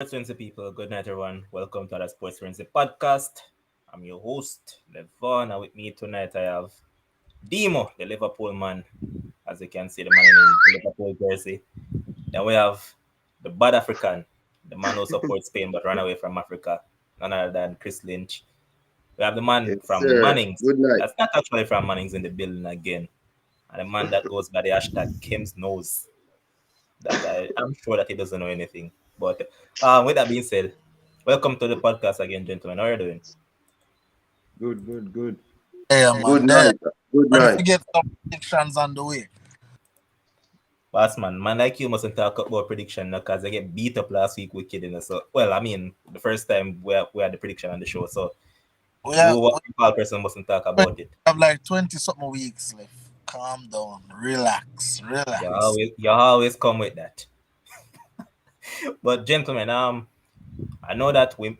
FRENZZYY people, good night everyone. Welcome to the Sports FRENZZYY podcast. I'm your host, Levon, and with me tonight I have Demo, the Liverpool man. As you can see, the man in the Liverpool jersey. Then we have the bad African, the man who supports Spain but ran away from Africa, none other than Chris Lynch. We have the man Yes, from sir. Mannings, Good night. that's not actually from Mannings in the building again, and the man that goes by the hashtag Kim's Nose. That I'm sure that he doesn't know anything. But with that being said, welcome to the podcast again, gentlemen. How are you doing? Good. Yeah, Good man. There. night. Good Ready night. to get some predictions on the way. Boss man like you mustn't talk about prediction because I get beat up last week with kidding. So well, I mean the first time we had the prediction on the show. So We you have, what we you call person mustn't talk have about it. like 20 something weeks left. Calm down. Relax. You Relax. always come with that. But gentlemen, I know that we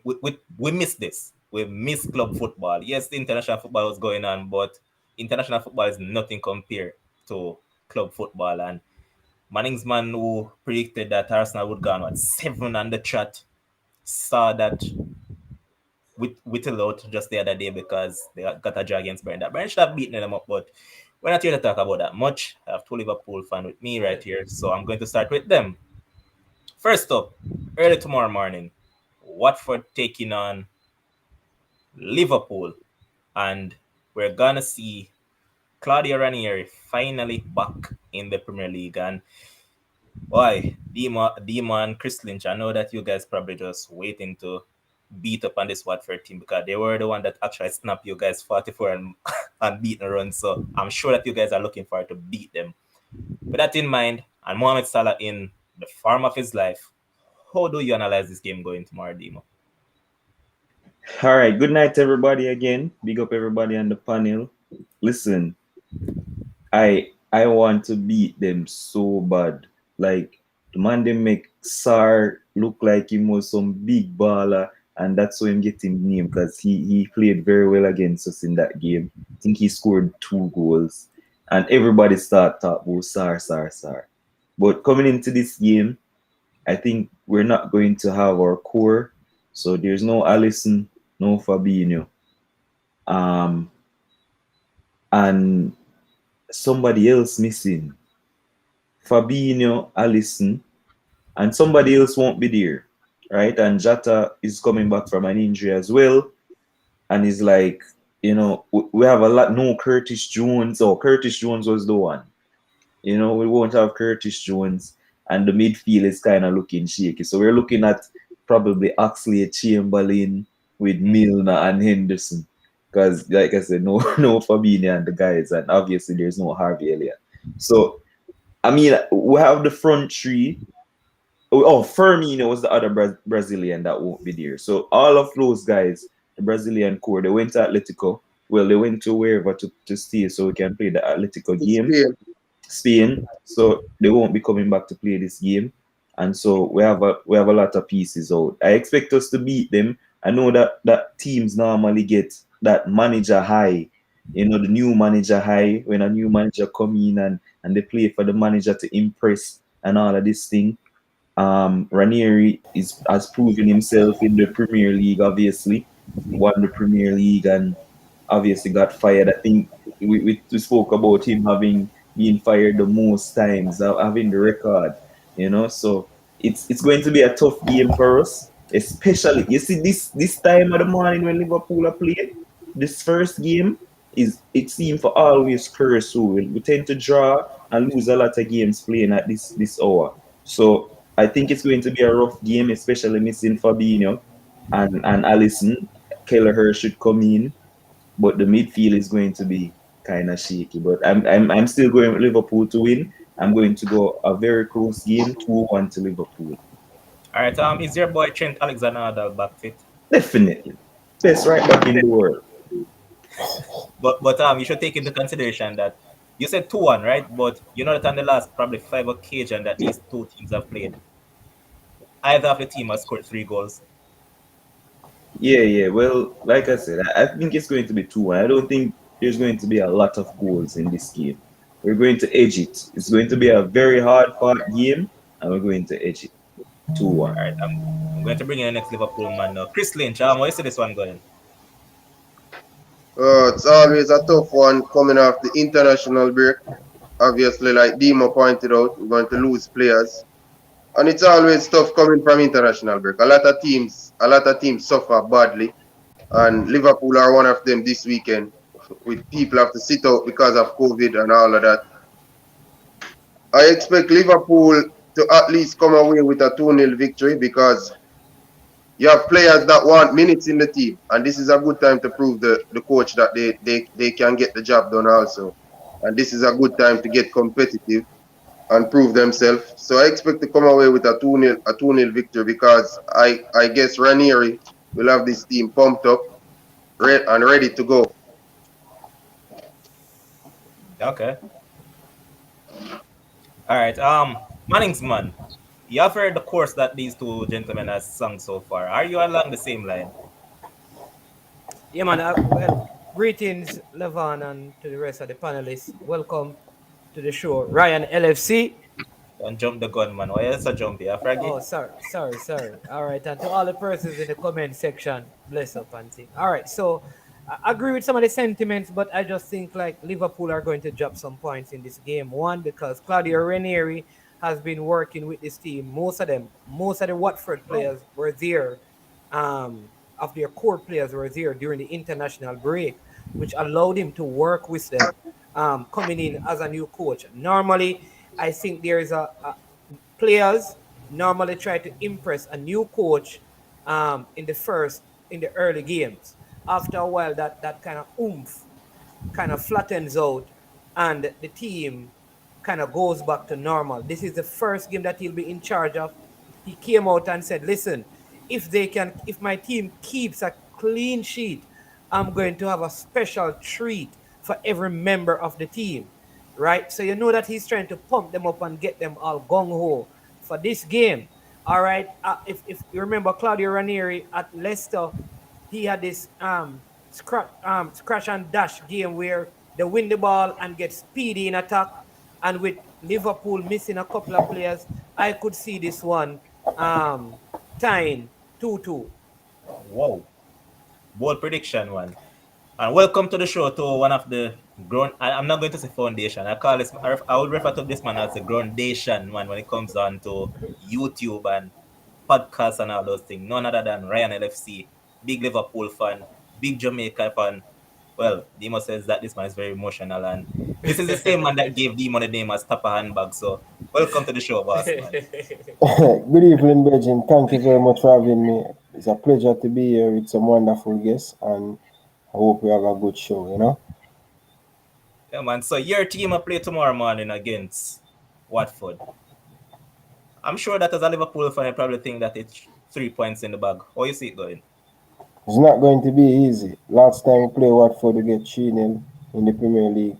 missed this. We missed club football. Yes, the international football was going on, but international football is nothing compared to club football. And Manning's man who predicted that Arsenal would go on 7 on the chat saw that whittle out just the other day because they got a draw against Brenda. Brenda should have beaten them up, but we're not here to talk about that much. I have two Liverpool fans with me right here, so I'm going to start with them. First up, early tomorrow morning, Watford taking on Liverpool, and we're gonna see Claudio Ranieri finally back in the Premier League. And boy, Dima and Chris Lynch, I know that you guys probably just waiting to beat up on this Watford team because they were the one that actually snapped you guys 44 and beat the run. So I'm sure that you guys are looking forward to beat them. With that in mind, and Mohamed Salah in the form of his life, how do you analyze this game going tomorrow, Dima? All right. Good night, everybody. Again, big up everybody on the panel. Listen, I want to beat them so bad. Like the man they make Sar look like he was some big baller, and that's why I'm getting name because he played very well against us in that game. I think he scored 2 goals, and everybody start talk about Sar. But coming into this game, I think we're not going to have our core. So there's no Allison, no Fabinho, um, and somebody else missing. Fabinho, Allison, and somebody else won't be there, right? And Jata is coming back from an injury as well, and he's like, we have a lot. No Curtis Jones. Oh, Curtis Jones was the one. We won't have Curtis Jones, and the midfield is kind of looking shaky. So we're looking at probably Oxley, Chamberlain with Milner and Henderson. Because, like I said, no, no Fabinho and the guys, and obviously there's no Harvey Elliott. So, I mean, we have the front three. Oh, Firmino was the other Brazilian that won't be there. So all of those guys, the Brazilian core, they went to Atletico. Well, they went to wherever to stay so we can play the Atletico game. Spain, so they won't be coming back to play this game, and so we have a lot of pieces out. I expect us to beat them. I know that teams normally get that manager high, the new manager high when a new manager come in and they play for the manager to impress and all of this thing. Ranieri has proven himself in the Premier League. Obviously, won the Premier League and obviously got fired. I think we spoke about him having been fired the most times, having the record. So it's going to be a tough game for us, especially you see this time of the morning when Liverpool are playing. This first game it seems for always curse. So we tend to draw and lose a lot of games playing at this hour. So I think it's going to be a rough game, especially missing Fabinho and Allison. Kelleher should come in, but the midfield is going to be kind of shaky. But I'm still going with Liverpool to win. I'm going to go a very close game, 2-1 to Liverpool. All right, is your boy Trent Alexander-Arnold back fit? Definitely. Best right back in the world. But you should take into consideration that you said 2-1, right? But you know that on the last probably 5 occasions that these two teams have played, either of the team has scored 3 goals. Yeah. Well, like I said, I think it's going to be 2-1. I don't think there's going to be a lot of goals in this game. We're going to edge it. It's going to be a very hard fought game, and we're going to edge it. 2-1. All right, I'm I'm going to bring in the next Liverpool man now. Chris Lynch, how you see this one going? It's always a tough one coming off the international break. Obviously, like Dimo pointed out, we're going to lose players. And it's always tough coming from international break. A lot of teams suffer badly. And Liverpool are one of them this weekend. With people have to sit out because of COVID and all of that. I expect Liverpool to at least come away with a 2-0 victory because you have players that want minutes in the team, and this is a good time to prove the coach that they can get the job done also. And this is a good time to get competitive and prove themselves. So I expect to come away with a 2-0 victory because I guess Ranieri will have this team pumped up and ready to go. Okay. All right. Manning's man. You have heard the course that these two gentlemen has sung so far. Are you along the same line? Yeah, man. Well, greetings, Levan, and to the rest of the panelists. Welcome to the show, Ryan LFC. Don't jump the gun, man. Why you so jumpy, Fraggy? Oh, sorry. All right, and to all the persons in the comment section, bless up and thing. All right, so I agree with some of the sentiments, but I just think like Liverpool are going to drop some points in this game. One, because Claudio Ranieri has been working with this team. Most of the Watford players were there. Of their core players were there during the international break, which allowed him to work with them. Coming in as a new coach. Normally, I think there is a players normally try to impress a new coach in the early games. After a while, that kind of oomph kind of flattens out, and the team kind of goes back to normal. This is the first game that he'll be in charge of. He came out and said, "Listen, if my team keeps a clean sheet, I'm going to have a special treat for every member of the team." Right? So you know that he's trying to pump them up and get them all gung ho for this game. All right. If you remember Claudio Ranieri at Leicester, he had this scratch and dash game where they win the ball and get speedy in attack. And with Liverpool missing a couple of players, I could see this one tying 2-2. Whoa. Bold prediction, man. And welcome to the show to one of the grown. I'm not going to say foundation. I call this. I would refer to this man as a groundation man when it comes on to YouTube and podcasts and all those things. None other than Ryan LFC, big Liverpool fan, big Jamaica fan. Well, Demo says that this man is very emotional, and this is the same man that gave Demo the name as Tapa Handbag. So, welcome to the show, boss man. Good evening, Virgin. Thank you very much for having me. It's a pleasure to be here with some wonderful guests, and I hope we have a good show. Yeah, man. So, your team will play tomorrow morning against Watford. I'm sure that as a Liverpool fan, you probably think that it's 3 points in the bag. How you see it going? It's not going to be easy. Last time we played Watford, we get 3-0 in the Premier League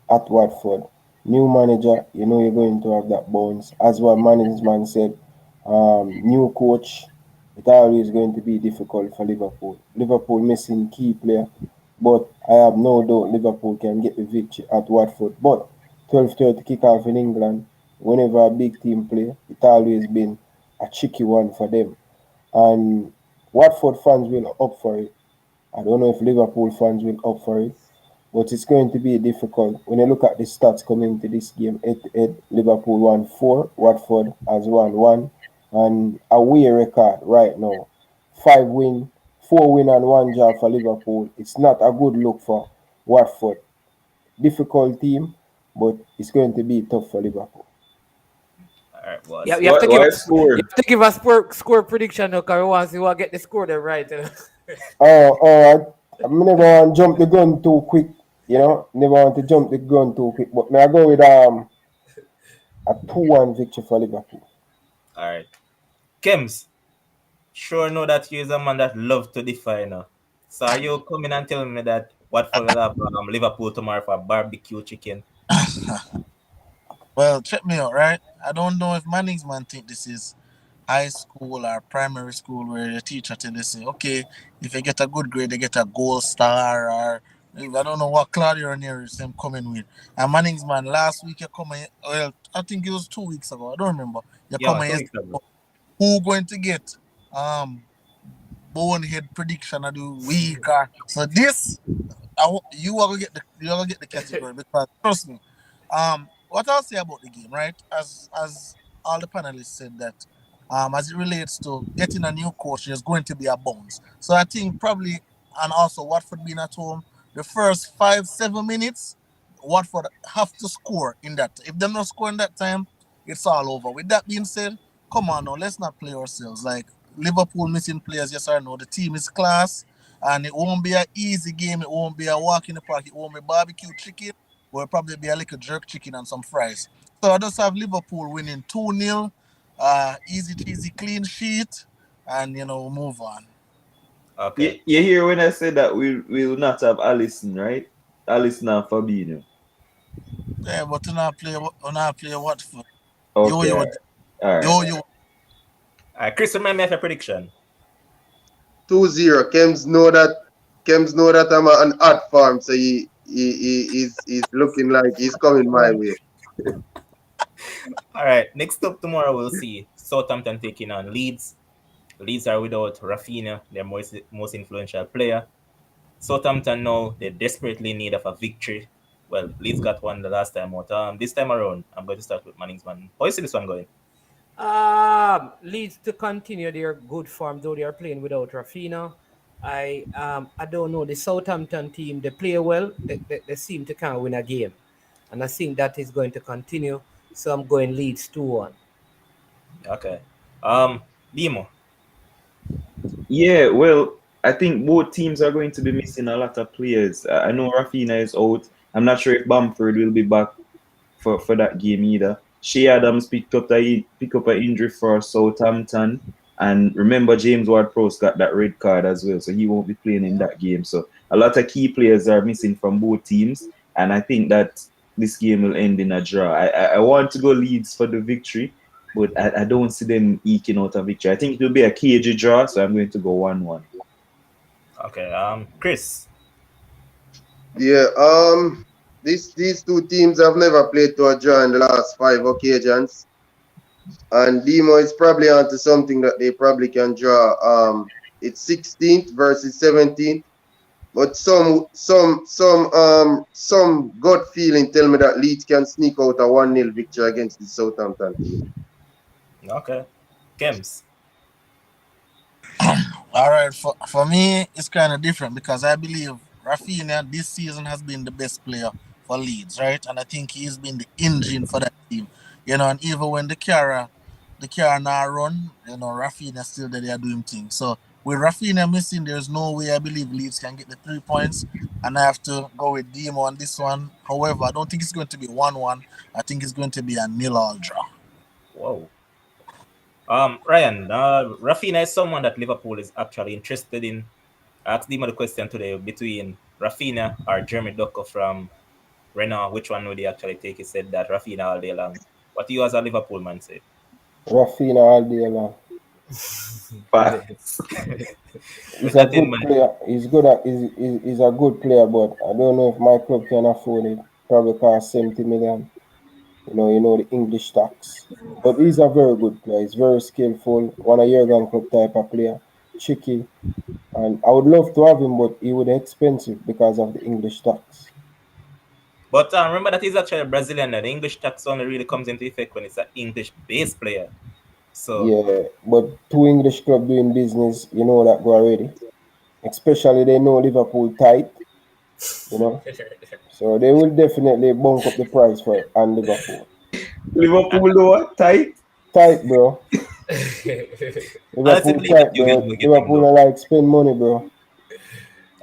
at Watford. New manager, you know you're going to have that bounce. As what management said, new coach, it's always going to be difficult for Liverpool. Liverpool missing key player, but I have no doubt Liverpool can get the victory at Watford. But 12:30 kickoff in England, whenever a big team play, it's always been a tricky one for them. And Watford fans will up for it. I don't know if Liverpool fans will up for it, but it's going to be difficult. When you look at the stats coming into this game, 8-8, Liverpool won 4, Watford has won 1, and away record right now, 5 win, 4 win and 1 draw for Liverpool. It's not a good look for Watford. Difficult team, but it's going to be tough for Liverpool. All right, Yeah, boss. you have to give What us score? you have to give us score prediction now, because we want to see who get the score there right. I'm never want to jump the gun too quick, Never want to jump the gun too quick. But may I go with a 2-1 victory for Liverpool. All right. Kems, sure know that you is a man that love to defy now. So are you coming and telling me that Watford will have Liverpool tomorrow for barbecue chicken? Well, check me out, right? I don't know if Manning's man think this is high school or primary school where the teacher tell you say, okay, if you get a good grade, they get a gold star or I don't know what Claudio Ranieri is them coming with. And Manning's man last week you come in, well, I think it was 2 weeks ago. I don't remember. You Yeah, come man, in, 2 weeks ago. who going to get um bonehead prediction of the week. So this you are gonna get the category because trust me. What I'll say about the game, right? As all the panelists said that, as it relates to getting a new coach, there's going to be a bounce. So I think probably, and also Watford being at home, the first 5-7 minutes, Watford have to score in that. If they're not scoring that time, it's all over. With that being said, come on now, let's not play ourselves. Like Liverpool missing players, yes or no? The team is class and it won't be an easy game. It won't be a walk in the park. It won't be barbecue chicken. Will probably be a little jerk chicken and some fries. So I just have Liverpool winning 2-0, easy cheesy clean sheet, and move on. You, Okay. you hear when I said that we will not have Allison, right? Allison and Fabinho. Yeah, but when I play Watford, yo Okay, yo all right. yo yo. Chris, remind me of a prediction. 2-0. Kems know that I'm an art farm, so he's looking like he's coming my way. All right. Next up tomorrow, we'll see Southampton taking on Leeds. Leeds are without Rafinha, their most influential player. Southampton now they desperately need of a victory. Well, Leeds got one the last time out. This time around, I'm going to start with Manningsman. How you see this one going? Leeds to continue their good form, though they are playing without Rafinha. I don't know the Southampton team. They play well. They seem to kind of win a game, and I think that is going to continue. So I'm going Leeds 2-1. Okay. Demo. Yeah, well, I think both teams are going to be missing a lot of players. I know Rafinha is out. I'm not sure if Bamford will be back for that game either. Shea Adams pick up an injury for Southampton, and remember James Ward-Prowse got that red card as well, so he won't be playing in that game. So a lot of key players are missing from both teams, and I think that this game will end in a draw. I want to go Leeds for the victory, but I don't see them eking out a victory. I think it will be a cagey draw, so I'm going to go 1-1. Okay. Chris. Yeah. These two teams have never played to a draw in the last 5 occasions, and Demo is probably onto something that they probably can draw. It's 16th versus 17th. But some gut feeling tell me that Leeds can sneak out a 1-0 victory against the Southampton team. Okay. Kems. All right, for me, it's kind of different because I believe Rafinha this season has been the best player for Leeds, right? And I think he's been the engine for that team. And even when the car now run, Rafinha still there, they are doing things. So with Rafinha missing, there's no way I believe Leeds can get the 3 points. And I have to go with Demo on this one. However, I don't think it's going to be 1-1. I think it's going to be a nil all draw. Whoa. Ryan. Rafinha is someone that Liverpool is actually interested in. I asked him the question today between Rafinha or Jeremy Doku from Renault. Which one would he actually take? He said that Rafinha all day long. What do you as a Liverpool man say? Rafinha all day long. Facts. He's With a that in good mind, player. He's a good player, but I don't know if my club can afford it. Probably cost 70 million. You know the English tax. But he's a very good player. He's very skillful. One of Jurgen Klopp type of player. Cheeky. And I would love to have him, but he would be expensive because of the English tax. but remember that he's actually Brazilian. And the English tax only really comes into effect when it's an English-based player. So Yeah, but two English club doing business, you know that go already. Especially they know Liverpool tight, you know. So they will definitely bump up the price for and Liverpool. Liverpool lower tight. Tight, bro. I honestly Liverpool believe that tight, you guys bro. will get him Liverpool though. are like spend money, bro.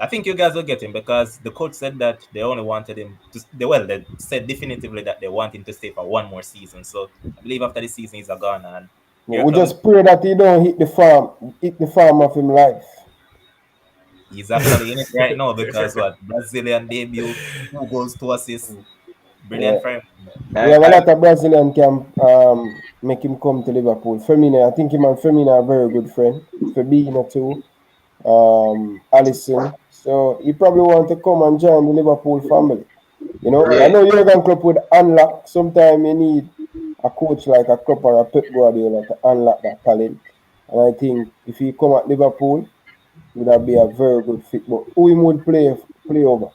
I think you guys will get him because the coach said that they only wanted him to. They said definitively that they want him to stay for one more season. So I believe after this season he's a gone and your We club is just pray that he don't hit the farm of him life. he's actually in it right now because what Brazilian debut, 2 goals, 2 assists, brilliant Yeah. for him. We I, have a I lot of Brazilian can make him come to Liverpool. Firmino, I think him and Firmino are very good friend. Fabinho too. Allison. So he probably want to come and join the Liverpool family. I right. know Jurgen Klopp would unlock. Sometimes you need a coach like a Klopp or a Pep Guardiola to unlock that talent. And I think if he come at Liverpool, would that be a very good fit. But who he would play over?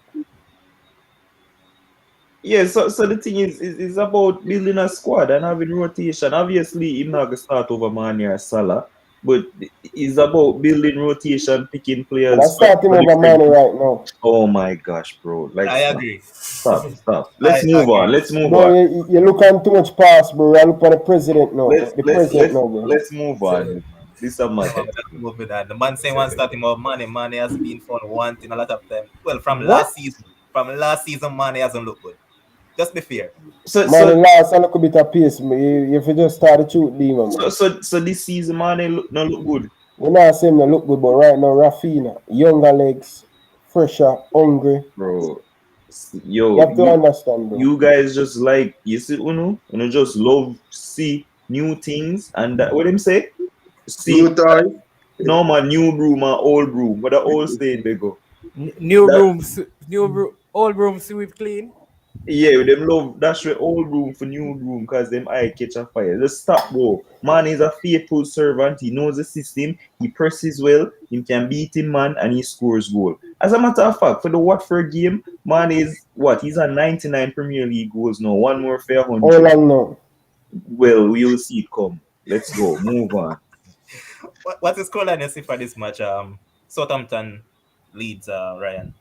Yeah, so the thing is about building a squad and having rotation. Obviously, he's not gonna start over Mane or Salah, but it's about building rotation, picking But I players start him for over different. Mane right now. Oh my gosh, bro! Like I stop, agree. stop. I Let's move on. agree. Let's move Bro, on. you're looking too much past, bro. I look at the president now. Let's The let's president let's now, bro. let's move on, man. This is a Yeah, matter. man, let's move with that. The man saying one starting about Mane. Mane has been fun one thing a lot of time. Well, from What? last season. From last season, Mane hasn't looked good. Just be fair. So Mane so lost a little bit of pace. If you just start to shoot demon, man. so this season, man, they look good. We're not saying they look good, but right now, Rafinha, younger legs, fresher, hungry. Bro. You Yo, have to understand, bro. you guys just like you see Uno just love see new things and that, what them say? See New toy. no man, new broom and old broom. But the old staying they go. New That rooms, old room sweep clean. yeah, them love that's where old room for new room because them eye catch a fire. Just stop, bro. Man is a faithful servant. He knows the system. He presses well. He can beat him man and he scores goal. As a matter of fact, for the Watford game, man is what? He's a 99 Premier League goals now. One more fair How 100. long now? Well, we'll see it come. Let's go. Move on. What is scoreline you see for this match? Southampton leads Ryan.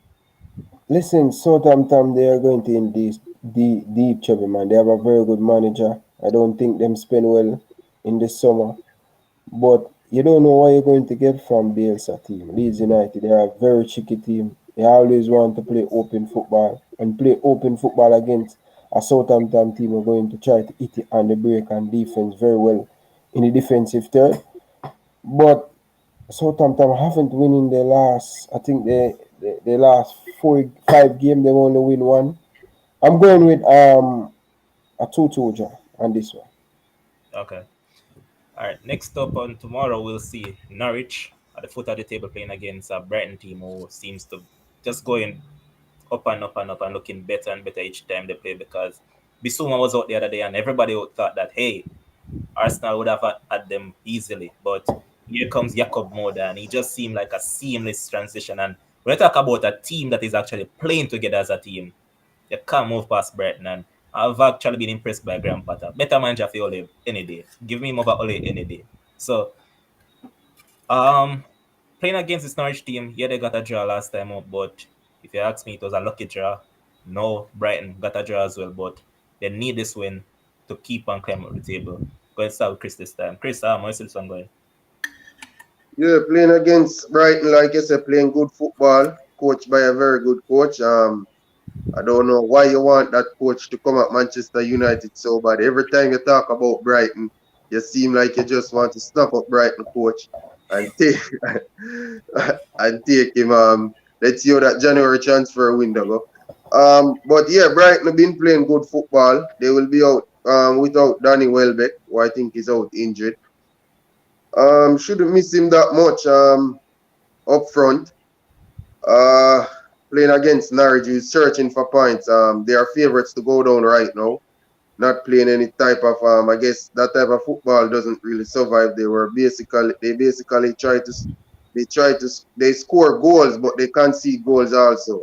Listen, Southampton, they are going to in deep trouble, man. They have a very good manager. I don't think them spend well in the summer. But you don't know what you're going to get from Bielsa team. Leeds United, they are a very tricky team. They always want to play open football and play open football against a Southampton team are going to try to hit it on the break and defense very well in the defensive third. But Southampton haven't won in their last, I think the last 5 games, they've only win one. I'm going with a 2-2 draw on this one. Okay. All right. Next up on tomorrow, we'll see Norwich at the foot of the table playing against a Brighton team who seems to just going up and up and up and looking better and better each time they play because Bissouma was out the other day and everybody thought that, hey, Arsenal would have had them easily. But here comes Jakob Moda and he just seemed like a seamless transition. And when I talk about a team that is actually playing together as a team, you can't move past Brighton. And I've actually been impressed by Graham Potter. Better manager for Ole any day. Give me more Ole any day. So, playing against this Norwich team, yeah, they got a draw last time up, but if you ask me, it was a lucky draw. No, Brighton got a draw as well, but they need this win to keep on climbing up the table. Going to start with Chris this time. Chris, how is this one going? Yeah, playing against Brighton, like you said, playing good football, coached by a very good coach. I don't know why you want that coach to come at Manchester United so bad. Every time you talk about Brighton, you seem like you just want to snap up Brighton coach and take and take him. Let's see how that January transfer window go. But yeah, Brighton have been playing good football. They will be out without Danny Welbeck, who I think is out injured. Shouldn't miss him that much up front. Uh, Playing against Norwich, who's searching for points. They are favorites to go down right now. Not playing any type of I guess that type of football doesn't really survive. They basically they score goals, but they concede goals also.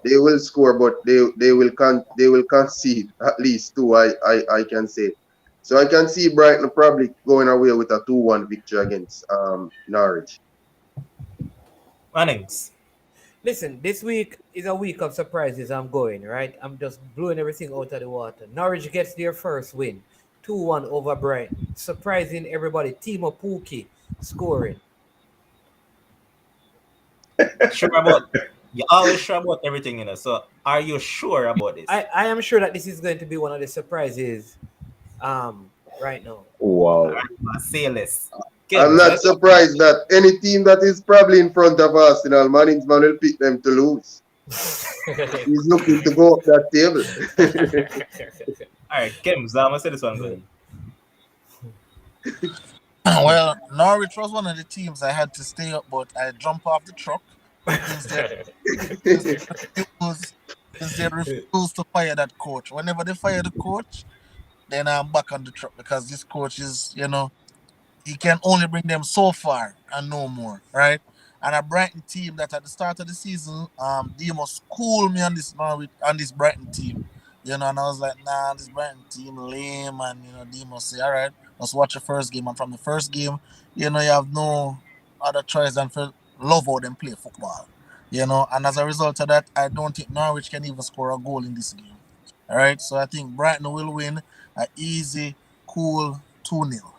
They will score, but they will concede at least two. I can say. So I can see Brighton probably going away with a 2-1 victory against Norwich. Mannings. Listen, this week is a week of surprises. I'm going, right? I'm just blowing everything out of the water. Norwich gets their first win, 2-1 over Brighton. Surprising everybody. Timo Pukki scoring. Sure about you always sure about everything, So are you sure about this? I am sure that this is going to be one of the surprises right now. Wow. Say less. I'm not surprised that any team that is probably in front of Arsenal, Management will pick them to lose. He's looking to go up that table. All right, Kems, I'm gonna say this one going. Well, Norwich was one of the teams I had to stay up, but I jumped off the truck since they refused to fire that coach. Whenever they fire the coach, then I'm back on the truck because this coach is, he can only bring them so far and no more, right? And a Brighton team that at the start of the season, Demo schooled me on this on this Brighton team. You know, and I was like, nah, this Brighton team lame. And Demo say, all right, let's watch the first game. And from the first game, you have no other choice than to love how them play football. And as a result of that, I don't think Norwich can even score a goal in this game. All right, so I think Brighton will win a easy, cool 2-0. All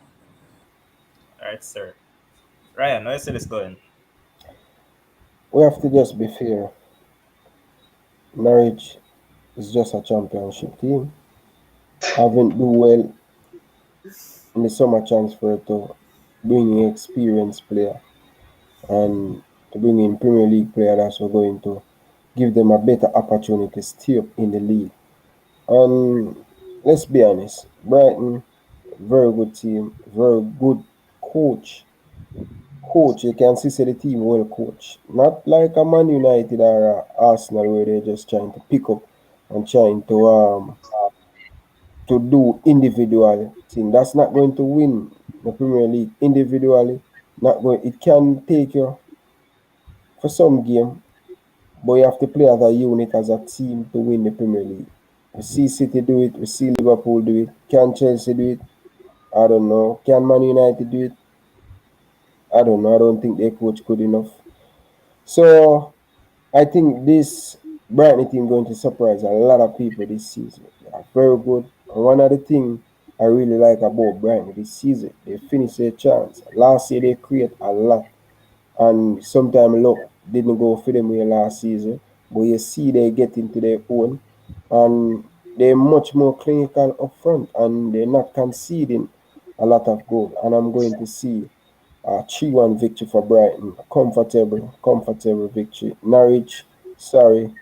right, sir. Ryan, how you see this going? We have to just be fair. Norwich is just a championship team. Haven't do well in the summer transfer to bring in experienced player and to bring in Premier League player that's going to give them a better opportunity to stay up in the league. And let's be honest, Brighton, very good team, very good coach. Coach, you can see the team well coached. Not like a Man United or a Arsenal where they're just trying to pick up and trying to do individual thing. That's not going to win the Premier League individually. Not going. It can take you for some game, but you have to play as a unit, as a team to win the Premier League. We see City do it. We see Liverpool do it. Can Chelsea do it? I don't know. Can Man United do it? I don't know. I don't think their coach good enough. So I think this Brighton team going to surprise a lot of people this season. They are very good. And one of the things I really like about Brighton this season, they finish their chance. Last year they create a lot, and sometimes luck didn't go for them here last season. But you see they get into their own, and they're much more clinical up front, and they're not conceding a lot of goals. And I'm going to see a 3-1 victory for Brighton. Comfortable victory. Norwich, sorry,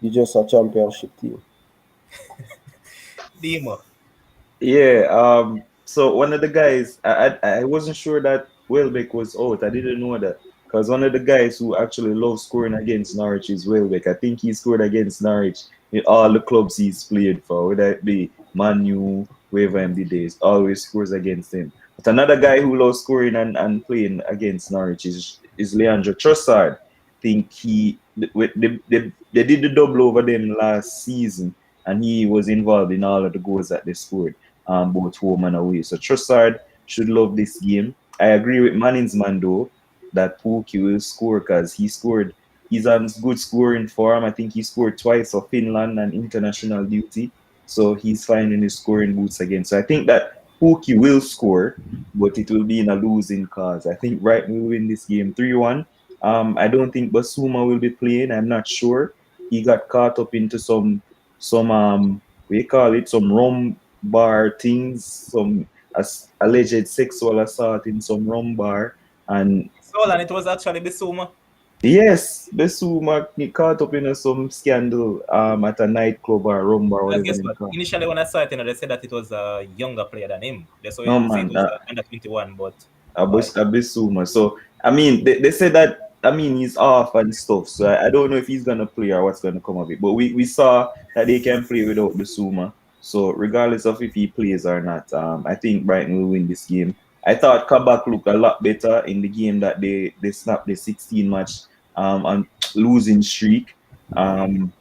you're just a championship team. Demo. Yeah. So one of the guys, I wasn't sure that Welbeck was out. I didn't know that because one of the guys who actually loves scoring against Norwich is Welbeck. I think he scored against Norwich in all the clubs he's played for, whether it be Man U, wherever him the days, always scores against him. But another guy who loves scoring and playing against Norwich is Leandro Trossard. Think they did the double over them last season, and he was involved in all of the goals that they scored, both home and away. So Trossard should love this game. I agree with Manningsman though that Pookie will score because he scored. He's on good scoring form. I think he scored twice for Finland and international duty. So he's finding his scoring boots again. So I think that Pookie will score, but it will be in a losing cause. I think Brighton will win this game 3-1. I don't think Basuma will be playing. I'm not sure. He got caught up into some we call it some rum bar things, some alleged sexual assault in some rum bar, and So, and it was actually Bissouma. yes, Besuma caught up in some scandal at a nightclub or rum bar, Because whatever guess they what? call. Initially, when I saw it, they said that it was a younger player than him. They saw No it, say it man, was under 21, but boy, Abisuma. So I mean, they said that. I mean, he's off and stuff. So I don't know if he's gonna play or what's gonna come of it. But we saw that they can play without Bisuma. So regardless of if he plays or not, I think Brighton will win this game. I thought Kabak looked a lot better in the game that they snapped the 16 match and losing streak. Um,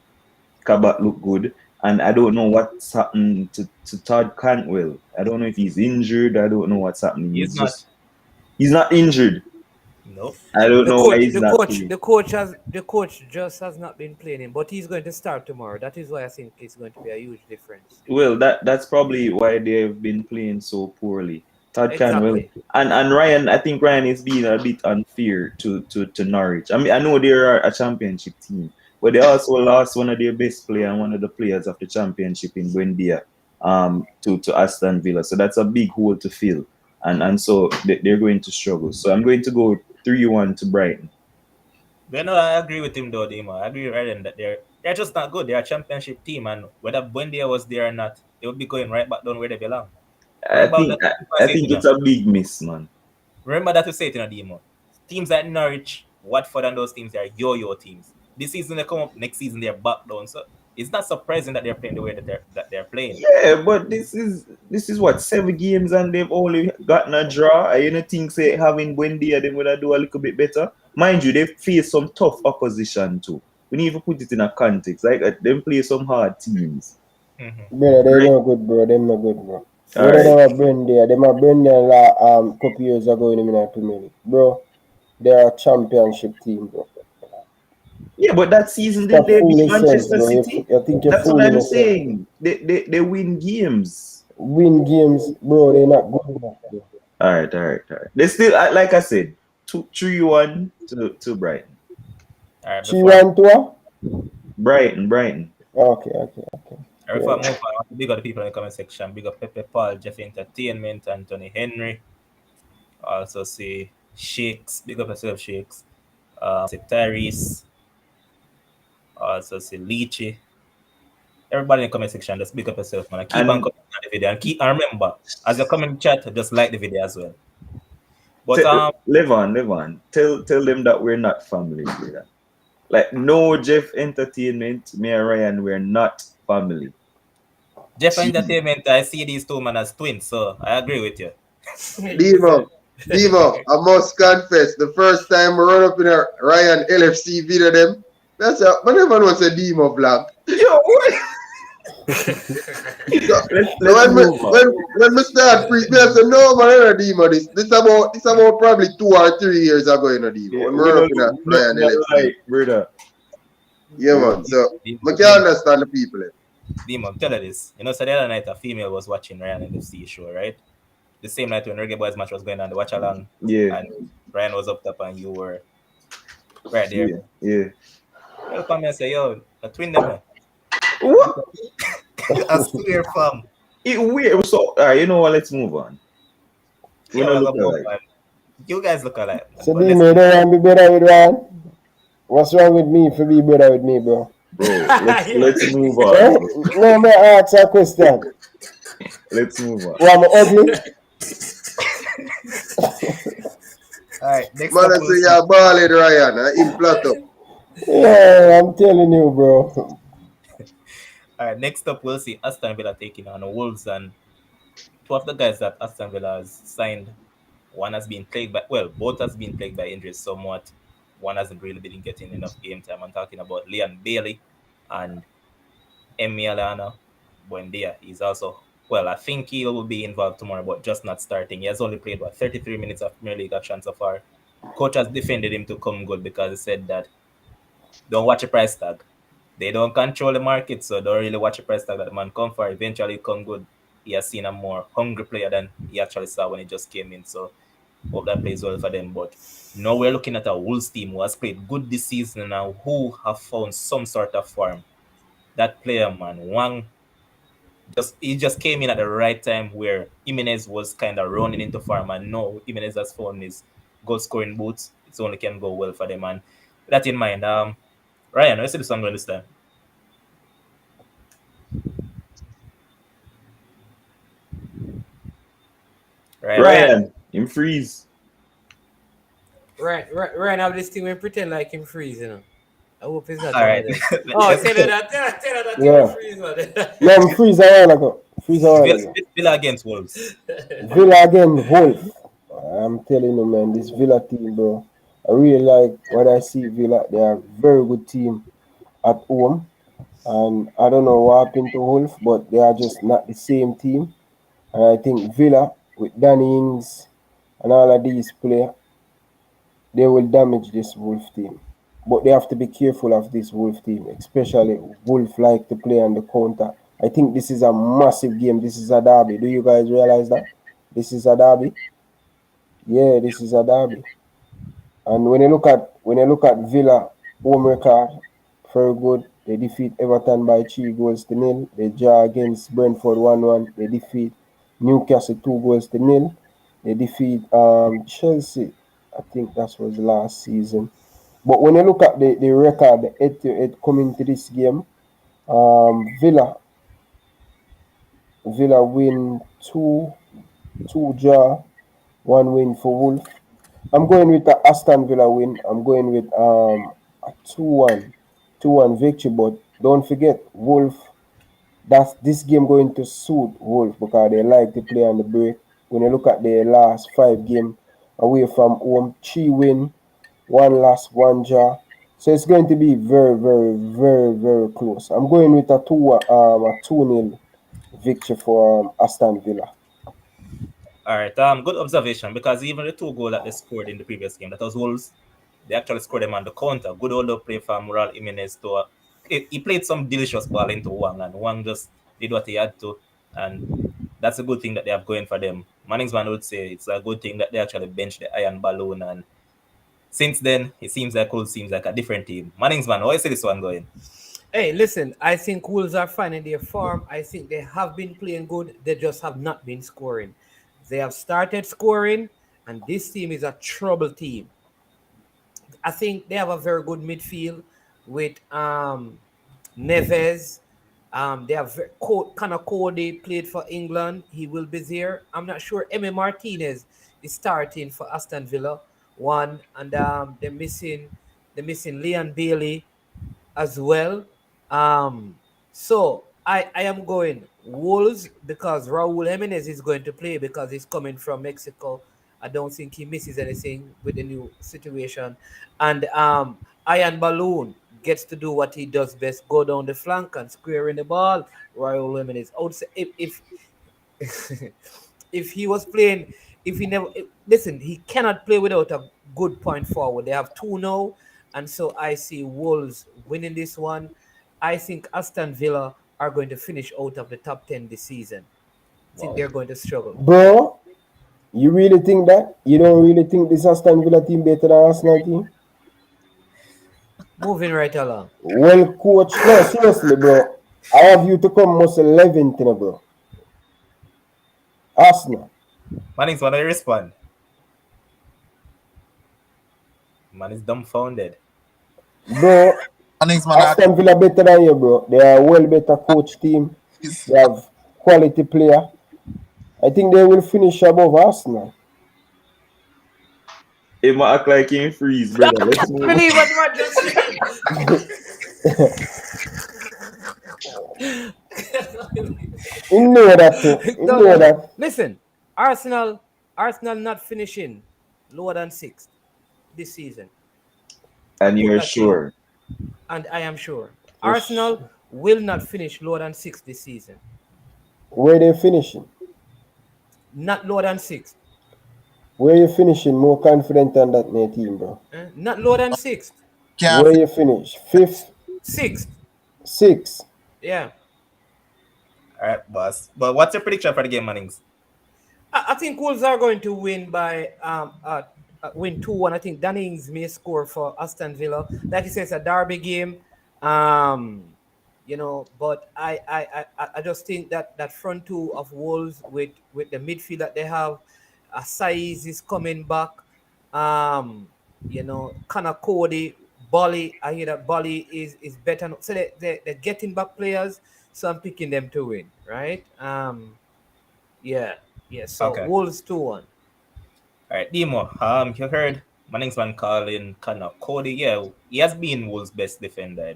Kabak looked good. And I don't know what's happened to Todd Cantwell. I don't know if he's injured. I don't know what's happening. he's not. He's not injured. Nope. I don't The know why coach, he's the not coach, playing. the coach just has not been playing him, but he's going to start tomorrow. That is why I think it's going to be a huge difference. Well, that's probably why they've been playing so poorly. Todd Canwell Exactly. and Ryan. I think Ryan is being a bit unfair to Norwich. I mean, I know they are a championship team, but they also lost one of their best player and one of the players of the championship in Buendia to Aston Villa. So that's a big hole to fill, and so they're going to struggle. So I'm going to go 3-1 to Brighton. But no, I agree with him though, Dima. I agree with Ryan that they're just not good. They're a championship team, and whether Buendia was there or not, they would be going right back down where they belong. I Remember think that I, I I say it, think you know. it's a big miss, man. Remember that we say it in a Demo. Teams like Norwich, Watford, and those teams are yo-yo teams. This season they come up, next season they're back down. So it's not surprising that they're playing the way that they're playing. Yeah, but this is what 7 games and they've only gotten a draw. I think say having Buendia them would do a little bit better. Mind you, they face some tough opposition too. We need to put it in a context. Like them play some hard teams. Mm-hmm. Brother, they Right. no good, bro. Them no good, bro. All Whether right. them a brand there, them a brand there couple years ago in the Premier League. Bro, they're a championship team, bro. Yeah, but that season did Stop they beat fooling sense, Manchester bro. City? You think you're That's what fooling I'm yourself. saying. They win games. Win games, bro, they're not good enough, bro. All right, all right, all right. They still, like I said, 3-1 to Brighton. All right, She before went to her? Brighton. Okay. Before I move on, I want to big up the people in the comment section. Big up Pepe Paul, Jeff Entertainment, Anthony Henry. Also see Shakes. Big up yourself, Shakes. See Tyrese. Also see Leachy. Everybody in the comment section, just big up yourself, man. Keep on And commenting on the video. And remember, as you comment in chat, just like the video as well. But live on. Tell them that we're not family, brother. Like no Jeff Entertainment, me and Ryan, we're not family. Jeff Jeez. Entertainment, I see these two men as twins, so I agree with you. Demo, I must confess, the first time I run up in a Ryan LFC video them, that's a, I never know it's a Demo vlog. Yo, what? So, Let's move on. when we start pre, me I say no man, I Demo this about probably 2 or 3 years ago in a Demo. Yeah, When we we run up don't in a no, Ryan not LFC. like, brother. Yeah man, so I Demo, can understand the people. Demo, tell her this. You know, so the other night a female was watching Ryan in the sea show, right? The same night when Reggae Boys match was going on, the watch along, Yeah, and Ryan was up top and you were right there. yeah. They'll come and say, yo, a twin them. What? I swear, fam. It weird. So, you know what? Let's move on. We Yo, don't I look got more alike. fun. You guys look alike. So But Demo, you don't want to be better with Ryan? What's wrong with me for be better with me, bro? Bro, let's move Eh? on. No, me ask a question. Let's move on. Why am I ugly? all right, next Man, up, I say you're balling Ryan, in flat up. Yeah, I'm telling you, bro. all right, next up, we'll see Aston Villa taking on the Wolves, and two of the guys that Aston Villa has signed, one has been plagued by, well, both has been plagued by injuries somewhat. One hasn't really been getting enough game time. I'm talking about Leon Bailey and Emiliano Buendia. He's also, well, I think he will be involved tomorrow, but just not starting. He has only played, 33 minutes of Premier League action so far. Coach has defended him to come good because he said that don't watch a price tag. They don't control the market, so don't really watch a price tag that the man come for. Eventually come good. He has seen a more hungry player than he actually saw when he just came in. So hope that plays well for them. But now we're looking at a Wolves team who has played good this season now, who have found some sort of form. That player, man, Wang, he just came in at the right time where Jimenez was kind of running into form, and now Jimenez has found his goal scoring boots. It's only can go well for them. And with that in mind, Ryan, I see the song going this time. Ryan, him freeze. Ryan have this thing when pretend like him freeze, you know. I hope it's not All one right. of them. Oh, tell her that Yeah. you freeze, man. Yeah, I'm freeze a while ago. Villa against Wolves. Villa again, Wolf. I'm telling you, man, this Villa team, bro. I really like what I see Villa. They are a very good team at home. And I don't know what happened to Wolf, but they are just not the same team. And I think Villa, with Danny Ings and all of these players, they will damage this Wolf team. But they have to be careful of this Wolf team, especially Wolf like to play on the counter. I think this is a massive game. This is a derby. Do you guys realize that? This is a derby. Yeah, this is a derby. And when you look at Villa home record, very good. They defeat Everton by 3-0. They draw against Brentford 1-1. They defeat Newcastle 2-0. They defeat Chelsea. I think that was last season. But when you look at the record, the 8-8 coming to this game, Villa win two draw, one win for Wolf. I'm going with the Aston Villa win. I'm going with a 2-1 victory, but Don't forget, Wolf. That's this game going to suit Wolf because they like to play on the break. When you look at their last 5 games away from home, 3 win, 1 loss, 1 draw. So it's going to be very, very, very, very close. I'm going with a 2-0 victory for Aston Villa. All right, good observation because even the 2 goals that they scored in the previous game, that was Wolves, they actually scored them on the counter. Good old play from Mural Jimenez to he played some delicious ball into Wang, and Wang just did what he had to, and that's a good thing that they have going for them. Manningsman would say it's a good thing that they actually benched the Iron Balloon, and since then it seems like Wolves seems like a different team. Manningsman, how you see this one going? Hey, listen, I think Wolves are finding their form. I think they have been playing good. They just have not been scoring. They have started scoring, and this team is a trouble team. I think they have a very good midfield with Neves. They have Connor Cody played for England. He will be there. I'm not sure. Emi Martinez is starting for Aston Villa. One, and they're missing Leon Bailey as well. So I am going Wolves because Raul Jimenez is going to play because he's coming from Mexico. I don't think he misses anything with the new situation. And Iron Balloon gets to do what he does best: go down the flank and square in the ball. Raul Jimenez. I would say if he was playing, if he never listen, he cannot play without a good point forward. They have two now, and so I see Wolves winning this one. I think Aston Villa are going to finish out of the top 10 this season. I think Wow. they're going to struggle. Bro, you really think that? You don't really think this Aston Villa team better than Arsenal team? Moving right along. Well, coach, no, seriously, bro. I have you to come most 11th, bro. Arsenal. Manningsman, how you respond? Man is dumbfounded. Bro, Manningsman Aston Villa better than you, bro. They are a well better coach team. is They have quality player. I think they will finish above Arsenal. It might act like him freeze, I brother. Let's can't move. believe what man just You know that too. You no, know no. that. Listen, Arsenal not finishing lower than sixth this season. I And put you're that to you, sure. and I am sure Yes. Arsenal will not finish lower than sixth this season. Where they finishing? Not lower than sixth. Where you finishing? More confident than that, my team, bro. Not lower than sixth. can't Where fit. you finish? Fifth, Sixth. sixth. Yeah. All right, boss. But what's your prediction for the game, Mannings? I think Wolves are going to win by win 2-1. I think Danny Ings may score for Aston Villa. Like you said, it's a derby game. But I just think that front two of Wolves with the midfield that they have, Saiz is coming back. Connor Cody, Bolly. I hear that Bolly is better. So they're getting back players. So I'm picking them to win, right? Yeah, yeah. So Okay. Wolves 2-1. All right, Demo. You heard Manningsman calling Connor Cody. Yeah, he has been Wolves' best defender,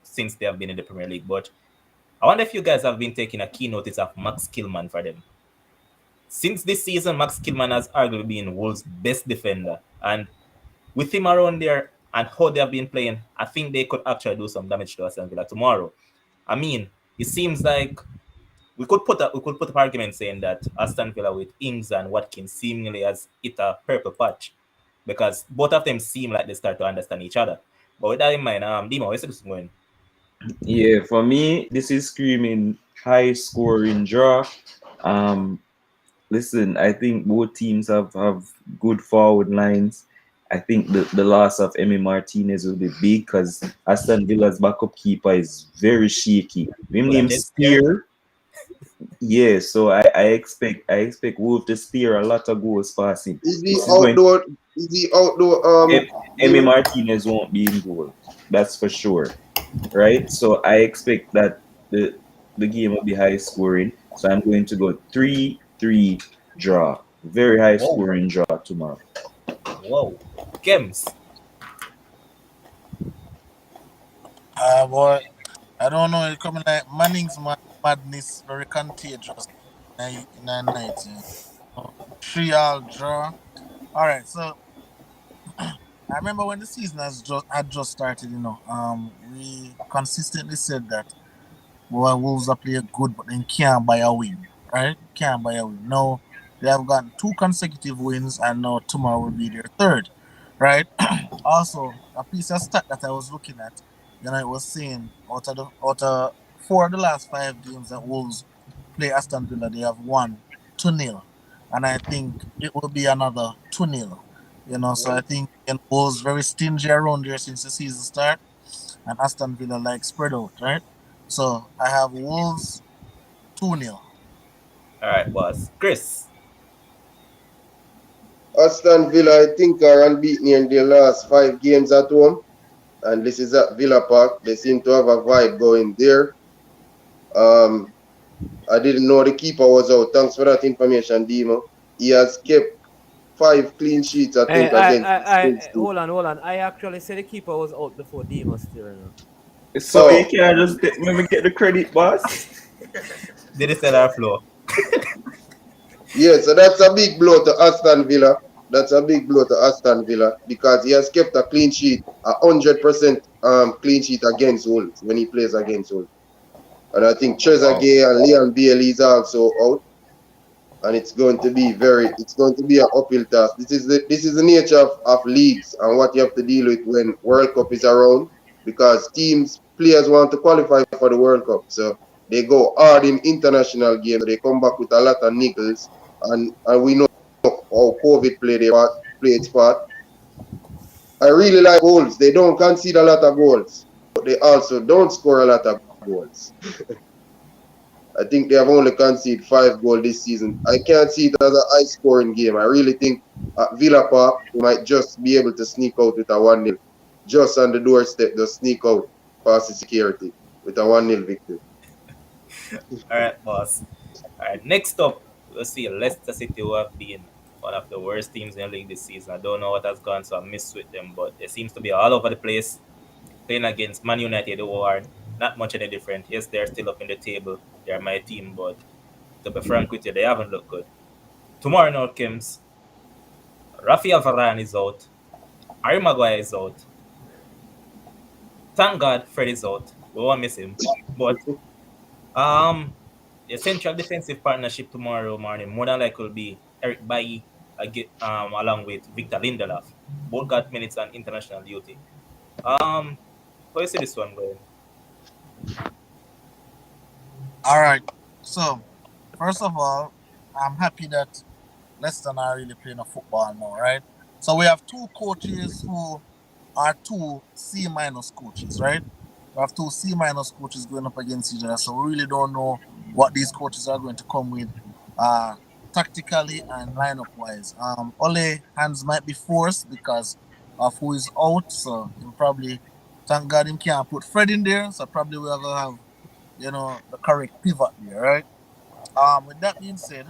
since they have been in the Premier League. But I wonder if you guys have been taking a key notice of Max Killman for them. Since this season, Max Killman has arguably been Wolves' best defender, and with him around there and how they have been playing, I think they could actually do some damage to Aston Villa tomorrow. I mean, it seems like we could put up argument saying that Aston Villa with Ings and Watkins seemingly has hit a purple patch because both of them seem like they start to understand each other. But with that in mind, Dimo, where's this going? Yeah, for me, this is screaming high scoring draw. Um, Listen, I think both teams have good forward lines. I think the loss of Emi Martinez will be big because Aston Villa's backup keeper is very shaky. Him Well, I name did scare. Spear. Yeah, so I expect Wolf to steer a lot of goals past him. Is he This is going outdoor? Is he outdoor? Emi Demon? Martinez won't be in goal. That's for sure. Right? So I expect that the game will be high scoring. So I'm going to go 3-3 draw. Very high Whoa, scoring draw tomorrow. whoa. Gems. Boy, I don't know. It coming like madness, very contagious. In a night, yeah. So, 3-all draw. All right, so I remember when the season had just started. We consistently said that well, Wolves are playing good, but then can't buy a win, right? Can't buy a win. No, they have gotten two consecutive wins, and now tomorrow will be their third, right? Also, a piece of stat that I was looking at, it was saying out of four of the last five games that Wolves play Aston Villa, they have won 2-0, and I think it will be another 2-0. So I think Wolves very stingy around there since the season start, and Aston Villa like spread out, right? So I have Wolves 2-0. All right, boss. Chris. Aston Villa, I think, are unbeaten in their last 5 games at home. And this is at Villa Park. They seem to have a vibe going there. Um, I didn't know the keeper was out. Thanks for that information, Dimo. He has kept 5 clean sheets, I I, think, I, against the I, Spurs I, team. hold on. I actually said the keeper was out before Demo still. So you Oh, can't just let me get the credit, boss. Did it sell our floor? yeah, so that's a big blow to Aston Villa. That's a big blow to Aston Villa because he has kept a clean sheet, 100% clean sheet against Wolves when he plays against Wolves. And I think Wow. Trezeguet and Leon Bailey is also out. And it's going to be an uphill task. This is the nature of leagues and what you have to deal with when World Cup is around because players want to qualify for the World Cup. So they go hard in international games. They come back with a lot of niggles. And we know how COVID play its part. I really like goals. They don't concede a lot of goals, but they also don't score a lot of goals. I think they have only conceded 5 goals this season. I can't see it as a high scoring game. I really think at Villa Park, we might just be able to sneak out with a 1-0. Just on the doorstep, just sneak out past the security with a 1-0 victory. All right, boss. All right, next up, we'll see Leicester City, who have been one of the worst teams in the league this season. I don't know what has gone, so I missed with them, but it seems to be all over the place. Playing against Man United, who are not much any different. Yes, they're still up in the table. They're my team, but to be frank with you, they haven't looked good. Tomorrow now comes Rafael Varane is out. Harry Maguire is out. Thank God Fred is out. We won't miss him. But um, the central defensive partnership tomorrow morning more than likely will be Eric Bailly along with Victor Lindelof. Both got minutes on international duty. How you see this one going? All right. So, first of all, I'm happy that Leicester are really playing a football now, right? So we have two coaches who are two C minus coaches, right? We have two C minus coaches going up against each other, so we really don't know what these coaches are going to come with, uh, tactically and lineup wise. Ole hands might be forced because of who is out, so he'll probably thank God him can't put Fred in there, so probably we're gonna have the correct pivot there, right? With that being said,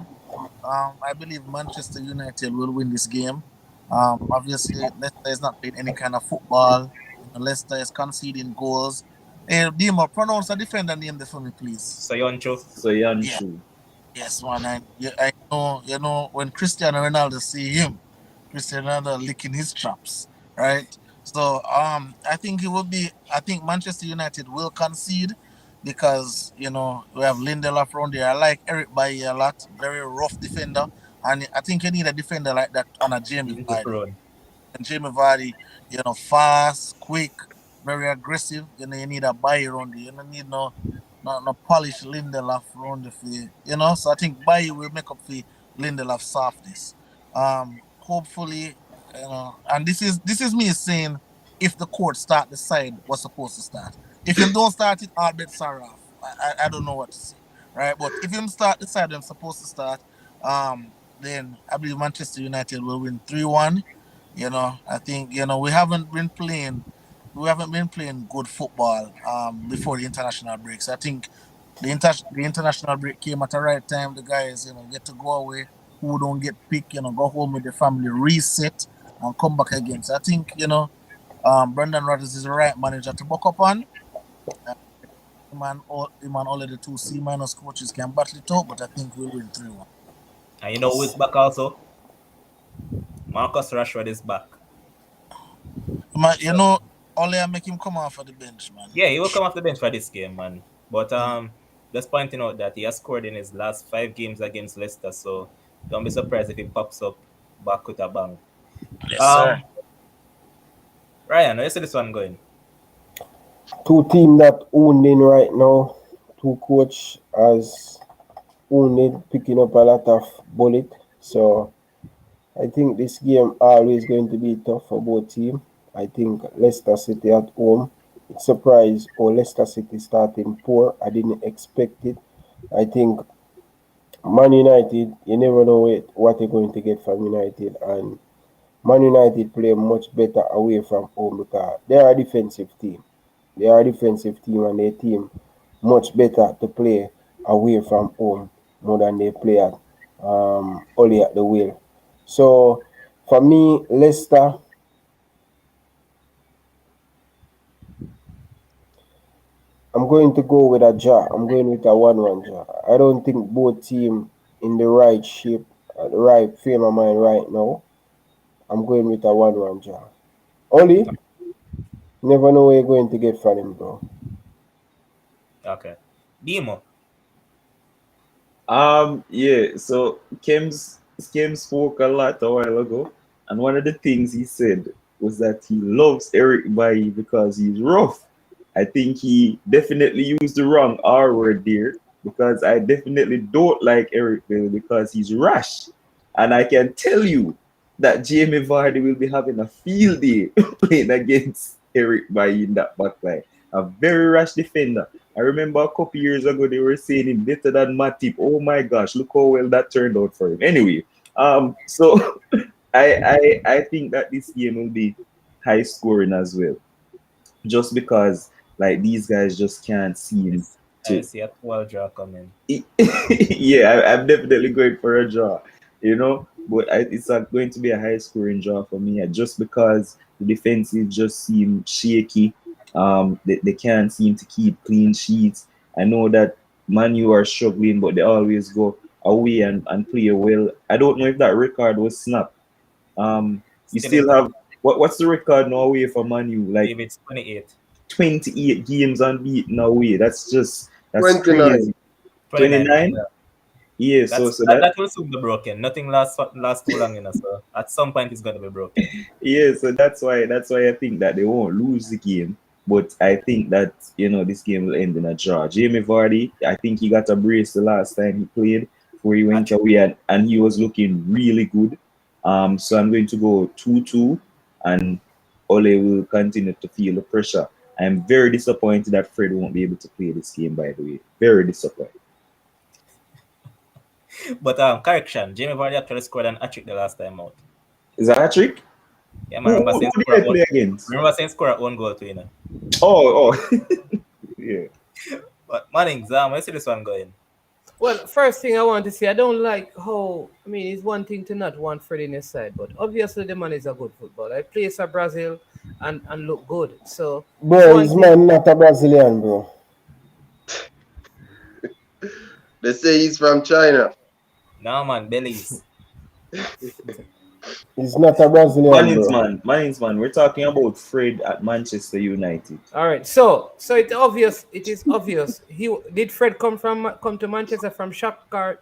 I believe Manchester United will win this game. Obviously, Leicester is not playing any kind of football. Leicester is conceding goals. Hey, Dimo, pronounce a defender name there for me, please. Soyoncho. So Yeah, Yanshu. yes, man. I know, when Cristiano Ronaldo see him, Cristiano Ronaldo licking his chops, right? So, I think it will be. I think Manchester United will concede because we have Lindelof around there. I like Eric Bailly a lot, very rough defender, and I think you need a defender like that on a Jamie Injury Vardy. prone. And Jamie Vardy, fast, quick, very aggressive. You need a buy around there. You don't need no polish Lindelof around the field. So I think buy will make up for Lindelof softness. Hopefully, and this is me saying if the court start the side was supposed to start. If him don't start it, all bets are off. I don't know what to say, right? But if him start the side I'm supposed to start, then I believe Manchester United will win 3-1. I think we haven't been playing good football before the international break. So I think the international break came at the right time. The guys get to go away. Who don't get picked, go home with their family, reset, and come back again. So I think Brendan Rodgers is the right manager to buck up on. him and only the two C minus coaches can battle it out, but I think we'll win 3-1. And you know who's back also? Marcus Rashford is back. Man, you know, only I make him come off of the bench, man. Yeah, he will come off the bench for this game, man. But just pointing out that he has scored in his last 5 games against Leicester, so don't be surprised if he pops up back with a bang. Yes, sir. Ryan, how you see this one going? Two teams that owned in right now. Two coach as owned it, picking up a lot of bullet. So I think this game always going to be tough for both teams. I think Leicester City at home. It's surprised how Leicester City starting poor. I didn't expect it. I think Man United, you never know what you're going to get from United, and Man United play much better away from home because they are a defensive team. They are a defensive team, and their team much better to play away from home more than they play at only at the wheel. So for me, Leicester, I'm going to go with a draw. I'm going with a 1-1 draw. I don't think both teams in the right shape, the right frame of mind right now. I'm going with a 1-1 draw. Only, never know what you're going to get from him, bro. Okay. Demo. Yeah, so Kim spoke a lot a while ago, and one of the things he said was that he loves Eric Bailly because he's rough. I think he definitely used the wrong R word there because I definitely don't like Eric Bailly because he's rash. And I can tell you that Jamie Vardy will be having a field day playing against Eric Bailly in that backline. A very rash defender. I remember a couple years ago they were saying him better than Matip. Oh my gosh, look how well that turned out for him. Anyway, so I think that this game will be high scoring as well. Just because like these guys just can't seem I to see a 12 draw coming. yeah, I'm definitely going for a draw, but it's going to be a high scoring draw for me just because the defenses just seem shaky. They can't seem to keep clean sheets. I know that Manu are struggling, but they always go away and play well. I don't know if that record was snapped. You still have what's the record now away for Manu? Like It's 28. 28 games unbeaten away. That's 29. crazy. 29. 29? Yeah, so That will soon be broken. Nothing lasts too long, so at some point it's going to be broken. yeah, so that's why I think that they won't lose the game. But I think that this game will end in a draw. Jamie Vardy, I think he got a brace the last time he played before he went away, and he was looking really good. So I'm going to go 2-2, and Ole will continue to feel the pressure. I'm very disappointed that Fred won't be able to play this game. By the way, very disappointed. But correction, Jamie Vardy actually scored an hat-trick the last time out. Is that a trick? Yeah, man. Who did I play against? Remember saying score at one goal to Oh, yeah. But Mannings, where see this one going? Well, first thing I want to say, I don't like how, it's one thing to not want Fred in his side, but obviously the man is a good footballer. He plays for Brazil and look good. So, Bro, his man not a Brazilian, bro. They say he's from China. No, man, Belize. He's not a Brazilian, bro. Mannings, man. We're talking about Fred at Manchester United. All right, so it's obvious. It is obvious. Did Fred come to Manchester from Shakhtar?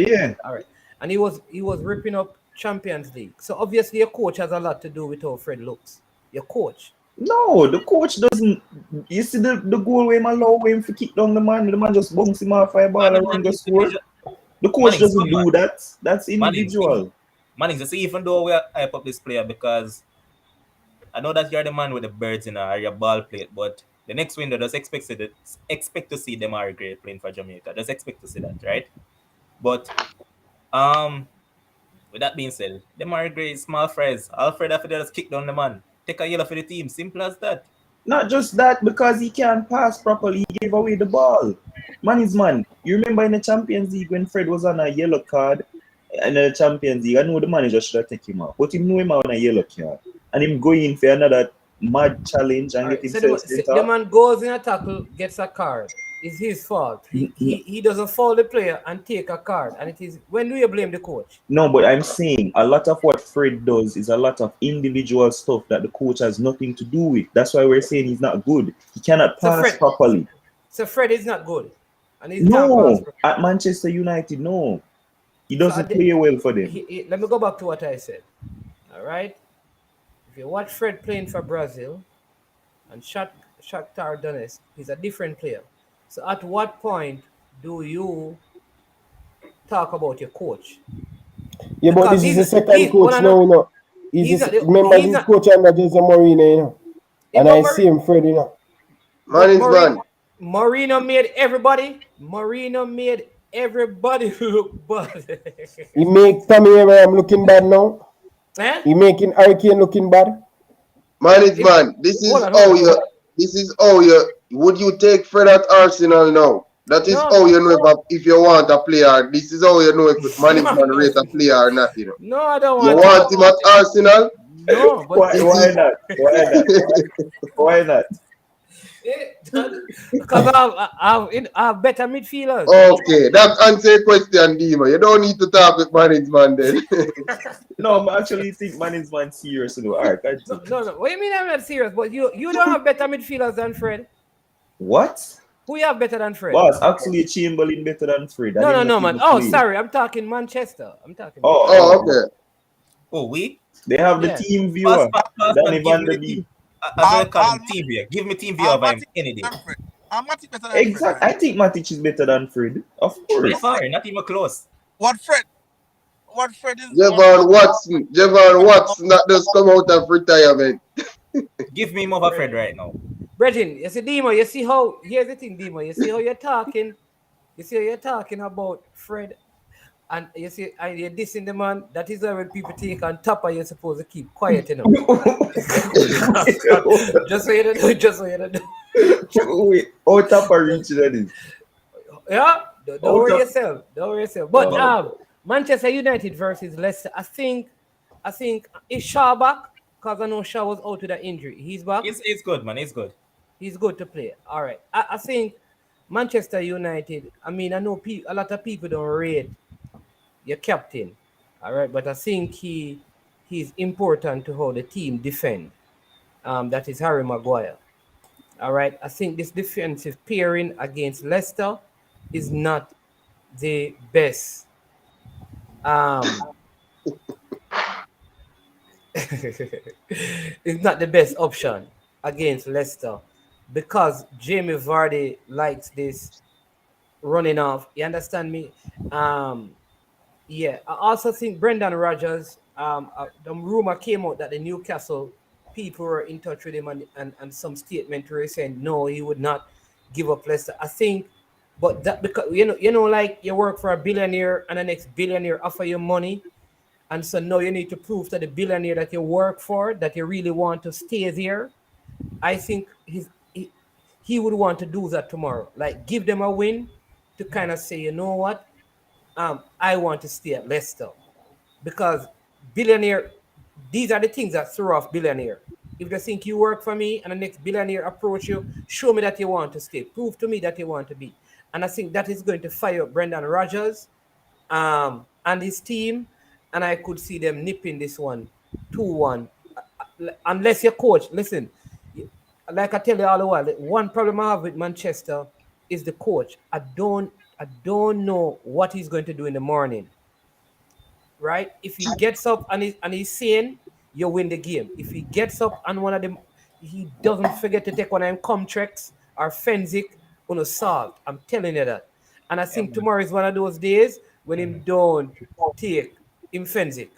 Yeah. All right, and he was ripping up Champions League. So obviously, your coach has a lot to do with how Fred looks. Your coach. No, the coach doesn't. You see the goal where him allow him to kick down the man just bounce him off a ball and run the score. The coach doesn't do that. That's individual. Mannings, you see, even though we hype up this player, because I know that you're the man with the birds in your ball plate, but the next window just expect to see Demar Gray playing for Jamaica. Just expect to see that, right? But with that being said, Demar Gray is small fries. Alfred after just kick down the man. Take a yellow for the team. Simple as that. Not just that, because he can't pass properly, he gave away the ball. Man. You remember in the Champions League when Fred was on a yellow card in the Champions League, I know the manager should have taken him out, but he knew him on a yellow card. And him going for mad challenge and All get right. So himself sent the off. man goes in a tackle, gets a card. It's his fault. He doesn't foul the player and take a card. And it is when do you blame the coach? No, but I'm saying a lot of what Fred does is a lot of individual stuff that the coach has nothing to do with. That's why we're saying he's not good. He cannot So pass properly. Fred is not good, and he can't pass. No, at Manchester United, no. He So doesn't play well for them. let me go back to what I said. All right. If you watch Fred playing for Brazil and Shakhtar Donetsk, he's a different player. So at what point do you talk about your coach? Yeah, but Because this is the second coach now, you know. Remember this coach under Jose Mourinho, you know. And I see him Fred, you know. Man is man. Mourinho made everybody. Mourinho made everybody look bad. He make Tommy Abraham looking bad now. Eh? He making Hurricane looking bad. Man is man. This is how you would you take Fred at Arsenal now? That is how you know if you want a player. This is how you know if management rate a player or not, you know. No, I don't You want him at Arsenal? No, but Why not? Why not? Why not? Because I have better midfielders. Okay, that answer your question, Dima. You don't need to talk with management then. No, I actually think management serious though. All right, No. What do you mean I'm not serious? But you don't have better midfielders than Fred. What? Who you have better than Fred? Boss, actually Chamberlain better than Fred. No, man. Oh, sorry. I'm talking Manchester. Okay. Oh, we? They have the team viewer. Danny Van der Beek. Team viewer. Give me team viewer of him any day. Matic better than Exactly. Fred. I think Matic is better than Fred. Of course. Far, not even close. What Fred is Javon Watson that just come out of retirement. Give me more of a Fred right now. Brethren, you see, Dima, you see how, here's the thing, Dima, you see how you're talking, about Fred, and you see, and you're dissing the man, that is why when people take on top, you're supposed to keep quiet, you know. Just so you don't know. Wait, how Tapper reach that is? Yeah, don't worry yourself. But Manchester United versus Leicester, I think is Shaw back? Because I know Shaw was out with that injury. He's back. It's good, man. It's good. He's good to play. All right. I think Manchester United, I mean, I know a lot of people don't rate your captain. All right. But I think he's important to how the team defend. That is Harry Maguire. All right. I think this defensive pairing against Leicester is not the best. It's not the best option against Leicester because Jamie Vardy likes this running off. You understand me? Yeah. I also think Brendan Rodgers. The rumor came out that the Newcastle people were in touch with him and some statement were saying no, he would not give up Leicester. I think, but that because you know, like you work for a billionaire and the next billionaire offer you money. And so now you need to prove to the billionaire that you work for, that you really want to stay there. I think he would want to do that tomorrow. Like give them a win to kind of say, you know what? I want to stay at Leicester. Because billionaire, these are the things that throw off billionaire. If they think you work for me and the next billionaire approach you, show me that you want to stay. Prove to me that you want to be. And I think that is going to fire up Brendan Rodgers and his team. And I could see them nipping this one 2-1. Unless your coach, listen, like I tell you all the while, one problem I have with Manchester is the coach. I don't know what he's going to do in the morning. Right? If he gets up and he's sane, you win the game. If he gets up and one of them, he doesn't forget to take one of them Comtrex or FRENZZYY on a salt. I'm telling you that. And I think tomorrow is one of those days when him don't take in FRENZZYY.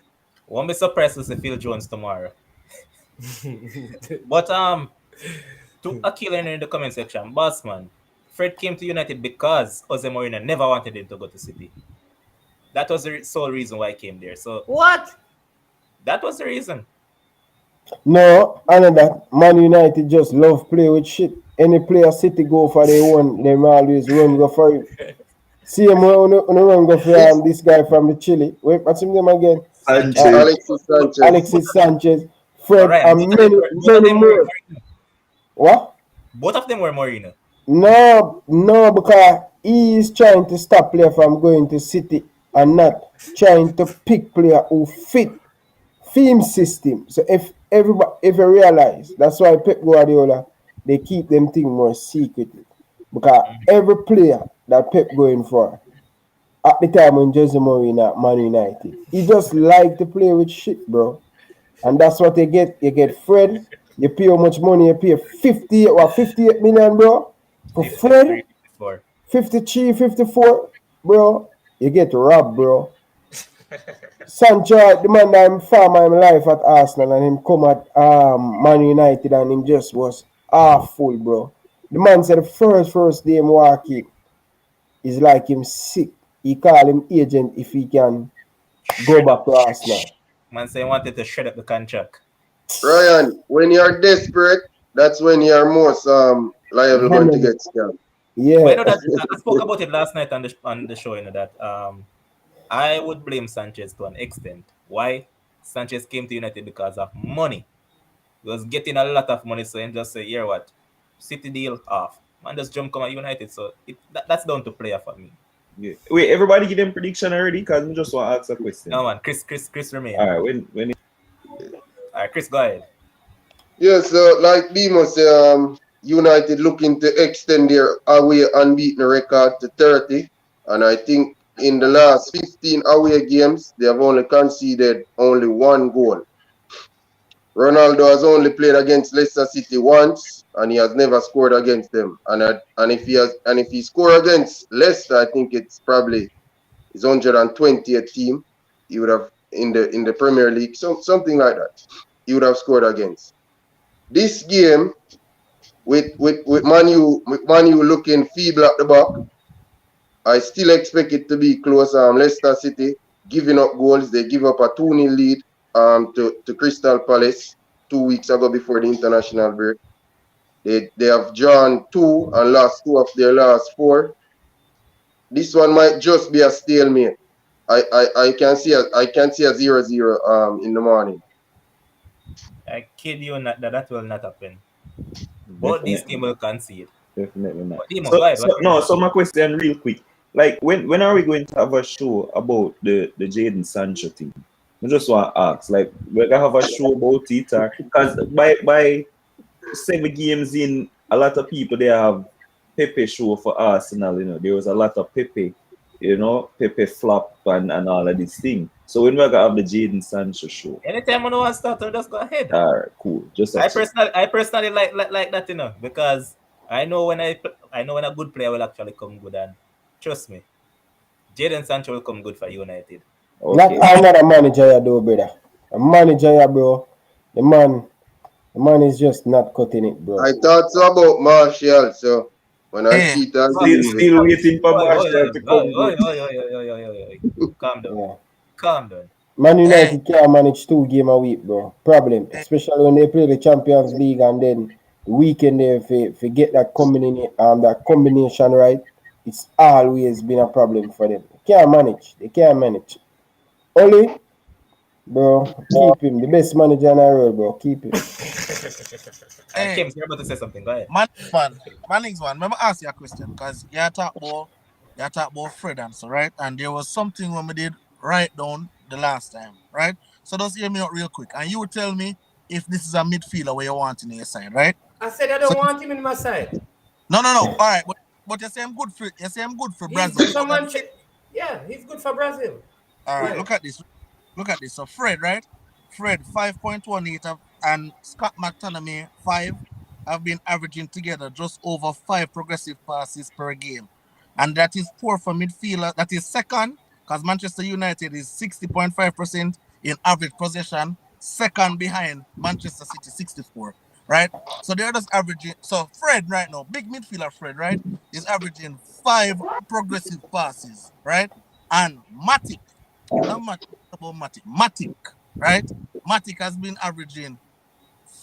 Won't be surprised to see Phil Jones tomorrow. But to Akil in the comment section, boss man, Fred came to United because Jose Mourinho never wanted him to go to City. That was the sole reason why he came there. So what? That was the reason. No, another Man United just love play with shit. Any player City go for they one, them always run go for it. See him on run go for this guy from the Chile. Wait, what's his name again? Alexis Sanchez. Alexis Sanchez. Fred, Ryan, and both of many them were more. Mourinho. What? Both of them were Mourinho. No, because he is trying to stop player from going to City and not trying to pick player who fit theme system. So if you realize, that's why Pep Guardiola they keep them thing more secretive. Because every player that Pep going for at the time when Jose Mourinho at Man United, he just like to play with shit, bro. And that's what they get. You get Fred. You pay how much money? You pay 58 million, bro. For 53, Fred, 54. 53, 54, bro. You get robbed, bro. Sancho, the man that him farm him life at Arsenal and him come at Man United and him just was awful, bro. The man said the first day him walk in is like him sick. He call him agent if he can go Shred back up. to Arsenal. Man say he wanted to shred up the contract. Ryan, when you're desperate, that's when you're most liable going to get scammed. But you Yeah. know that I spoke about it last night on the show. You know that I would blame Sanchez to an extent. Why? Sanchez came to United because of money. He was getting a lot of money, so he just say, "Here, what? City deal off." Man, just jump come at United. So that's down to player for me. Yeah. Wait, everybody give them prediction already? Because I just want to ask a question. No man, Chris All remain. right, when All right, Chris, go ahead. Yeah, so like Demo say, United looking to extend their away unbeaten record to 30. And I think in the last 15 away games, they have only conceded only one goal. Ronaldo has only played against Leicester City once, and he has never scored against them. And if he scored against Leicester, I think it's probably his 120th team. He would have in the Premier League, something like that. He would have scored against. This game with Manu looking feeble at the back, I still expect it to be close. Leicester City giving up goals. They give up a 2-0 lead to Crystal Palace 2 weeks ago before the international break. They have drawn two and lost two of their last four. This one might just be a stalemate. I can see a 0-0 in the morning. I kid you not that will not happen. Both these definitely teams not. will concede. Definitely not. But Demo, So, go ahead. so no. So my question, real quick, like when are we going to have a show about the Jaden Sancho thing? I just want to ask, like, we're gonna have a show about it, because by 7 games in, a lot of people they have Pepe show for Arsenal. You know, there was a lot of Pepe, Pepe flop and all of this thing. So when we're gonna have the Jaden Sancho show? Anytime you want to start, just go ahead. All right, cool. Just a check. I personally like that, because I know when a good player will actually come good, and trust me, Jadon Sancho will come good for United. Not Okay. another manager, you do, brother. A manager, yeah, bro. The man is just not cutting it, bro. I thought so about Martial, so when I Hey, see it, I'll Still, believe it. still waiting for Oi, oi, Martial to come oi, good. oi, oi, oi, oi, oi, oi, oi. Calm down. Yeah. Calm down. Man hey, United can't manage 2 games a week, bro. Problem. hey, Especially when they play the Champions League and then the weekend they if you get that combination right, it's always been a problem for them. They can't manage. They can't manage. Only, bro, keep him. The best manager in the world, bro. Keep him. hey, Kim, you're about to say something. Go ahead. Mannings man. Remember ask you a question because you talk about Fred and so right, and there was something when we did write down the last time, right? So just hear me out real quick, and you tell me if this is a midfielder where you want in your side, right? I said I So don't want him in my side. no. All right, but you say I'm good for He's Brazil. good So for then, Manchester. Yeah, he's good for Brazil. all right, Right. look at this. Look at this. So Fred, right? Fred 5.18 and Scott McTominay 5 have been averaging together just over 5 progressive passes per game. And that is poor for midfielder. That is second, because Manchester United is 60.5% in average possession, second behind Manchester City 64. Right? So they're just averaging. So Fred right now, big midfielder Fred, right, is averaging 5 progressive passes, right? And Matic, not Matic, about Matic. Matic, right? Matic has been averaging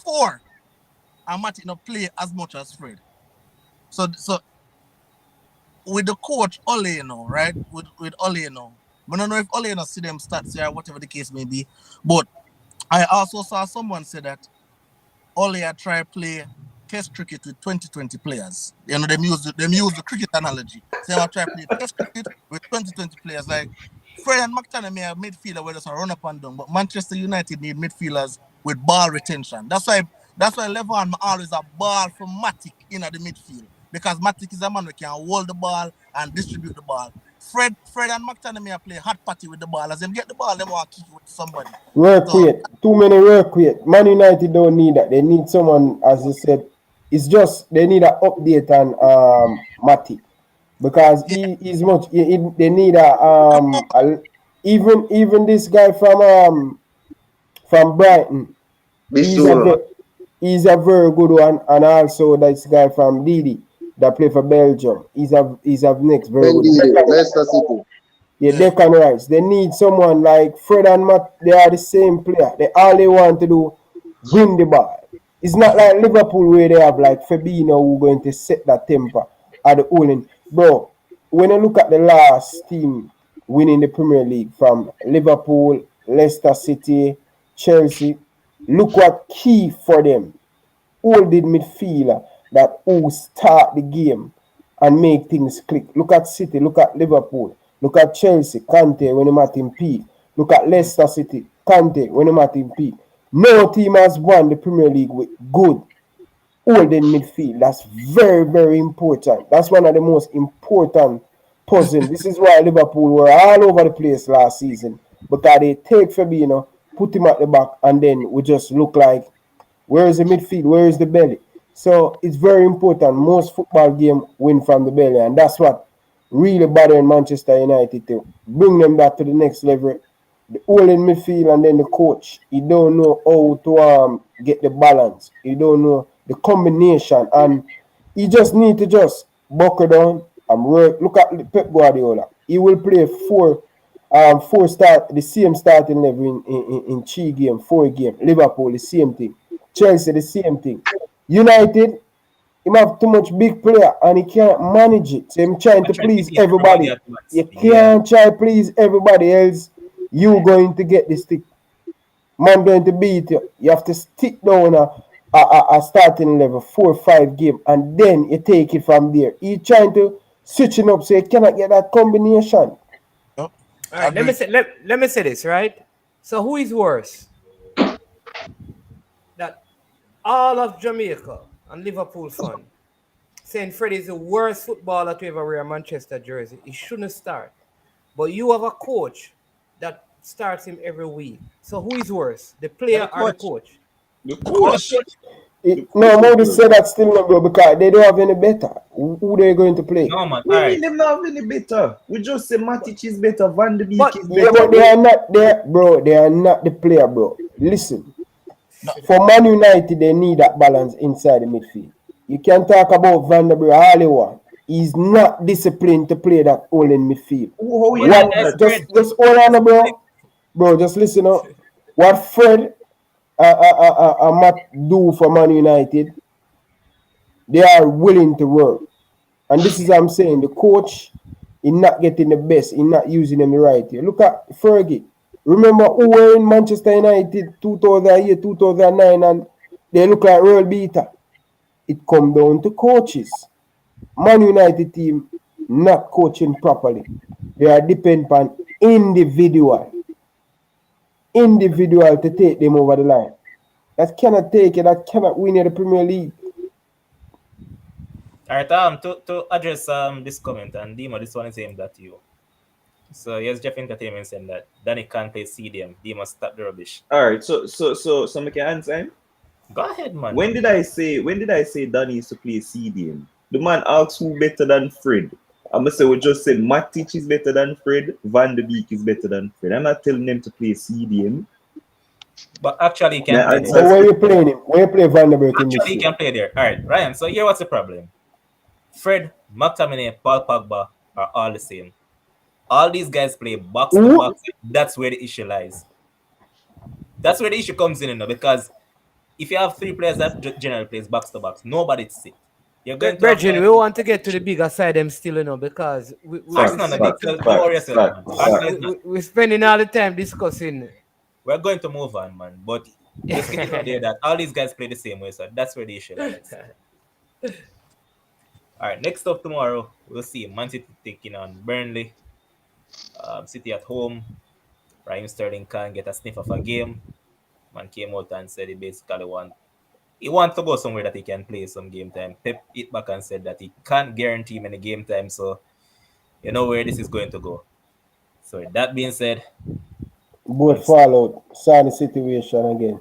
4, and Matic not play as much as Fred. So with the coach Ole, right? With Ole, I don't know if Ole see them stats here, whatever the case may be, but I also saw someone say that Ole I try play test cricket with 2020 players. You know, them use the cricket analogy. So I try play test cricket with 2020 players. Like Fred and McTominay are midfielder where they run up and down, but Manchester United need midfielders with ball retention. That's why Levan always a ball from Matic in at the midfield. Because Matic is a man who can hold the ball and distribute the ball. Fred and McTominay play hot party with the ball. As them get the ball, them want to kick it with somebody. Work So rate. Too many work rate. Man United don't need that. They need someone, as you said, it's just they need an update on Matic. Because yeah, he's much they need even this guy from Brighton. He's a Bissouma. he's a very good one, and also this guy from Didi that play for Belgium. He's a next very good. Mendy, Leicester City. Yeah, yeah. Declan Rice. They need someone like Fred and Matt. They are the same player. All they want to do win the ball. It's not like Liverpool where they have like Fabinho who going to set that temper at the Olin. Bro, when you look at the last team winning the Premier League from Liverpool, Leicester City, Chelsea, look what key for them. Holding midfielder that who start the game and make things click. Look at City, look at Liverpool, look at Chelsea, Kante when he at in peak. Look at Leicester City, Kante when he at in peak. No team has won the Premier League with good holding midfield. That's very, very important. That's one of the most important puzzles. This is why Liverpool were all over the place last season because they take Fabinho, put him at the back, and then we just look like where is the midfield? Where is the belly? So it's very important. Most football game win from the belly, and that's what really bothering Manchester United to bring them back to the next level. The whole in midfield and then the coach. He don't know how to get the balance. He don't know the combination, and he just need to just buckle down and work. Look at Pep Guardiola. He will play four start the same starting level in 3 game, 4 game. Liverpool the same thing. Chelsea the same thing. United, him have too much big player and he can't manage it. So him trying to Try to please please everybody everybody. at once. You Yeah. can't try please everybody else. You going to get the stick. Man going to beat you. You have to stick down a starting level 4 or 5 game and then you take it from there. He trying to switching up so you cannot get that combination. Yep. All right, Agree. let me say this, right? So who is worse? That all of Jamaica and Liverpool fan saying Fred is the worst footballer to ever wear a Manchester jersey. He shouldn't start. But you have a coach that starts him every week. So who is worse? The player The or the coach. coach? The The coach. coach. The No, coach. Modi said that still not go because they don't have any better. Who they going to play? No man. We All mean right. them not have any better. We just say Matic is better, Van de Beek But- is Yeah, better. but they are not there, bro. They are not the player, bro. Listen, No. for Man United, they need that balance inside the midfield. You can talk about Van der Beek all you want. He's not disciplined to play that all in midfield. How you But know that's that? Fred. Just hold on, bro. Bro, just listen up. What Fred Matt do for Man United, they are willing to work. And this is what I'm saying. The coach is not getting the best. He's not using them right here. Look at Fergie. Remember who were in Manchester United 2008, 2009 and they look like world beater. It come down to coaches. Man United team not coaching properly. They are dependent on individual to take them over the line. That cannot take it. That cannot win you the Premier League. All right. To address this comment and Demo, this one is aimed at you. So yes, Jeff Entertainment saying that Danny can't play CDM. Demo, stop the rubbish. All right, so make an answer him. Go ahead, man. When did I say Danny used to play CDM? The man asks who better than Fred. I'm gonna say we just said Matic is better than Fred, Van de Beek is better than Fred. I'm not telling them to play CDM. But actually, he can Yeah, play and there. So where you playing him? Where you play Van der Beek in this Actually, he game? can play there. All right, Ryan. So here, what's the problem? Fred, McTominay, Paul Pogba are all the same. All these guys play box to box. That's where the issue lies. That's where the issue comes in, because if you have 3 players that generally plays box to box, nobody's sick. You're going to have Brethren, we want to get to the bigger side them still, because Arsenal, don't worry yourself, man. Arsenal is not. we're spending all the time discussing we're going to move on, man. But just get it out there that all these guys play the same way, so that's where the issue lies. All right, next up tomorrow, we'll see Man City taking on Burnley. City at home. Raheem Sterling can't get a sniff of a game. Man came out and said he wants to go somewhere that he can play some game time. Pep hit back and said that he can't guarantee him any game time, so you know where this is going to go. So with that being said, Both fall out. Sad situation again.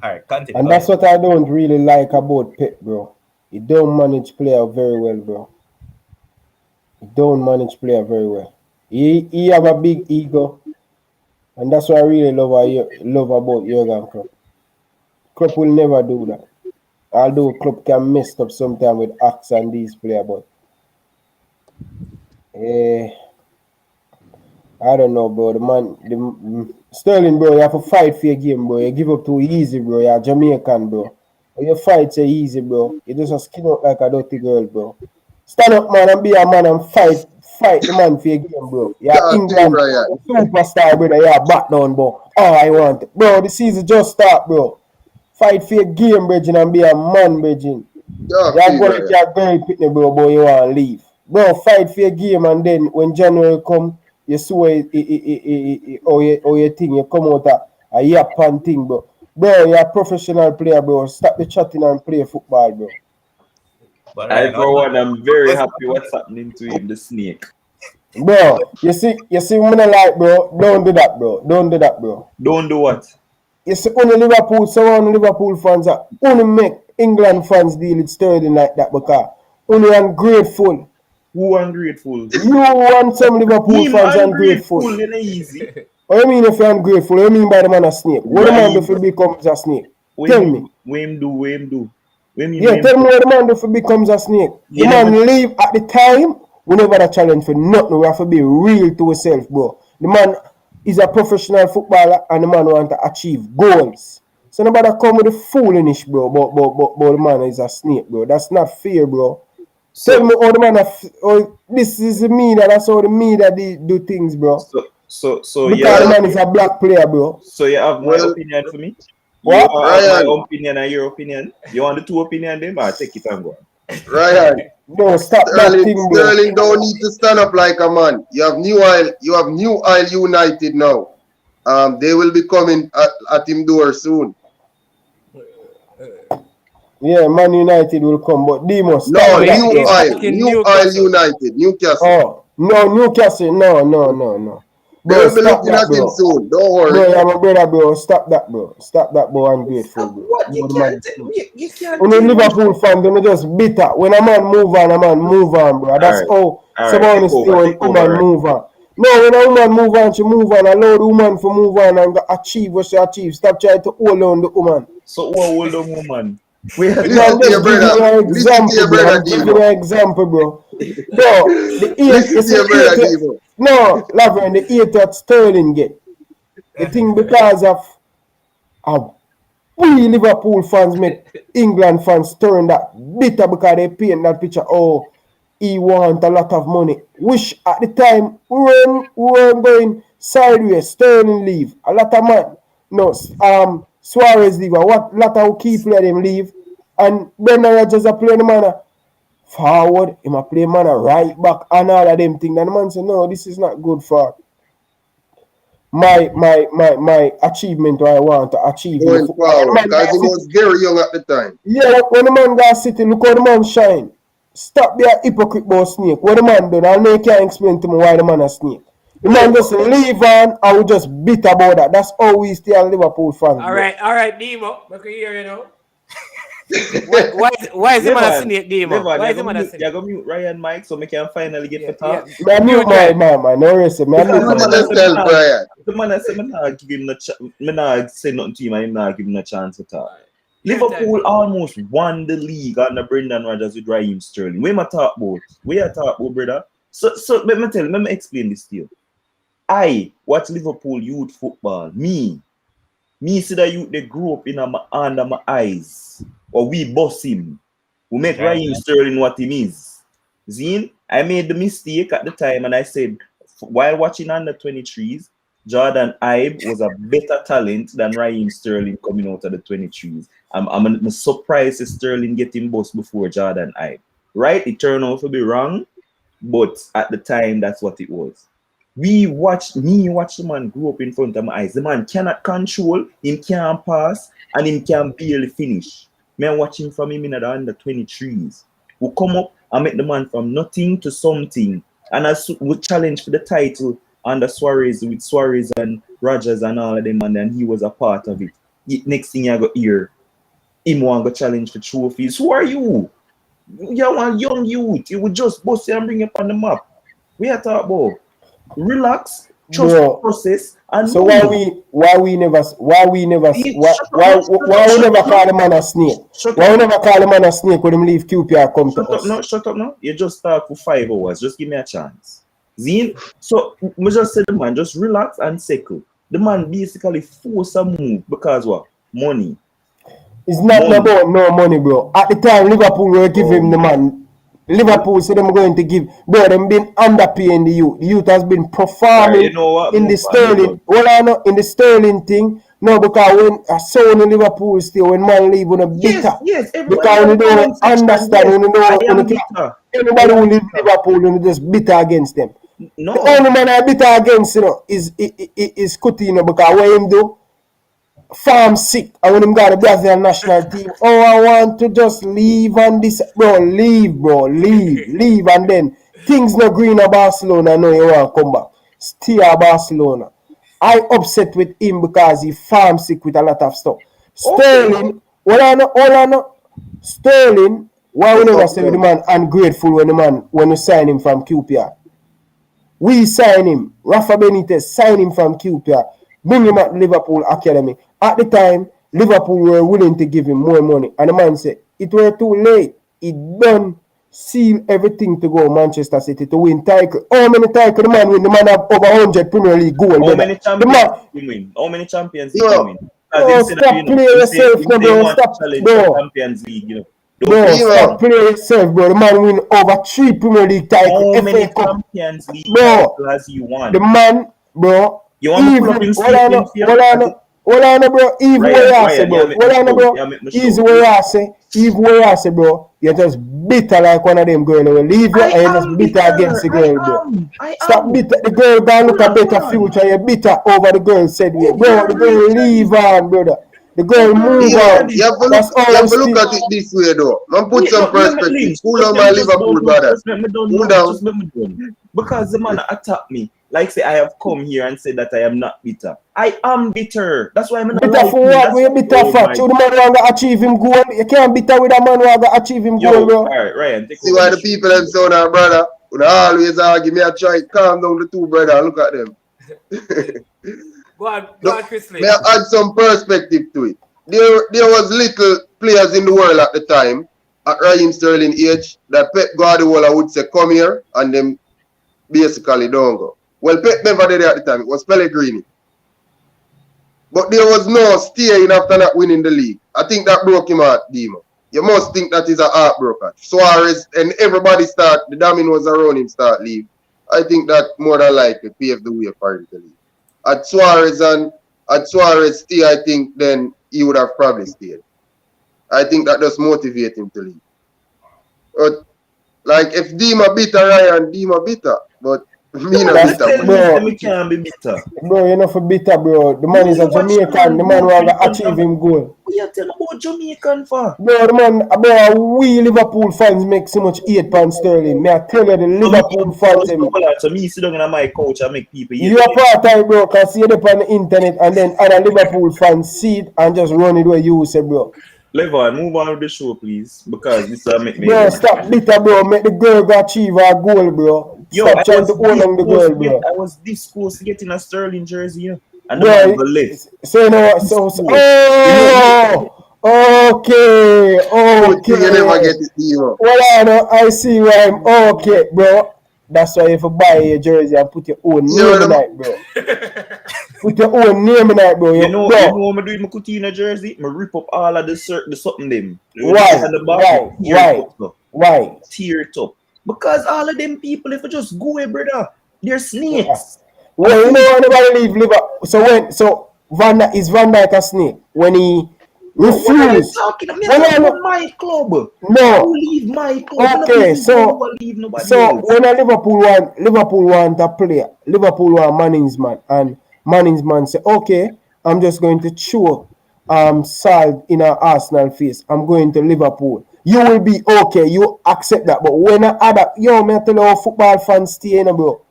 all right, continue. And that's what I don't really like about Pep, bro. He don't manage player very well, bro. He don't manage player very well. He have a big ego, and that's what I really love about Jurgen Klopp. Klopp will never do that. Although Klopp can mess up sometimes with acts and these players, but I don't know, bro. Sterling, bro, you have to fight for your game, bro. You give up too easy, bro. You're Jamaican, bro. When you fight so easy, bro. You just skin out like a dirty girl, bro. Stand up, man, and be a man and fight the man for your game, bro. You're England superstar, brother. You're back down, bro. Oh, I want it. Bro, the season just start, bro. Fight for your game, Bridging, and be a man, Bridging. You're going to your girl pitney, bro, but you want to leave. Bro, fight for your game, and then when January come, you see how you think you come out a yap and thing, bro. Bro, you're a professional player, bro. Stop the chatting and play football, bro. But I, for one, I'm very happy what's happening to him, the snake. Bro, you see when I like, bro, don't do that, bro. Don't do that, bro. Don't do what? You see, only Liverpool, some Liverpool fans are only make England fans deal with Sterling like that because only ungrateful. Who ungrateful? You want some Liverpool fans ungrateful. Easy. What do you mean if you're ungrateful? What do you mean by the man a snake? What the man do if he becomes a snake? Tell me. What him do? Tell me what the man do if he becomes a snake. The man leave at the time, we never had a challenge for nothing. We have to be real to ourselves, bro. The man is a professional footballer and the man want to achieve goals. So nobody come with the foolishness, bro, but the man is a snake, bro. That's not fair, bro. Tell me how the man this is the media, that's how the media do things, bro. So because the man is a black player, bro. So you have my opinion for me? What? You have my opinion and your opinion? You want the two opinion them? I'll take it and go. Ryan. No, stop that thing, bro. Sterling don't need to stand up like a man. You have New Isle United now. They will be coming at him door soon. Yeah, Man United will come, but Demo. No, New Isle United, Newcastle. Oh, no, Newcastle, no. They will be looking at him soon. Don't worry. Bro, I'm a brother, bro. Stop that, bro. I'm grateful, bro. What? You can't. When a Liverpool fan, they're just bitter. When a man move on, bro. That's how someone stay when a woman move on. No, when a woman move on, she move on. Allow the woman to move on and achieve what she achieve. Stop trying to hold on the woman. So who hold on woman? Listen to your brother. Listen to your brother, Give you an example, bro. Bro, no, Laverne, the 8 that Sterling get. The thing because of we Liverpool fans make England fans turn that bitter because they paint that picture. Oh, he want a lot of money. Wish at the time we were going sideways. Sterling leave. A lot of man. No, Suarez leave. A lot of key player them leave. And Brendan Rodgers are playing the man forward. He might play man right back and all of them things. And the man said, no, this is not good for my achievement I want to achieve. Going forward, because he was very young at the time. Yeah, when the man got City, look how the man shine. Stop being a hypocrite about snake. What the man done, I know you can't explain to me why the man a snake. The man just leave on and we just bitter about that. That's all we still Liverpool fans. All right, Demo. Look here, you know. Why is the man a snake, Demo? Why is the man a snake? You're going to mute Ryan Mike so we can finally get the talk. I mute my man. No rest. The man said, I'm not giving him I'm not saying nothing to him, I'm not giving him a chance to talk. Liverpool almost won the league under Brendan Rodgers with Raheem Sterling. Where am I talk about? Where I talk about, brother? So let me explain this to you. I watch Liverpool youth football. Me see the youth they grew up under my eyes. Or we boss him. We make Raheem Sterling what he is. Zine, I made the mistake at the time and I said, while watching under 23s, Jordan Ibe was a better talent than Raheem Sterling coming out of the 23s. I'm surprised if Sterling getting boss before Jordan Ibe. Right? It turned out to be wrong, but at the time, that's what it was. Watch the man grow up in front of my eyes. The man cannot control, him can't pass, and him can barely finish. Me I watch him from him in the under 23s. We come up and make the man from nothing to something. And as we challenge for the title under Suarez with Suarez and Rogers and all of them, and then he was a part of it. Next thing I got here, him want to challenge for trophies. Who are you? You're a young youth. You would just bust you and bring you up on the map. We are talking about relax, trust the process, and so why we never call the man a snake? Why we never call the man a snake when him leave QPR come to us? Shut up now. You just talk for 5 hours. Just give me a chance. Zine. So we just said the man just relax and settle. The man basically force a move because what? Money. It's not about no money, bro. At the time, Liverpool were giving him the man. Liverpool said them going to give, bro. Them been underpaying the youth. The youth has been performing you know what? in the Sterling. Well, I know in the Sterling thing. No, because when I saw in Liverpool still when man leave on a bitter. Yes. Because we don't understand. We don't. Everybody who live in Liverpool and just bitter against them. No. The only man I bitter against, is Coutinho because what him do? Farm sick, and when him got the Brazilian national team, I want to just leave and this, leave, and then things not green at Barcelona. No, you want to come back. Stay at Barcelona. I upset with him because he farm sick with a lot of stuff. Sterling, Sterling, why we never say the man ungrateful when you sign him from QPR? We sign him. Rafa Benitez sign him from QPR. Bring him at Liverpool Academy. At the time, Liverpool were willing to give him more money. And the man said, it were too late. He done seal everything to go Manchester City to win title. How many titles the man win? The man have over 100 Premier League goals. How many champions he win? How many champions he win? Stop playing yourself, bro. Stop, bro. Champions League, Bro, stop playing yourself, bro. The man win over 3 Premier League titles. How many Champions League titles has he won? The man, bro. You want to pull up in statement here? Hold on, bro. Even where I say, bro. Hold on, bro. Even where I say, bro. You're just bitter like one of them girls. Will leave you and you're just bitter against the girl, bro. Stop bitter. The girl gonna look a better future. You're bitter over the girl said, bro. The girl leave on, brother. The girl move on. You have to look at it this way, though. Man, put some perspective. Cool down my Liverpool, brother. Cool down. Because the man attacked me. Like say I have come here and said that I am not bitter. I am bitter. That's why I'm not bitter for what? We're bitter for. You the man who want to achieve him goal. You can't bitter with a man who want to achieve him goal, bro. Alright, Ryan. See why the people them so now, brother. When I always argue, me I try calm down the two brother. Look at them. Go on, Chrisley. May I add some perspective to it. There was little players in the world at the time, at Raheem Sterling age, that Pep Guardiola would say, come here, and them basically don't go. Well, Pep never did it at the time. It was Pellegrini. But there was no staying after not winning the league. I think that broke him heart, Dimo. You must think that is a heartbreaker. Suarez and everybody the dominoes around him start leave. I think that more than likely paved the way for him to leave. At Suarez stay, I think then he would have probably stayed. I think that does motivate him to leave. But like if Dima bitter, Ryan, Dima bitter. But me not bitter. Bro, we can't be bitter. Bro, you're not for bitter, bro. The man is a Jamaican. The man who want to achieve him goal. What you tell about Jamaican for? Bro, the man, bro, we Liverpool fans make so much £8 sterling. May I tell you, the Liverpool fans. So me sit down on my couch and make people. You are part time, bro, because see it up on the internet and then other Liverpool fans see it and just run it where you say, bro. Levon, move on with the show, please, because this will make me. Bro, stop bitter, bro. Make the girl go achieve her goal, bro. Yo, stop trying to hold on the girl, bro. I was this close to getting a Sterling jersey, you know, and bro, the man go left. So you know what? Okay. You never get it, Dimo. Well, I know. I see why I'm okay, bro. That's why if you buy your jersey and put your own name in it, bro. Put your own name in it, bro. You know what I'm doing my Coutinho jersey? I rip up all of the something them. Why? Tear it up. Because all of them people, if you just go away, brother, they're snakes. Well, you know, nobody leave Liverpool. So Van Dijk a snake when he Bro, what are you refused. talking about? Me When talking I about my club. no, You leave my club. Me no okay, business why you so will leave nobody so else. when a Liverpool want a player, Liverpool want Manning's man, and Manning's man say, okay, I'm just going to show salt in our Arsenal face. I'm going to Liverpool. You will be okay. You accept that. But when I add up, yo, me tell you how football fans stay, bro.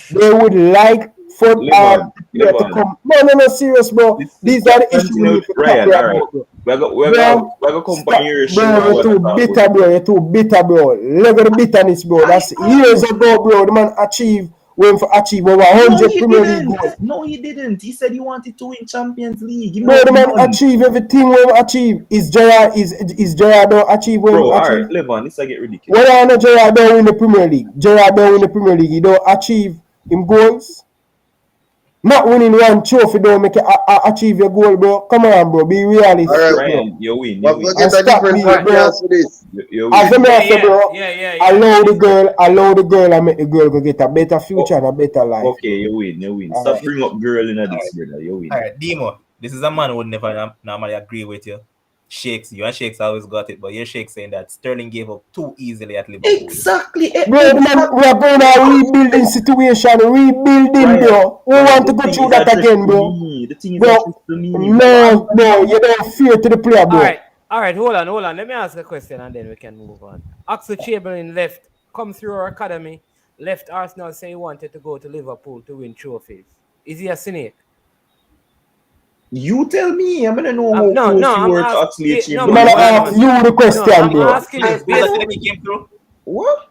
They would like for Levon, player to Levon. come. No, serious, bro. Listen, These are the issues we continue, need to Ryan. tackle All right, about, bro. we're Bro, gonna come on stop, your show bro. and You're we're gonna too talk about bitter, it. bro. You're too bitter, bro. Look at the bitterness, bro. I That's years am. ago, bro. The man went for achieve over No, 100 he Premier League didn't. goals. No, he didn't. He said he wanted to win Champions League. Give me Bro, up the man none. achieve everything we achieve. Is Gerrard don't achieve when Bro, all right, achieve? Levon, this I get ridiculous. Whether or not Gerrard don't win the Premier League, Gerrard don't win the Premier League. He don't achieve him goals. Not winning one trophy don't make you achieve your goal, bro. Come on, bro. Be All right, realistic, bro. Ryan, you win, we you have win. to And get a stop different being, bro. podcast for this. You As a win. man say, bro, Yeah. allow the girl and make the girl go get a better future Oh, and a better life, okay, bro. you win, you win. All Stop right. bring up girl in All this, right, brother. You all win. right, Demo. This is a man who would never normally agree with you. Shakes, you and Shakes always got it, but you're Shakes saying that Sterling gave up too easily at Liverpool. Exactly, Bro, the man, we are going a rebuilding situation, rebuilding, Ryan, bro. We Ryan, want to the go thing through is that addressed again, to bro. me. The thing is Bro, addressed to me, brother. no, you don't fear to the player, All bro. right. All right, hold on. Let me ask a question and then we can move on. Axel Chamberlain left, come through our academy, left Arsenal, say he wanted to go to Liverpool to win trophies. Is he a cynic? You tell me. I'm gonna know how No, close no, you I'm were to asking. actually No, The Chamberlain. man, man hold on, ask man. you the No, question, I'm bro. asking I you suppose that based. he came through. What?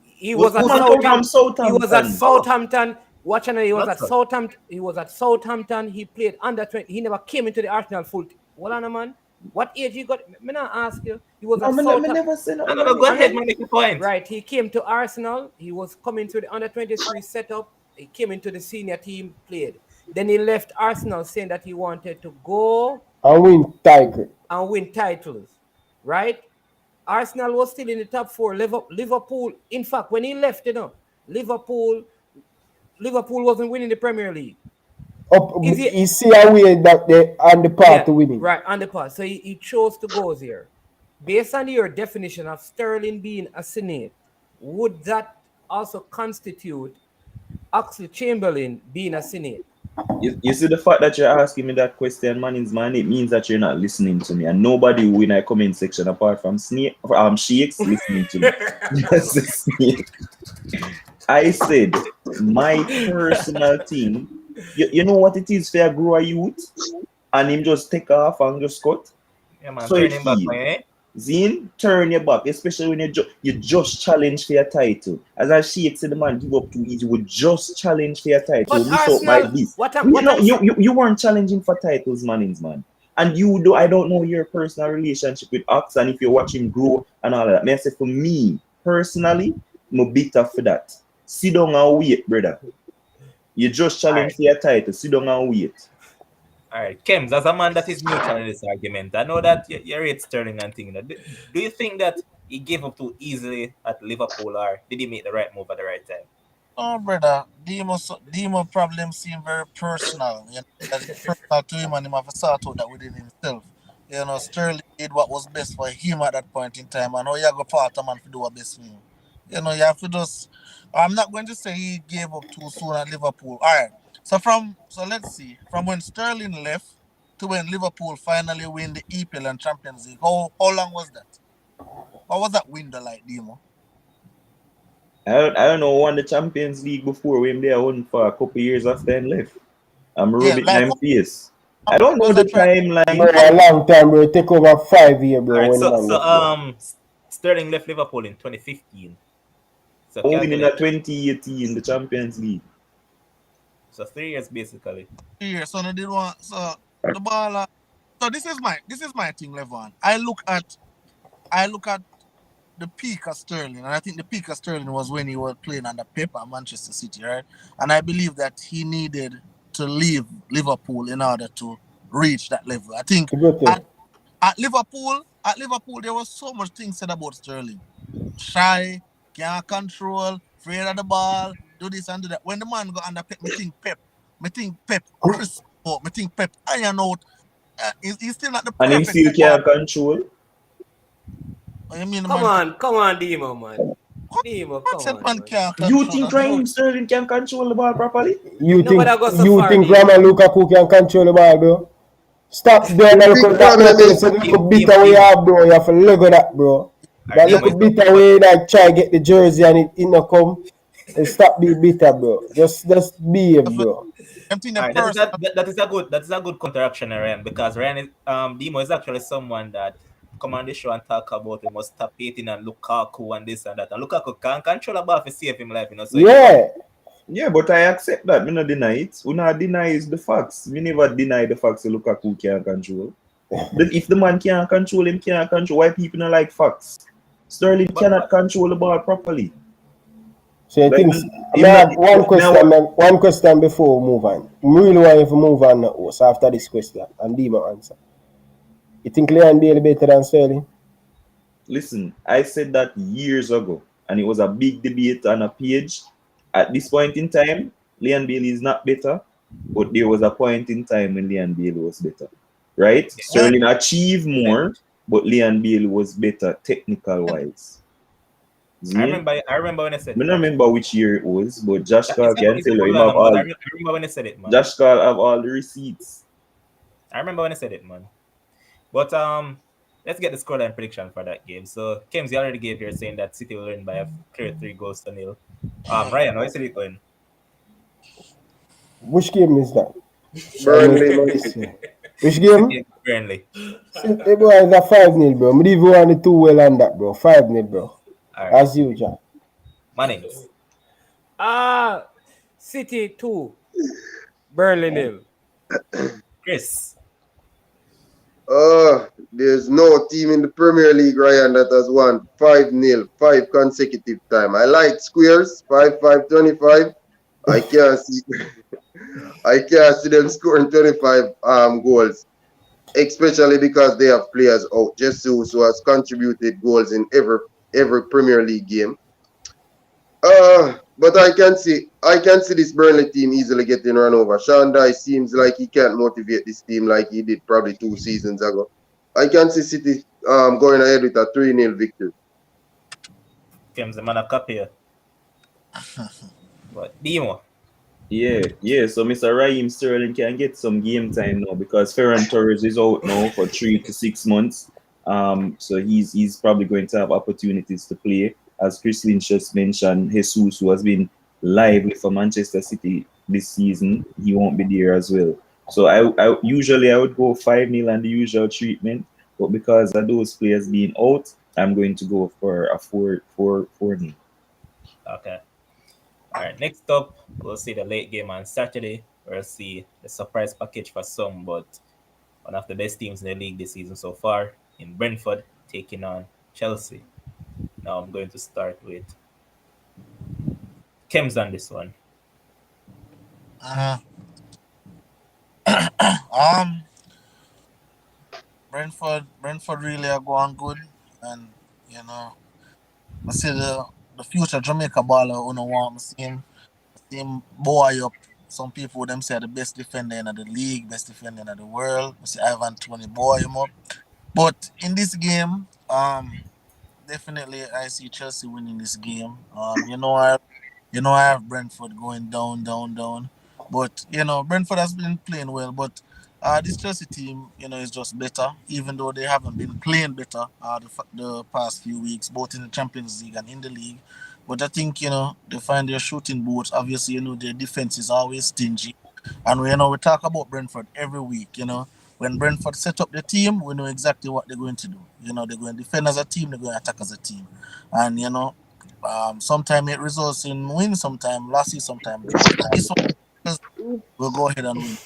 He Who's was The at man come from Southampton. He was at Southampton. Oh, Southampton. Watching, he was not at so. Southampton. He was at Southampton. He played under 20. He never came into the Arsenal full. Hold on, man. What age he got? Me not ask you. He was No, at me Southampton. never say No, nothing no, on no, it. go And ahead, then, man, make your point. right, he came to Arsenal. He was coming to the under 23 setup. He came into the senior team, played. Then he left Arsenal saying that he wanted to go And win title. and win titles, right? Arsenal was still in the top four. Liverpool, in fact, when he left, Liverpool, Liverpool wasn't winning the Premier League. Up, Is he? he see a way that they on the path Yeah, to winning. right, on the pass. So he chose to go there. Based on your definition of Sterling being a cynic, would that also constitute Oxley Chamberlain being a cynic? You see the fact that you're asking me that question, man, is man, it means that you're not listening to me. And nobody who in a comment section apart from Sheiks listening to me. Yes, Snake. I said my personal thing. You know what it is for a grow a youth and him just take off and just cut. Yeah, man, So turn it him back, feel. man. Zine, turn your back, especially when you just challenge for your title. As I Sheikh said, the man give up too easy. You would just challenge for your title. But Miss out by Arsenal, this. what I'm, You what know, I'm saying, you weren't challenging for titles, manings, man. And you do. I don't know your personal relationship with Ox and if you're watching grow and all that. May I say for me personally, I'm bitter for that. Sit down and wait, brother. You just All challenge right, for your title. Sit down and wait. all right. Kems, as a man that is neutral in this argument, I know that you rate Sterling and things. Do you think that he gave up too easily at Liverpool, or did he make the right move at the right time? Oh, brother, Demo problem seem very personal. You know, that it's personal to him and him have to sort out that within himself. You know, Sterling did what was best for him at that point in time, and how you go part a man to do what best for him. You know, you have to just. I'm not going to say he gave up too soon at Liverpool. All right. So let's see. From when Sterling left to when Liverpool finally win the EPL and Champions League, how long was that? What was that window like, Demo? I don't know, won the Champions League before when they won for a couple years after and left. I'm Yeah, rubbing like them face. I don't know was the that trying? Bro, timeline. a long time, bro. Take over 5 years, All bro, right, when the so man so left, bro. Sterling left Liverpool in 2015. So Only in the calculate. 2018 the Champions League. So 3 years basically. Here, so they did want so the ball. So this is my thing, Levon. I look at the peak of Sterling, and I think the peak of Sterling was when he was playing under Pep at Manchester City, right? And I believe that he needed to leave Liverpool in order to reach that level. I think To go at, there. at Liverpool, there was so much things said about Sterling. Shy, can't control, afraid of the ball. do this and do that. When the man go under Pep, me think Pep crisp out, me think Pep iron out. He's still not the And him perfect still football. can't control. What you mean the Come man on, come on, Demo, man. Demo, what come said on, man man. can't You control think that show? Raheem Sterling can control the ball properly? Nobody go so You far, think Demo. Rama Lukaku can control the ball, bro? Stop doing that Big little that problem little is so the little Demo, bit Demo, away Demo. have, bro. You have to leg of that, bro. Alright, That Demo little is bit talking about away like try get the jersey and it no come. And stop being bitter, bro. Just behave, bro. I'm thinking the Alright, person that is a good counteraction, Ryan, because Ryan is Demo is actually someone that come on the show and talk about we must stop hating and Lukaku and this and that. And Lukaku can't control the ball to save him life, you know. So if you come Yeah. Yeah, but I accept that. Me not deny it. We not deny is the facts. Me never deny the facts that Lukaku can't control. If the man can't control him, can't control. Why people not like facts? Sterling but cannot control the ball properly. So you Like think I him not, have one question before we move on. I really want you to move on now, so after this question and Dima answer. You think Leon Bailey better than Sterling? listen, I said that years ago, and it was a big debate on a page. At this point in time, Leon Bailey is not better, but there was a point in time when Leon Bailey was better, right? eh, Sterling achieved more, but Leon Bailey was better technical eh, wise. See? I remember when I said I it don't actually. remember which year it was, but Josh Call can It's a tell you good him one, have man, but all. I remember when I said it, man. Josh Call have all the receipts. I remember when I said it, man. But let's get the scoreline prediction for that game. So Kems, you already gave here saying that City will win by a clear 3 goals to 0. Ryan, how is it going? Which game is that? I know Burnley, man. this year. Which City game? against Burnley. City boy is a 5-0, bro. Me even want the two well on that, bro. 5-0, bro. All right, As usual. Mannings. City 2, Burnley 0. Chris. There's no team in the Premier League, Ryan, that has won 5-0, 5 consecutive time. I like squares, 5-5-25. I can't see I can't see them scoring 25 goals, especially because they have players out. Jesus, who has contributed goals in every Premier League game. But I can see this Burnley team easily getting run over. Sean Dyche seems like he can't motivate this team like he did probably 2 seasons ago. I can see City going ahead with a 3-0 victory. Kems, the man of cup here. But Demo. Yeah. So Mr. Raheem Sterling can get some game time now because Ferran Torres is out now for 3 to 6 months. So he's probably going to have opportunities to play. As Chris Lynch just mentioned, Jesus, who has been lively for Manchester City this season, he won't be there as well. So I usually I would go 5-0 on the usual treatment, but because of those players being out, I'm going to go for a 4-0. Okay. All right. Next up, we'll see the late game on Saturday. We'll see the surprise package for some, but one of the best teams in the league this season so far in Brentford taking on Chelsea. Now I'm going to start with Kems on this one. uh, um Brentford really are going good, and you know I see the future Jamaica baller who no want me see him boy up. Some people them say the best defender in the league, best defender in the world. I see Ivan Tony boy him up. But in this game, definitely I see Chelsea winning this game. I have Brentford going down, down, down. But Brentford has been playing well, but this Chelsea team, is just better. Even though they haven't been playing better the past few weeks, both in the Champions League and in the league. But I think they find their shooting boots. Obviously, their defense is always stingy, and we talk about Brentford every week. When Brentford set up the team, we know exactly what they're going to do. They're going to defend as a team, they're going to attack as a team. And, sometimes it results in win, sometimes losses, sometimes draws. But this one, we'll go ahead and win.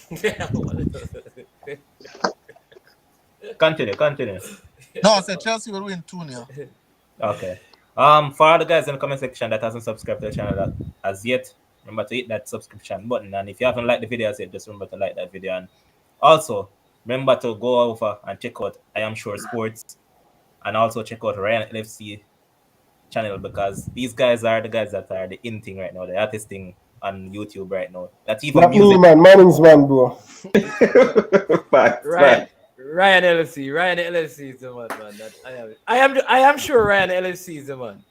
Continue. No, I said Chelsea will win 2-0. Okay. For all the guys in the comment section that hasn't subscribed to the channel as yet, remember to hit that subscription button. And if you haven't liked the video as yet, just remember to like that video. And also remember to go over and check out I Am Sure Sports, and also check out Ryan LFC channel because these guys are the guys that are the in thing right now, the artist thing on YouTube right now. That even Not me, music. man. Manning's man, bro. Facts, Ryan facts. Ryan LFC. Ryan LFC is the man. That I am sure Ryan LFC is the man.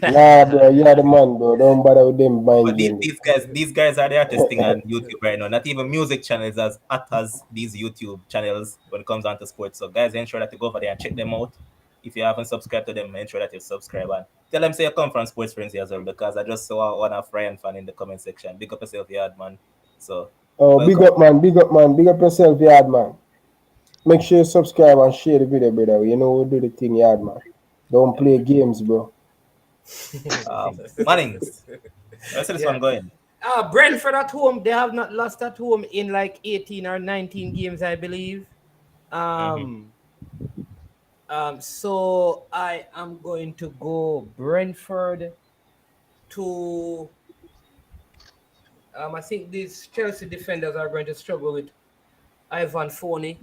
Nah, bro. You're the man, bro. Don't bother with them But mind these, games. these guys, these guys are the artist thing on YouTube right now. Not even music channels as hot as these YouTube channels when it comes on to sports. So guys, ensure that you go over there and check them out. If you haven't subscribed to them, ensure that you subscribe and tell them say you come from Sports Frenzy as well because I just saw one of Ryan fan in the comment section. Big up yourself, yard man. So Oh, big welcome. up, man. Big up, man. Big up yourself, yard man. Make sure you subscribe and share the video, brother. You know we do the thing, yard man. Don't Yeah. play games, bro. Mannings, let's see this Yeah. one going. Brentford at home. They have not lost at home in like 18 or 19 games, I believe. Mm-hmm. So I am going to go Brentford to. I think these Chelsea defenders are going to struggle with Ivan Phoney.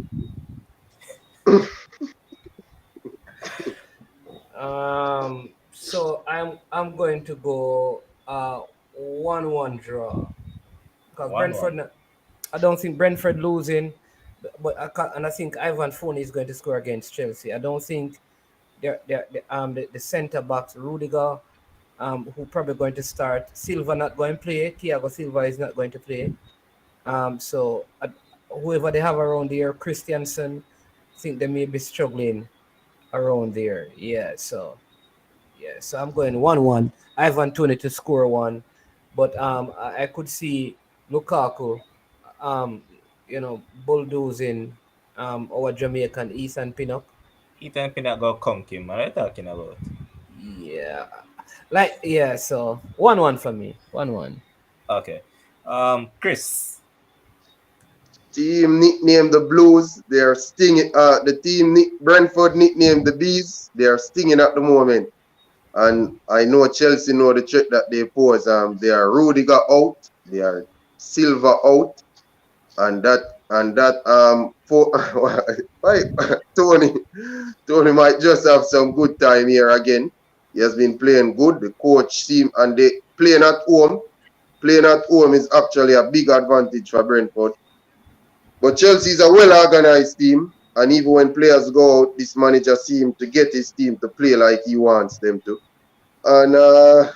So I'm going to go 1-1 draw because 1-1. I don't think Brentford losing, and I think Ivan Phoney is going to score against Chelsea. I don't think the centre backs Rudiger, who probably going to start. Silva not going to play. Thiago Silva is not going to play. So whoever they have around there, Christiansen, I think they may be struggling around there. So I'm going 1-1. Ivan Toney to score one, but I could see Lukaku, um, bulldozing our Jamaican Ethan Pinnock. Ethan Pinnock go conk him. What are you talking about? Yeah, So 1-1 for me. 1-1. Okay. Chris. Team nicknamed the Blues. They are stinging. Brentford nicknamed the Bees. They are stinging at the moment. And I know Chelsea know the trick that they pose. They are Rudiger out. They are Silva out. And that for right, Tony Tony might just have some good time here again. He has been playing good. The coach team and they playing at home. Playing at home is actually a big advantage for Brentford. But Chelsea is a well organized team, and even when players go out, this manager seems to get his team to play like he wants them to. And uh,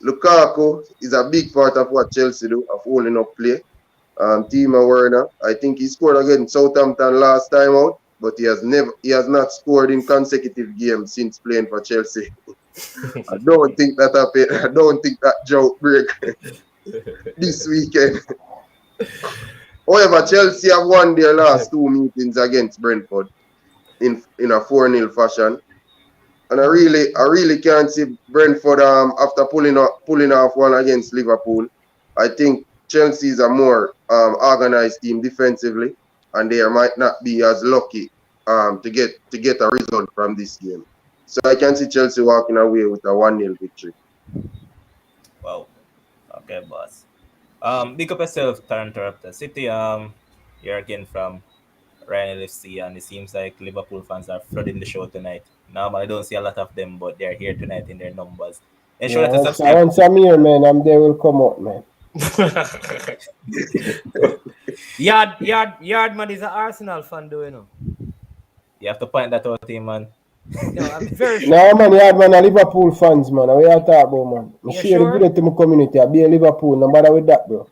Lukaku is a big part of what Chelsea do of holding up play. Timo Werner, I think he scored against Southampton last time out, but he has not scored in consecutive games since playing for Chelsea. I don't think that happened. I don't think that joke break this weekend. However, Chelsea have won their last two meetings against Brentford in a 4-0 fashion. And I really can't see Brentford after pulling off one against Liverpool. I think Chelsea is a more organized team defensively, and they might not be as lucky to get a result from this game. So I can see Chelsea walking away with a 1-0 victory. Wow. Okay, boss. Big up yourself, Toronto Raptors. City, you're again from Ryan LFC, and it seems like Liverpool fans are flooding the show tonight. Normally, I don't see a lot of them, but they're here tonight in their numbers. Ensure Yeah, that you once, subscribe. once I'm here, man, I'm there will come out, man. Yardman is an Arsenal fan, do you know? You have to point that out, him, man. No, I'm very sure. Nah, man, yeah, man, a Liverpool fans, man. What you talk about, man? I You share the sure? video to my community. I be a Liverpool, no matter with that, bro.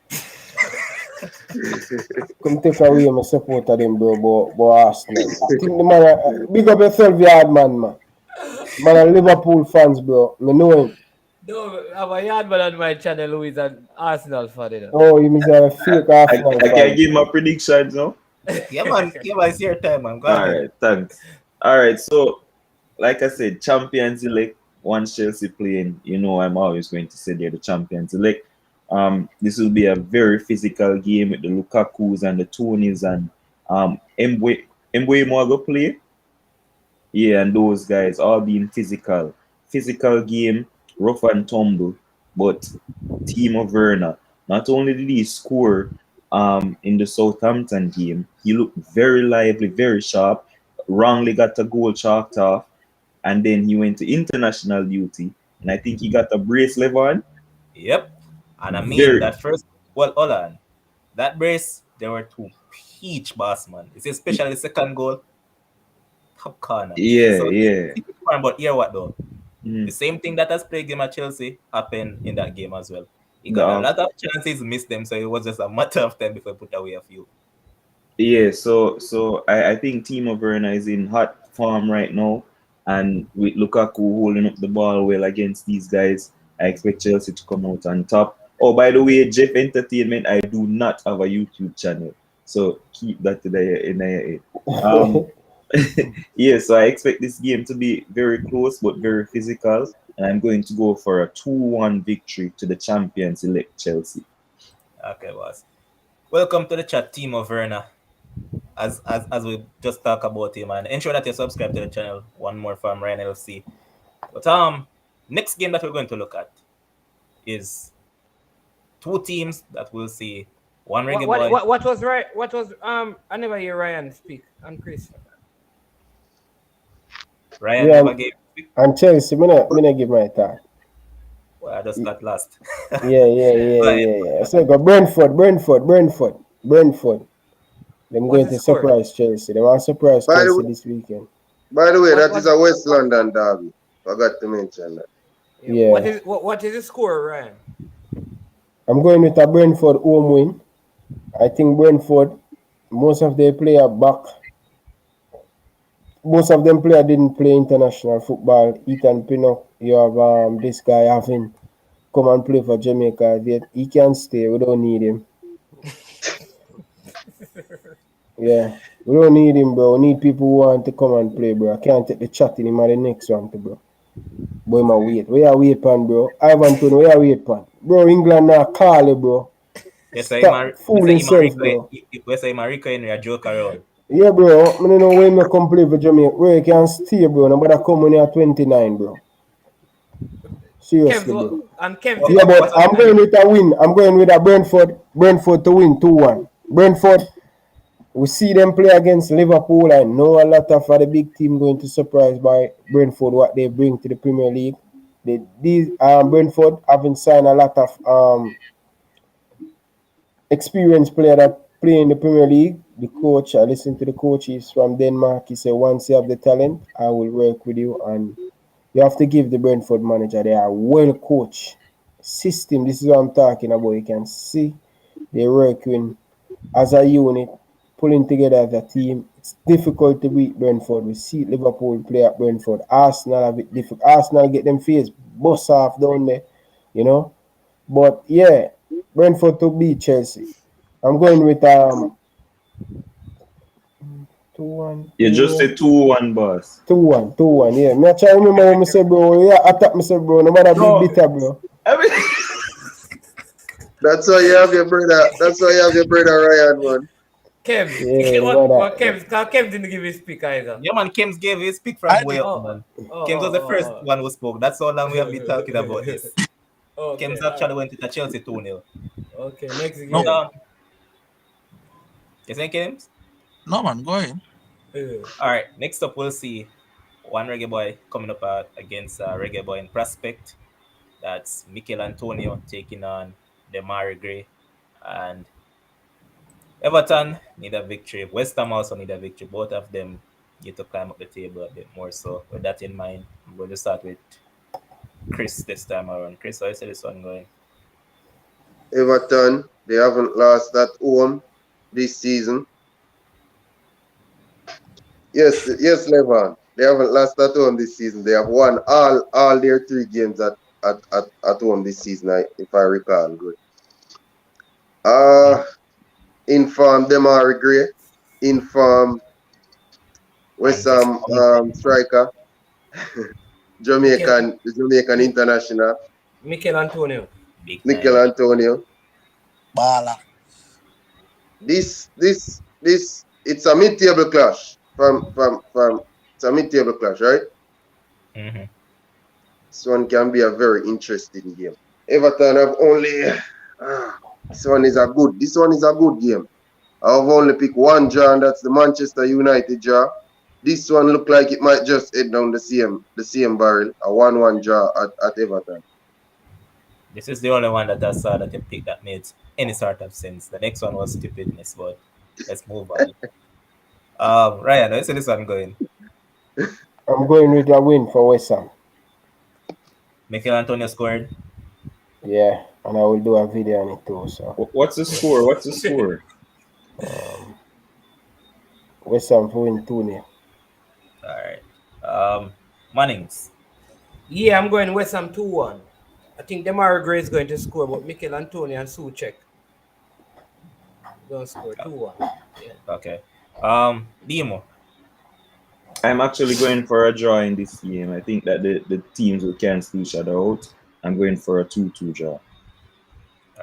Come take away my support of them, bro, but Arsenal. I think the man, big up yourself, yard man, man. Man, a Liverpool fans, bro. Me know him. No, I'm a Yardman on my channel who is an Arsenal fan, you know. Oh, he is a fake Arsenal I can fan. give my predictions now. Yeah, man, it's your time, man. Go All ahead. right, thanks. All right, so like I said, champions elect. Once Chelsea playing, I'm always going to say they're the champions elect. This will be a very physical game with the Lukaku's and the Tonys and Mbwe go play. Yeah, and those guys all being physical. Physical game, rough and tumble, but Timo Werner. Not only did he score in the Southampton game, he looked very lively, very sharp. Wrongly got a goal chalked off. and then he went to international duty, and I think he got a brace Levon. Yep. And I mean Very, that first. Well, hold on. That brace, there were two peach boss man. It's especially the second goal, top corner. yeah, So, yeah. but here what though? The Mhm. same thing that has plagued him at Chelsea happened in that game as well. He got a The lot of chances, missed them, so it was just a matter of time before he put away a few. Yeah, so I think Timo Werner is in hot form right now, and with Lukaku holding up the ball well against these guys, I expect Chelsea to come out on top. Oh, by the way, Jeff Entertainment, I do not have a YouTube channel, so keep that in your head. Um, yeah, so I expect this game to be very close but very physical, and I'm going to go for a 2-1 victory to the champions elect Chelsea. Okay, boss. Welcome to the chat, team of Verna. As we just talk about him, and ensure that you subscribe to the channel. One more from Ryan LC. But next game that we're going to look at is two teams that we'll see. One reggae boy. What was right? What was I never hear Ryan speak and Chris. Ryan Yeah, never gave. and Chelsea, me not give my thought. Well, I just got lost. Yeah. So go Brentford. Them What's going the to score? surprise Chelsea. They want to surprise By the Chelsea way, this weekend. that What is a West London derby. Forgot to mention that. Yeah. what is the score, Ryan? I'm going with a Brentford home win. I think Brentford, most of their player back. Most of them player didn't play international football. Ethan Pinnock, you have this guy having come and play for Jamaica. He can stay. We don't need him. Yeah. We don't need him, bro. We need people who want to come and play, bro. I can't take the chat in him at the next one, bro. Boy, my wait. Where are wait pan, bro? Ivan Tony, where are wait pan? Bro, England now call it, bro. Stop fooling yourself, bro. We say Mariko Henry a joke around. Yeah, bro. I don't know when you come play for Jamaica. Where you can stay, bro. Nobody come when you're 29, bro. Seriously, bro. Kem's in Yeah, the but bottom I'm line. going with a win. I'm going with a Brentford to win 2-1. Brentford, we see them play against Liverpool. I know a lot of the big team going to surprise by Brentford what they bring to the Premier League. These Brentford haven't signed a lot of experienced player that play in the Premier League. The coach, I listen to the coaches from Denmark. He said, once you have the talent, I will work with you. And you have to give the Brentford manager, they are well coached. System, this is what I'm talking about. You can see they're working as a unit, pulling together as a team. It's difficult to beat Brentford. We see Liverpool play at Brentford. Arsenal have it difficult. Arsenal get them face bust off down there, you know. But yeah, Brentford to beat Chelsea. I'm going with 2-1, You just said 2-1, boss. 2-1, 2-1. Yeah, me I try remember what I said, bro. Yeah, attack me, say, bro. No matter big No, bitter, bro. I mean, That's why you have your brother. That's why you have your brother Ryan, man. Kev, Yeah, no what matter. Kev didn't give his pick either. Yeah, man, Kems gave his pick from I way did. up, Oh, man. oh, Kems was the first oh, one who spoke. That's how long we have been talking about this. okay, Kems all actually right. went to the Chelsea 2-0. Okay, next But No, game. you think Kems? no, man. Go ahead. All right, next up we'll see one reggae boy coming up against reggae boy in Prospect. That's Mikel Antonio taking on Demari Gray. And Everton need a victory. West Ham also need a victory. Both of them need to climb up the table a bit more. So with that in mind, I'm going to start with Chris this time around. Chris, how you see this one going? Everton, they haven't lost at home this season. Yes, Levan. They haven't lost at home this season. They have won all their 3 games at home this season, if I recall good. Mm. Inform Demari Gray, inform West And just Ham striker, Mikel Jamaican Mi- international, Mikel Antonio. big Mikel time. Antonio. Bala. This it's a mid-table clash from it's a mid-table clash, right? Mm-hmm. This one can be a very interesting game. Everton have only this one is a good game. I've only picked one draw, and that's the Manchester United draw. this one look like it might just head down the same barrel. A 1-1 draw at Everton. This is the only one that I saw that you picked that made any sort of sense. The next one was stupidness, but let's move on. Ryan, let's see this one going. I'm going with a win for West Ham. Mikel Antonio scored. Yeah, and I will do a video on it too. So What's the score? What's the score? West Ham to win 2-0. All right. Mannings. Yeah, I'm going West Ham 2-1. I think Demarai Gray is going to score, but Mikel Antonio and Souček don't score 2-1. Yeah. Okay. Demo. I'm actually going for a draw in this game. I think that the teams will cancel each other out. I'm going for a 2-2 draw. All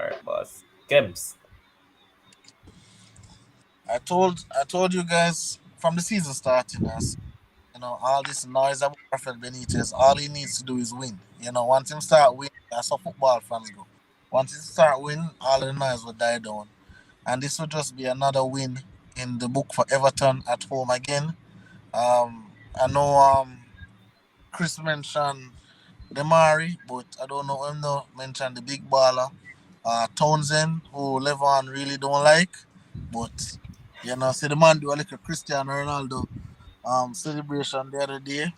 right, boss. Kems. I told you guys from the season starting us, all this noise about Rafael Benitez, all he needs to do is win. Once him start winning, that's how football fans go. Once he start winning, all the noise will die down. And this will just be another win in the book for Everton at home again. I know Chris mentioned Demari, but I don't know him though. Mentioned the big baller, Townsend, who Levon really don't like. But see the man do a little Cristiano Ronaldo celebration the other day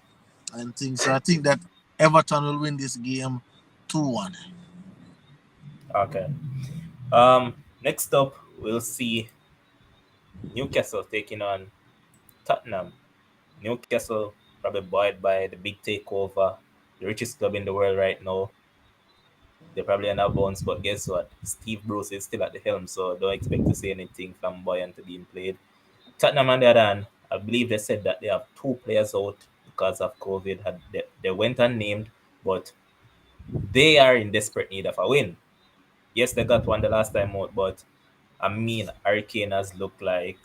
and things. So I think that Everton will win this game 2-1. Okay. Next up, we'll see Newcastle taking on Tottenham. Newcastle probably buoyed by the big takeover, the richest club in the world right now. They're probably on a bounce, but guess what? Steve Bruce is still at the helm, so don't expect to see anything flamboyant being played. Tottenham, on the other hand, I believe they said that they have 2 players out because of COVID. They went unnamed, but they are in desperate need of a win. Yes, they got one the last time out, but I mean, Hurricane has looked like,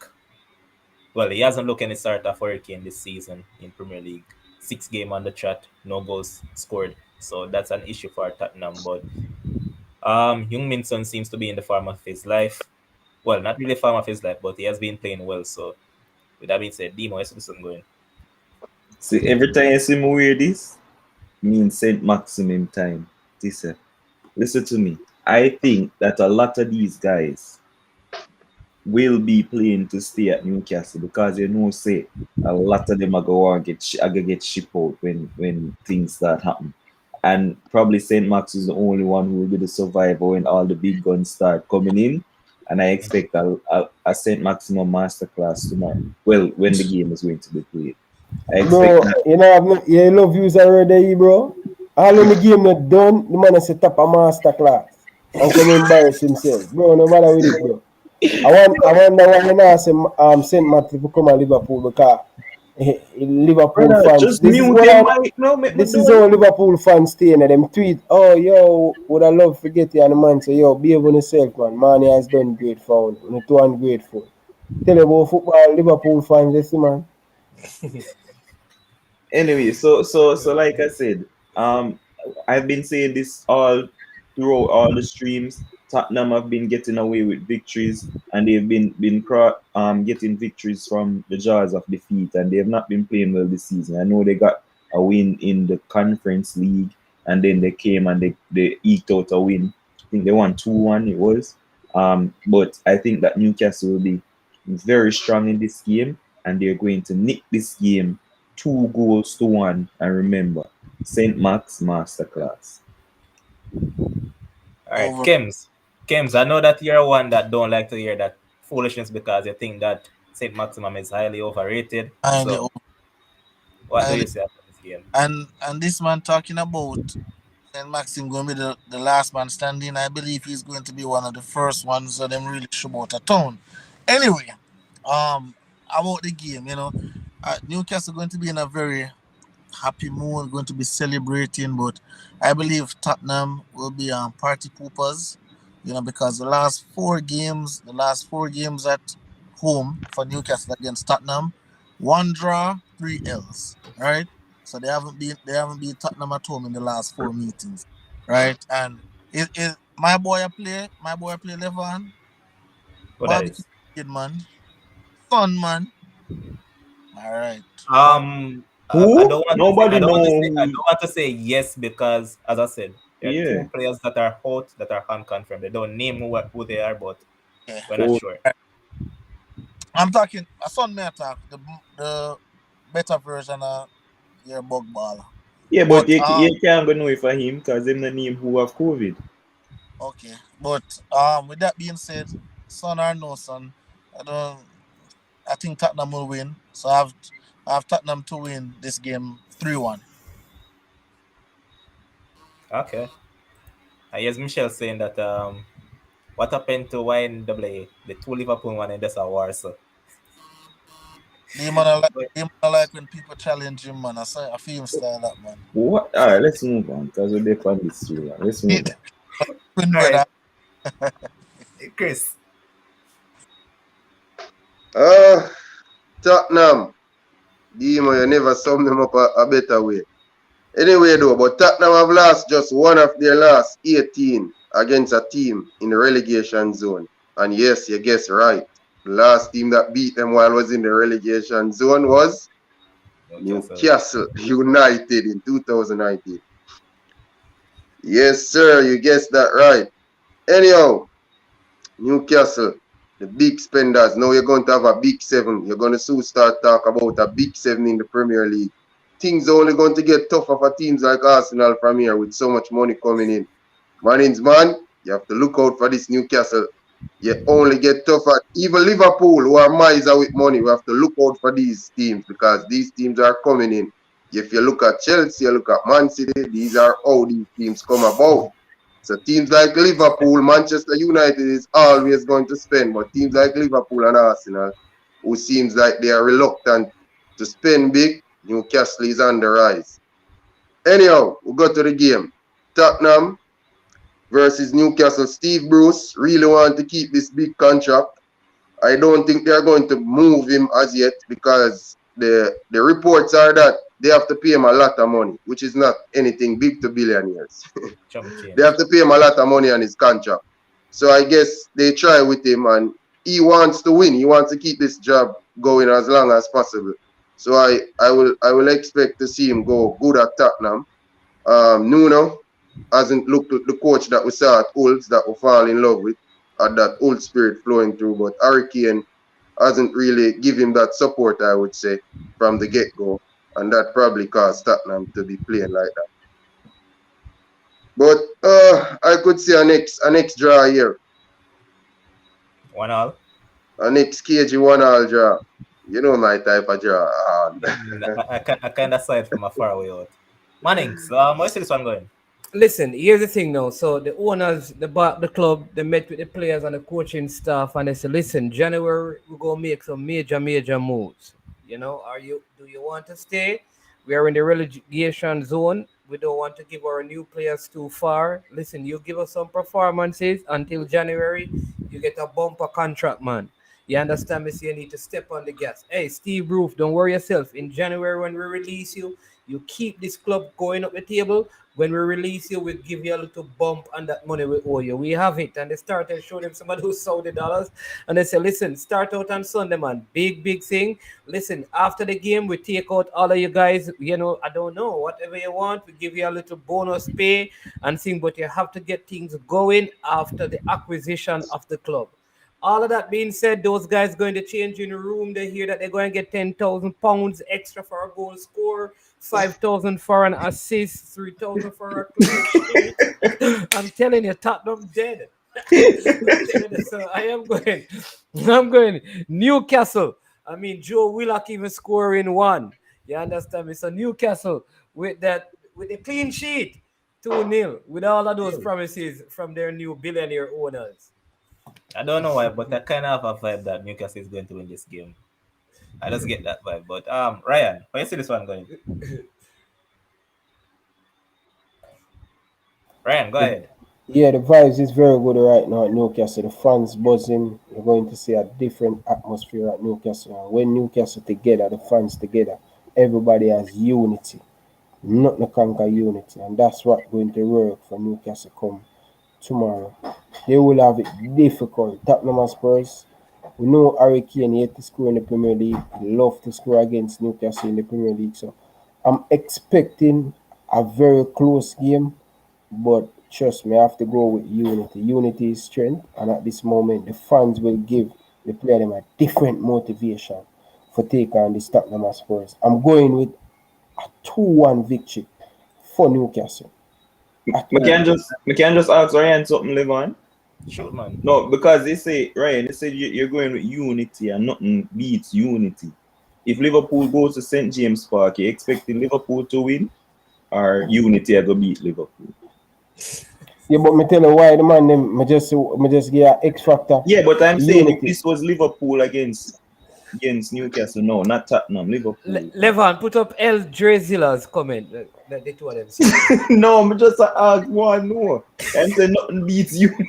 well, he hasn't looked any sort of Hurricane this season in Premier League. 6 game on the trot, no goals scored. So that's an issue for Tottenham. But Young Minson seems to be in the form of his life. Well, not really form of his life, but he has been playing well. So with that being said, Demo, where's this one going? See, every time you see me wear this, means Saint Maximum time. Listen to me. I think that a lot of these guys will be playing to stay at Newcastle because say a lot of them are going to get shipped out when things start happening. And probably St. Max is the only one who will be the survivor when all the big guns start coming in. And I expect a St. Maximum masterclass tomorrow. Well, when the game is going to be played. I Bro, expect that. you love views already, bro. All when the game not done, the man has set up a masterclass and come embarrass himself. Bro, no matter with it, bro. I wonder why you not say St. Matt to come to Liverpool because Liverpool Brother, fans. just This is mute what them I, mic now, make me this do is it. how Liverpool fans stay in them tweet. Oh, yo, would I love to get you and the man say, yo, behave on yourself, man. Man has done great for you. You're too ungrateful. Tell you about football, Liverpool fans, this man. Anyway, so like I said, I've been saying this all throughout all the streams. Tottenham have been getting away with victories, and they've been getting victories from the jaws of defeat, and they have not been playing well this season. I know they got a win in the Conference League, and then they came and they eked out a win. I think they won 2-1. It was, but I think that Newcastle will be very strong in this game, and they're going to nick this game 2-1. And remember, St. Max Masterclass. All right, Over. Kems, I know that you're one that don't like to hear that foolishness because you think that St. Maximum is highly overrated. Highly So, over. what do Highly. you say after this game? And this man talking about Saint Maxim going to be the last man standing. I believe he's going to be one of the first ones so them really show about a town. Anyway, about the game, Newcastle going to be in a very happy mood, going to be celebrating, but I believe Tottenham will be party poopers, because the last four games at home for Newcastle against Tottenham, 1 draw, 3 L's, right? So they haven't been Tottenham at home in the last 4 meetings, right? And it my boy play Levan, What that barbecue is? kid man, son man, All right. I Who? don't want to say Nobody know I who. don't want to say yes because, as I said, there are Yeah. two players that are out that are unconfirmed. They don't name who they are, but Okay. we're not Oh, sure. I'm talking. A son may talk the better version of your bug ball. yeah, but But you can't go know if for him because them the name who have COVID. okay. But with that being said, son or no son, I don't. I think Tottenham will win. So I have Tottenham to win this game 3-1. Okay. I hear Michelle saying that what happened to YNWA? The two Liverpool one and that's a war, so but They man I like when people challenge him, man. I feel him style that man. What? All right, let's move on because we're there on this too long. Let's move on. Twin all right, brother. Chris. Uh, Tottenham. Demo, you never sum them up a better way. Anyway, though, but Tottenham have lost just one of their last 18 against a team in the relegation zone. And yes, you guess right. The last team that beat them while was in the relegation zone was Newcastle. Newcastle United in 2019. Yes, sir, you guessed that right. Anyhow, Newcastle, the big spenders. Now you're going to have a big seven. You're going to soon start talk about a big seven in the Premier League. Things are only going to get tougher for teams like Arsenal from here with so much money coming in. Mannings, man, you have to look out for this Newcastle. You only get tougher. Even Liverpool, who are miser with money, we have to look out for these teams because these teams are coming in. If you look at Chelsea, you look at Man City, these are how these teams come about. So teams like Liverpool, Manchester United is always going to spend, but teams like Liverpool and Arsenal, who seems like they are reluctant to spend big, Newcastle is on the rise. Anyhow, we go to the game. Tottenham versus Newcastle. Steve Bruce really want to keep this big contract. I don't think they're going to move him as yet because the reports are that they have to pay him a lot of money, which is not anything big to billionaires. Chum They change. have to pay him a lot of money on his contract. So I guess they try with him and he wants to win. He wants to keep this job going as long as possible. So I will expect to see him go good at Tottenham. Nuno hasn't looked at the coach that we saw at Wolves that we fall in love with, had that old spirit flowing through. But Harry Kane hasn't really given him that support, I would say, from the get go. And that probably caused Tottenham to be playing like that. But I could see a next draw here. 1-1. A next KG 1-1 draw. You know my type of draw. I kind of saw it from a far away out. Mannings, where's this one going? Listen, here's the thing now. So the owners, the club, they met with the players and the coaching staff, and they said, "Listen, January we're gonna make some major moves. You know, do you want to stay? We are in the relegation zone. We don't want to give our new players too far. Listen, you give us some performances until January, you get a bumper contract, man. You understand me? So you need to step on the gas. Hey, Steve Roof, don't worry yourself. In January when we release you, you keep this club going up the table. When we release you, we'll give you a little bump on that money we owe you. We have it." And they started showing them some of those Saudi dollars. And they said, "Listen, start out on Sunday, man. Big thing. Listen, after the game, we take out all of you guys. You know, I don't know, whatever you want. We give you a little bonus pay and thing, but you have to get things going after the acquisition of the club." All of that being said, those guys going to change in the room. They hear that they're going to get £10,000 extra for a goal score, 5,000 for an assist, 3,000 for a clean sheet. I'm telling you, Tottenham dead. I'm telling you, so I am going. I'm going Newcastle. I mean, Joe Willock even scoring one. You understand me? So Newcastle with the clean sheet, 2-0, with all of those promises from their new billionaire owners. I don't know why, but I kind of have a vibe that Newcastle is going to win this game. I just get that vibe. But Ryan, where you see this one going? Ryan, go ahead. Yeah, the vibes is very good right now at Newcastle. The fans buzzing. You're going to see a different atmosphere at Newcastle. And when Newcastle together, the fans together, everybody has unity. Not to conquer unity. And that's what going to work for Newcastle come tomorrow. They will have it difficult. Tottenham Spurs, We know Harry Kane yet to score in the Premier League. He love to score against Newcastle in the Premier League. So I'm expecting a very close game, but trust me, I have to go with unity. Unity is strength, and at this moment, the fans will give the player them a different motivation for take on the Tottenham Spurs. I'm going with a 2-1 victory for Newcastle. A We 2-1. can just ask Ryan something, Levon. Shoot, man. No, because they say, Ryan, they said you're going with unity and nothing beats unity. If Liverpool goes to St. James Park, you expecting Liverpool to win or unity are going to beat Liverpool? Yeah, but me tell you why the man them me just give a X factor. Yeah, but I'm saying if Unity. this was Liverpool against Newcastle, no, not Tottenham, Liverpool. Levan, put up El Drezilla's comment. That the two of them say. No, I'm just ask one no. And say nothing beats unity.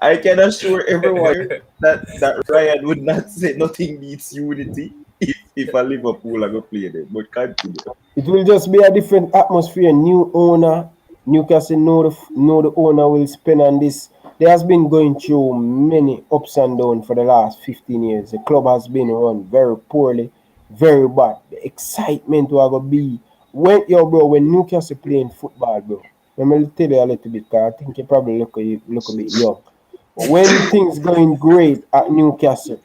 I can assure everyone that Ryan would not say nothing beats unity if a Liverpool are going to play them. But continue. It will just be a different atmosphere. New owner, Newcastle know the owner will spend on this. They has been going through many ups and downs for the last 15 years. The club has been run very poorly, very bad. The excitement will gonna be when when Newcastle playing football, bro. Let me tell you a little bit, cause I think you probably look a bit young. But when things going great at Newcastle,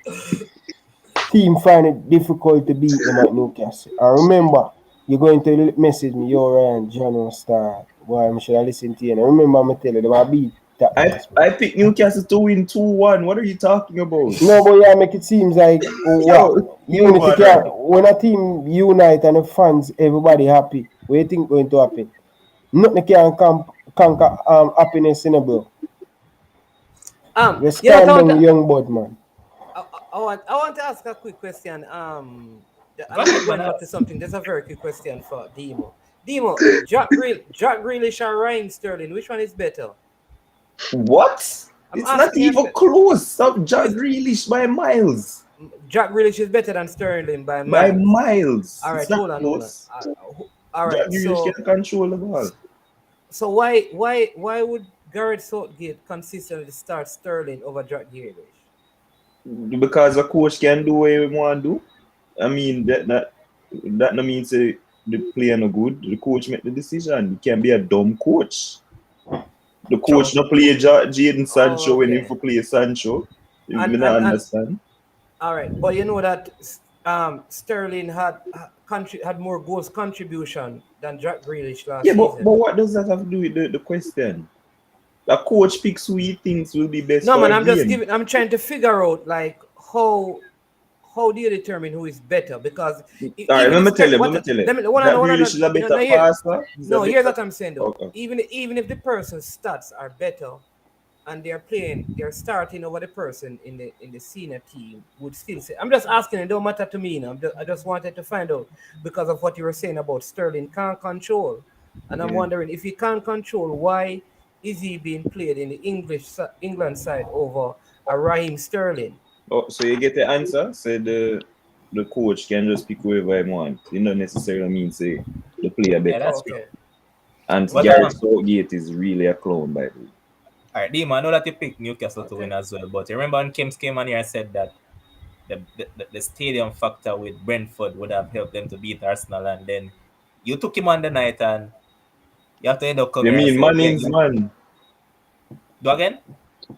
team find it difficult to beat them at Newcastle. And remember, you're going to message me, yo Ryan, John Star. Why should I listen to you? And remember, I'm telling you, they might beat that Spurs. I picked Newcastle to win 2-1. What are you talking about? No, but yeah, make it seems like what unity can when a team unite and the fans, everybody happy. What do you think going to happen? Nothing can conquer happiness in a bro. Just Yeah, calm down, young bud, man. I want to ask a quick question. Go I'm ahead, going man. back to something. There's a very quick question for Demo. Demo, Jack Grealish or Raheem Sterling, which one is better? What? I'm It's not asking you. even close. Stop Jack Grealish by miles. Jack Grealish is better than Sterling by By miles. miles. All right, It's not hold on. close. All Jack right, Grealish can control the ball. so why would Gareth Southgate consistently start Sterling over Jack Grealish? Because a coach can do what he want to do. I mean, that no means say the player no good. The coach make the decision. He can be a dumb coach. The coach no play Jaden Sancho when he Okay. play Sancho. You And may not understand. all right, but you know that Sterling had more goals contribution than Jack Grealish last Yeah, season. but what does that have to do with the question? A coach picks who he thinks will be best No for man, a game. I'm trying to figure out like how do you determine who is better? Because All right, even let if me tell you. let me one Jack no, Grealish is a no, better passer. no, here's what I'm saying though. Okay. Even if the person's stats are better and they're starting over the person in the senior team, would still say, I'm just asking, it don't matter to me now. I just wanted to find out because of what you were saying about Sterling can't control. And I'm wondering if he can't control, why is he being played in the England side over a Raheem Sterling? Oh, so you get the answer. Say the coach can just pick whoever he want. You don't necessarily mean say the player Yeah, better. that's true. Okay. And But Gareth Southgate is really a clown, by the way. all right, Dima, I know that you picked Newcastle to win as well, but you remember when Kims came on here and said that the stadium factor with Brentford would have helped them to beat Arsenal, and then you took him on the night, and you have to end up You coming here and mean say, yeah, Manning's man? do again?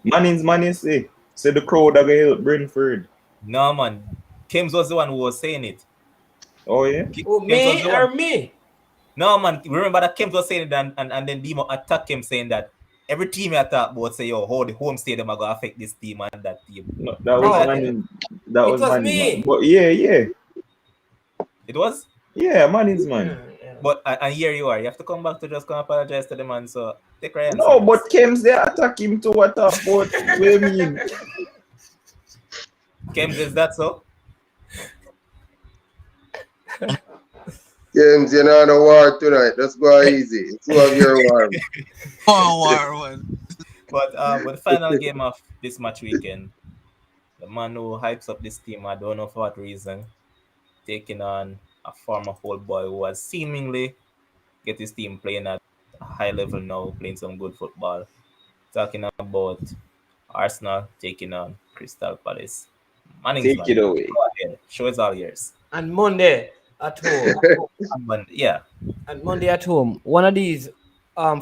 Manning's man, you say the crowd are gonna help Brentford. No, man. Kims was the one who was saying it. Oh yeah. Oh, Kims was me the or one. me? No, man. Remember that Kims was saying it, and then Demo attacked him, saying that every team you talk about say, yo, how the home stadium are going to affect this team and that team. No, that was Remember Oh, that? Manning. That it was was Manning's man. me. But yeah. It was? Yeah, Manning's man. Yeah. But, and here you are. You have to come back to just come apologize to the man, so take Ryan No, serious. but Kems they attack him to what up, but what do you mean? Kims, is that so? James, you're not on a war tonight. Let's go easy. It's two of your war. One. But the final game of this match weekend, the man who hypes up this team, I don't know for what reason, taking on a former old boy who has seemingly get his team playing at a high level now, playing some good football. talking about Arsenal taking on Crystal Palace. Take Manningsman, it away. go ahead. Show is all yours. And Monday at home. But yeah, And Monday at home. One of these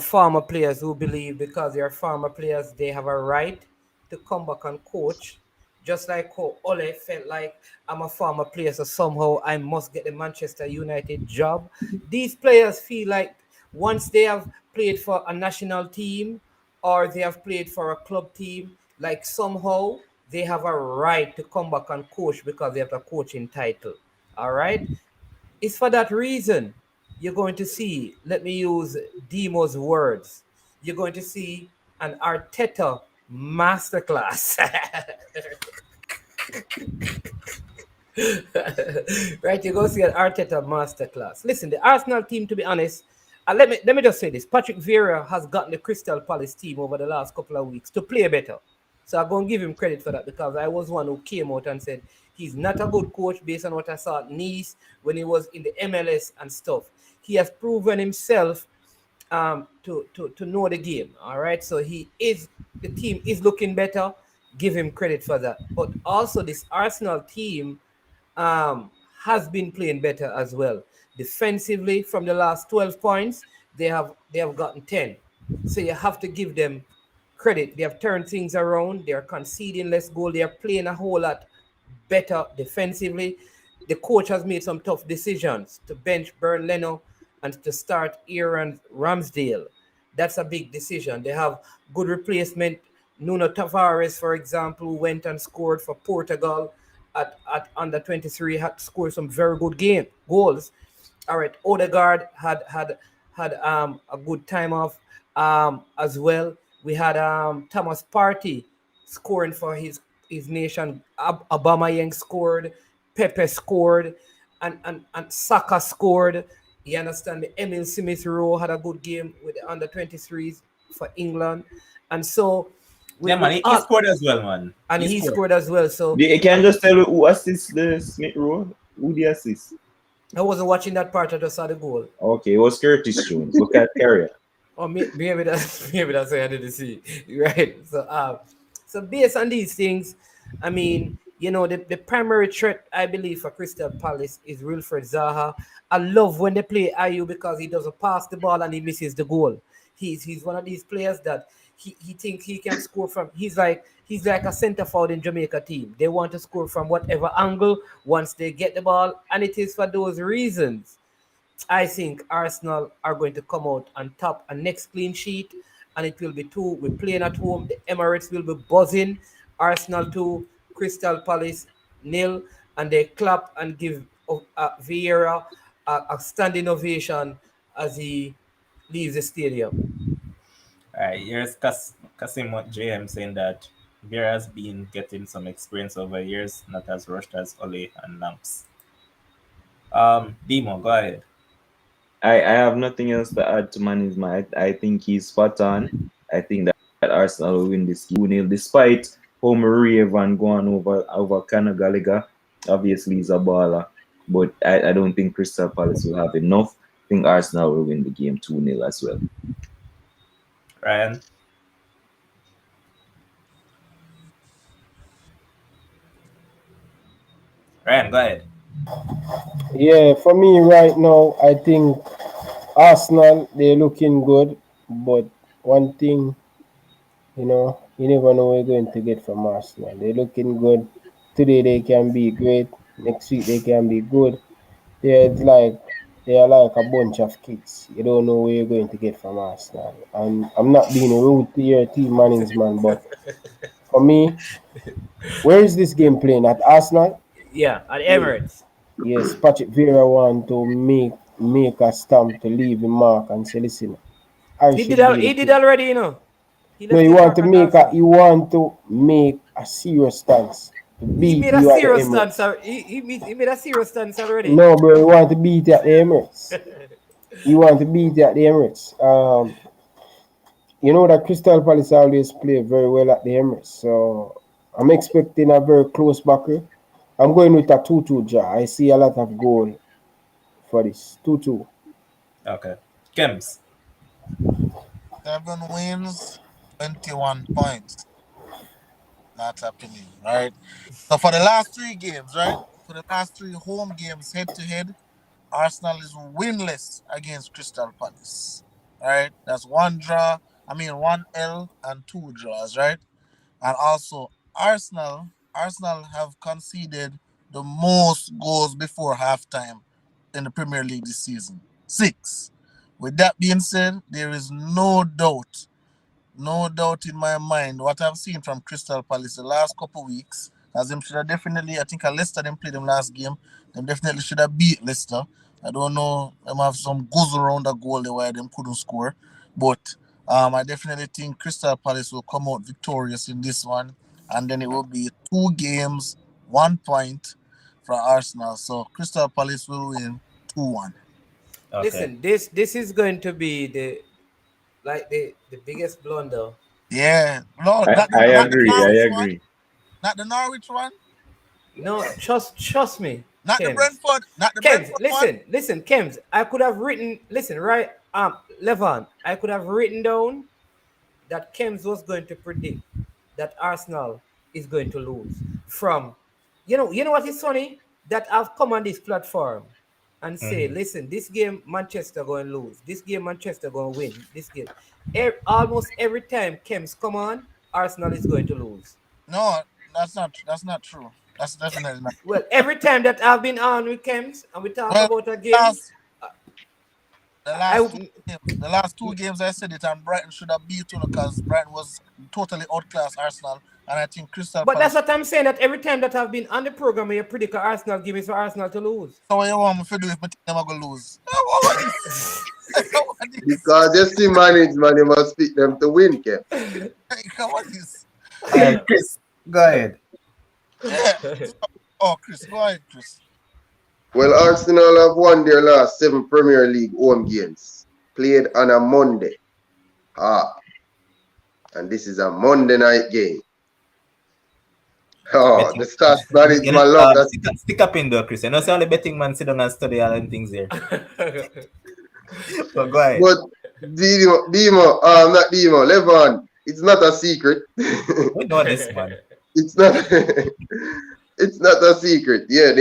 farmer players who believe because they are farmer players, they have a right to come back and coach. Just like how Ole felt like I'm a farmer player, so somehow I must get the Manchester United job. These players feel like once they have played for a national team or they have played for a club team, like somehow they have a right to come back and coach because they have a coaching title. All right. It's for that reason you're going to see, let me use Demo's words, you're going to see an Arteta masterclass. Right, you go see an Arteta masterclass. Listen, the Arsenal team, to be honest, let me just say this: Patrick Vieira has gotten the Crystal Palace team over the last couple of weeks to play better. So I'm gonna give him credit for that because I was one who came out and said he's not a good coach based on what I saw at Nice when he was in the MLS and stuff. He has proven himself to know the game. All right, so the team is looking better. Give him credit for that. But also this Arsenal team um, has been playing better as well. Defensively, from the last 12 points, they have gotten 10. So you have to give them credit. They have turned things around. They are conceding less goal. They are playing a whole lot better defensively. The coach has made some tough decisions to bench Bern Leno and to start Aaron Ramsdale. That's a big decision. They have good replacement. Nuno Tavares, for example, went and scored for Portugal at under 23, had scored some very good game goals. All right, Odegaard had a good time off as well. We had Thomas Partey scoring for his nation. Aubameyang scored, Pepe scored, and Saka scored. You understand? The Emil Smith Rowe had a good game with the under 23s for England, and so yeah, man, with he all, scored as well, man. and He he scored. scored as well. So You can just tell who assists the Smith Rowe. Who the assist? I wasn't watching that part. I just saw the goal. Okay, it was Curtis Jones. Look at Carrier. Or maybe that's maybe that's what I didn't see. Right. So based on these things, I mean, the primary threat I believe for Crystal Palace is Wilfred Zaha. I love when they play Ayu because he doesn't pass the ball and he misses the goal. He's one of these players that he thinks he can score from. He's like a center forward in Jamaica team. They want to score from whatever angle once they get the ball, and it is for those reasons I think Arsenal are going to come out on top a next clean sheet, and it will be two. We're playing at home. The Emirates will be buzzing. Arsenal 2, Crystal Palace nil, and they clap and give Vieira a standing ovation as he leaves the stadium. All right, here's Kasim JM saying that Vera has been getting some experience over years, not as rushed as Ole and Lamps. Demo, go ahead. I have nothing else to add to management. I think he's spot on. I think that Arsenal will win this 2-0, despite how Marie Van going over Conor Gallagher. Obviously, he's a baller, but I don't think Crystal Palace will have enough. I think Arsenal will win the game 2-0 as well. Ryan. Ryan, go ahead. Yeah, for me right now, I think Arsenal they're looking good, but one thing, you never know what you're going to get from Arsenal. They're looking good. Today they can be great. Next week they can be good. They're like they are like a bunch of kids. You don't know where you're going to get from Arsenal. And I'm not being rude to your team management, but for me, where is this game playing at Arsenal? Yeah, at Yeah. Emirates. Yes, Patrick Vieira want to make a stamp to leave the mark and say, listen, I He did. should be the He did king. already. He No, left his mark at Arsenal. you want to make a serious stance to He beat made a you at the serious stance. Emirates. He made a serious stance already. No, bro, you want to beat you at the Emirates. You want to beat you at the Emirates. You know that Crystal Palace always play very well at the Emirates, so I'm expecting a very close battle. I'm going with a 2-2 draw. I see a lot of goal for this 2-2. Okay. Kems. 7 wins, 21 points. Not happening, right? So for the last three games, right? For the last three home games head to head, Arsenal is winless against Crystal Palace. Right? That's one draw, one L and two draws, right? And also Arsenal have conceded the most goals before halftime in the Premier League this season. Six. With that being said, there is no doubt in my mind what I've seen from Crystal Palace the last couple of weeks. As them should have definitely, I think Leicester them played them last game. Them definitely should have beat Leicester. I don't know. Them have some goals around the goal there why them couldn't score. But I definitely think Crystal Palace will come out victorious in this one. And then it will be 2 games, 1 point for Arsenal. So Crystal Palace will win 2-1. Okay. Listen, this is going to be the biggest blunder. Yeah. No, I, not the I not the agree. Norwich I one. agree. Not the Norwich one. No, trust me, Not the Kems. Brentford. Not the Kems, Brentford one. listen, Kems. I could have written. Listen, right, Levon. I could have written down that Kems was going to predict that Arsenal is going to lose. From, you know what is funny? That I've come on this platform and say, Mhm. listen, this game Manchester going to lose. This game Manchester going to win. This game, almost every time Kems come on, Arsenal is going to lose. No, that's not true. That's definitely not. Well, every time that I've been on with Kems and we talk Well, about a the game, last the I last two games, the last 2 games I said it, and Brighton should have beat you because Brighton was totally outclassed Arsenal, and I think Crystal but that's Palace. what I'm saying. That every time that I've been on the program, you predict Arsenal, give me for Arsenal to lose. So what you want me to do if my team are gonna lose? What this? What this? Because you see management, you must pick them to win, Kev. What this? All right, Chris, go ahead. Yeah. Oh, Chris, go ahead, Chris. Well, Arsenal have won their last 7 Premier League home games, played on a Monday. And this is a Monday night game. Oh, Betting, the stats management love that. stick up in there, Chris. You know, see all the betting man sit down and study all them things here. But go ahead. But not Demo, Levon, it's not a secret. We know this, man. It's not it's not a secret. Yeah,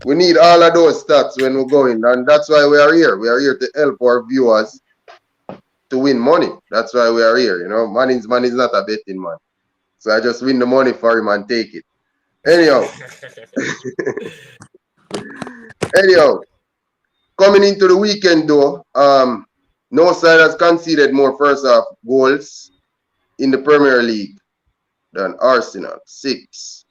we need all of those stats when we're going, and that's why we are here. We are here to help our viewers to win money. That's why we are here. Man is not a betting man. So I just win the money for him and take it. Anyhow, coming into the weekend though, no side has conceded more first half goals in the Premier League than Arsenal. 6.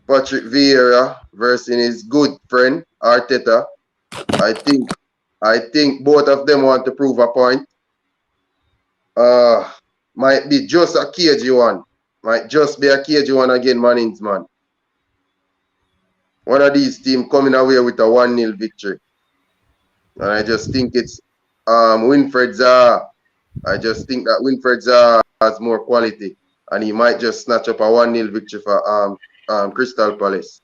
Patrick Vieira versus his good friend Arteta. I think both of them want to prove a point. Might be just a cagey one. Might just be a cagey one again, Mannings, man. One of these teams coming away with a 1-0 victory. And I just think it's Winfred Zaha. I just think that Winfred Zaha has more quality. And he might just snatch up a 1-0 victory for Crystal Palace.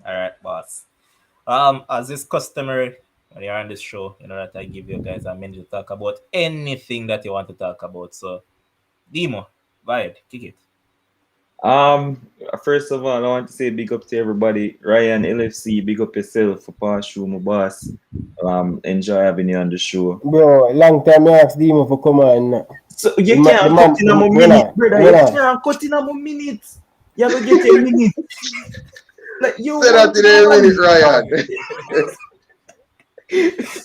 All right, boss. As is customary when you're on this show, you know that I give you guys a minute to talk about anything that you want to talk about. So, Demo, go ahead, kick it. First of all, I want to say big up to everybody. Ryan LFC, big up yourself for pass show, my boss. Enjoy having you on the show. Bro, long time I asked Demo for come on. So you The can't man- cut in a more winner, minute, brother. winner. You can't cut in a more minute. You have to get a minute. Like you Say that want in a to minute, Ryan.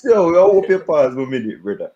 So I hope you pause a minute, brother.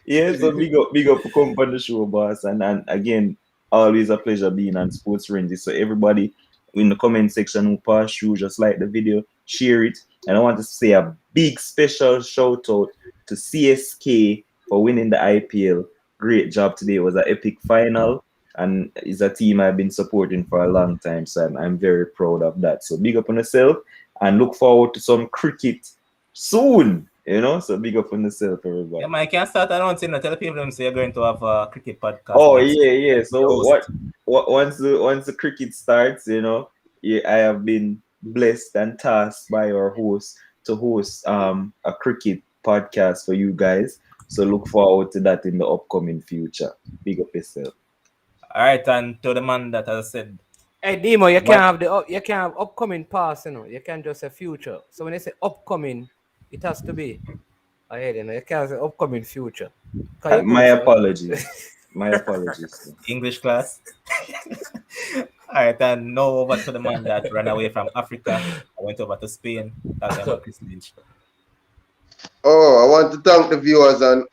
Yeah, so big up for coming on the show, boss. And again, always a pleasure being on Sports FRENZZYY. So everybody in the comment section who pass through, just like the video, share it. And I want to say a big special shout out to CSK for winning the IPL. Great job today. It was an epic final. And it's a team I've been supporting for a long time. So I'm very proud of that. So big up on yourself and look forward to some cricket soon. So big up on yourself, everybody. Yeah, man, I can start announcing. Tell people them say you're going to have a cricket podcast. Oh next yeah. week. So once the cricket starts, I have been blessed and tasked by our host to host a cricket podcast for you guys. So look forward to that in the upcoming future. Big up yourself. All right, and to the man that has said, Hey Demo, you can't what? have you can't have upcoming past, you know. You can't just say future. So when they say upcoming, it has to be ahead, you know. You can't say upcoming future. Cause you My could say apologies. My apologies. English class. All right, and now over to the man that ran away from Africa. I went over to Spain, talking about Chris Lynch. Oh, I want to thank the viewers and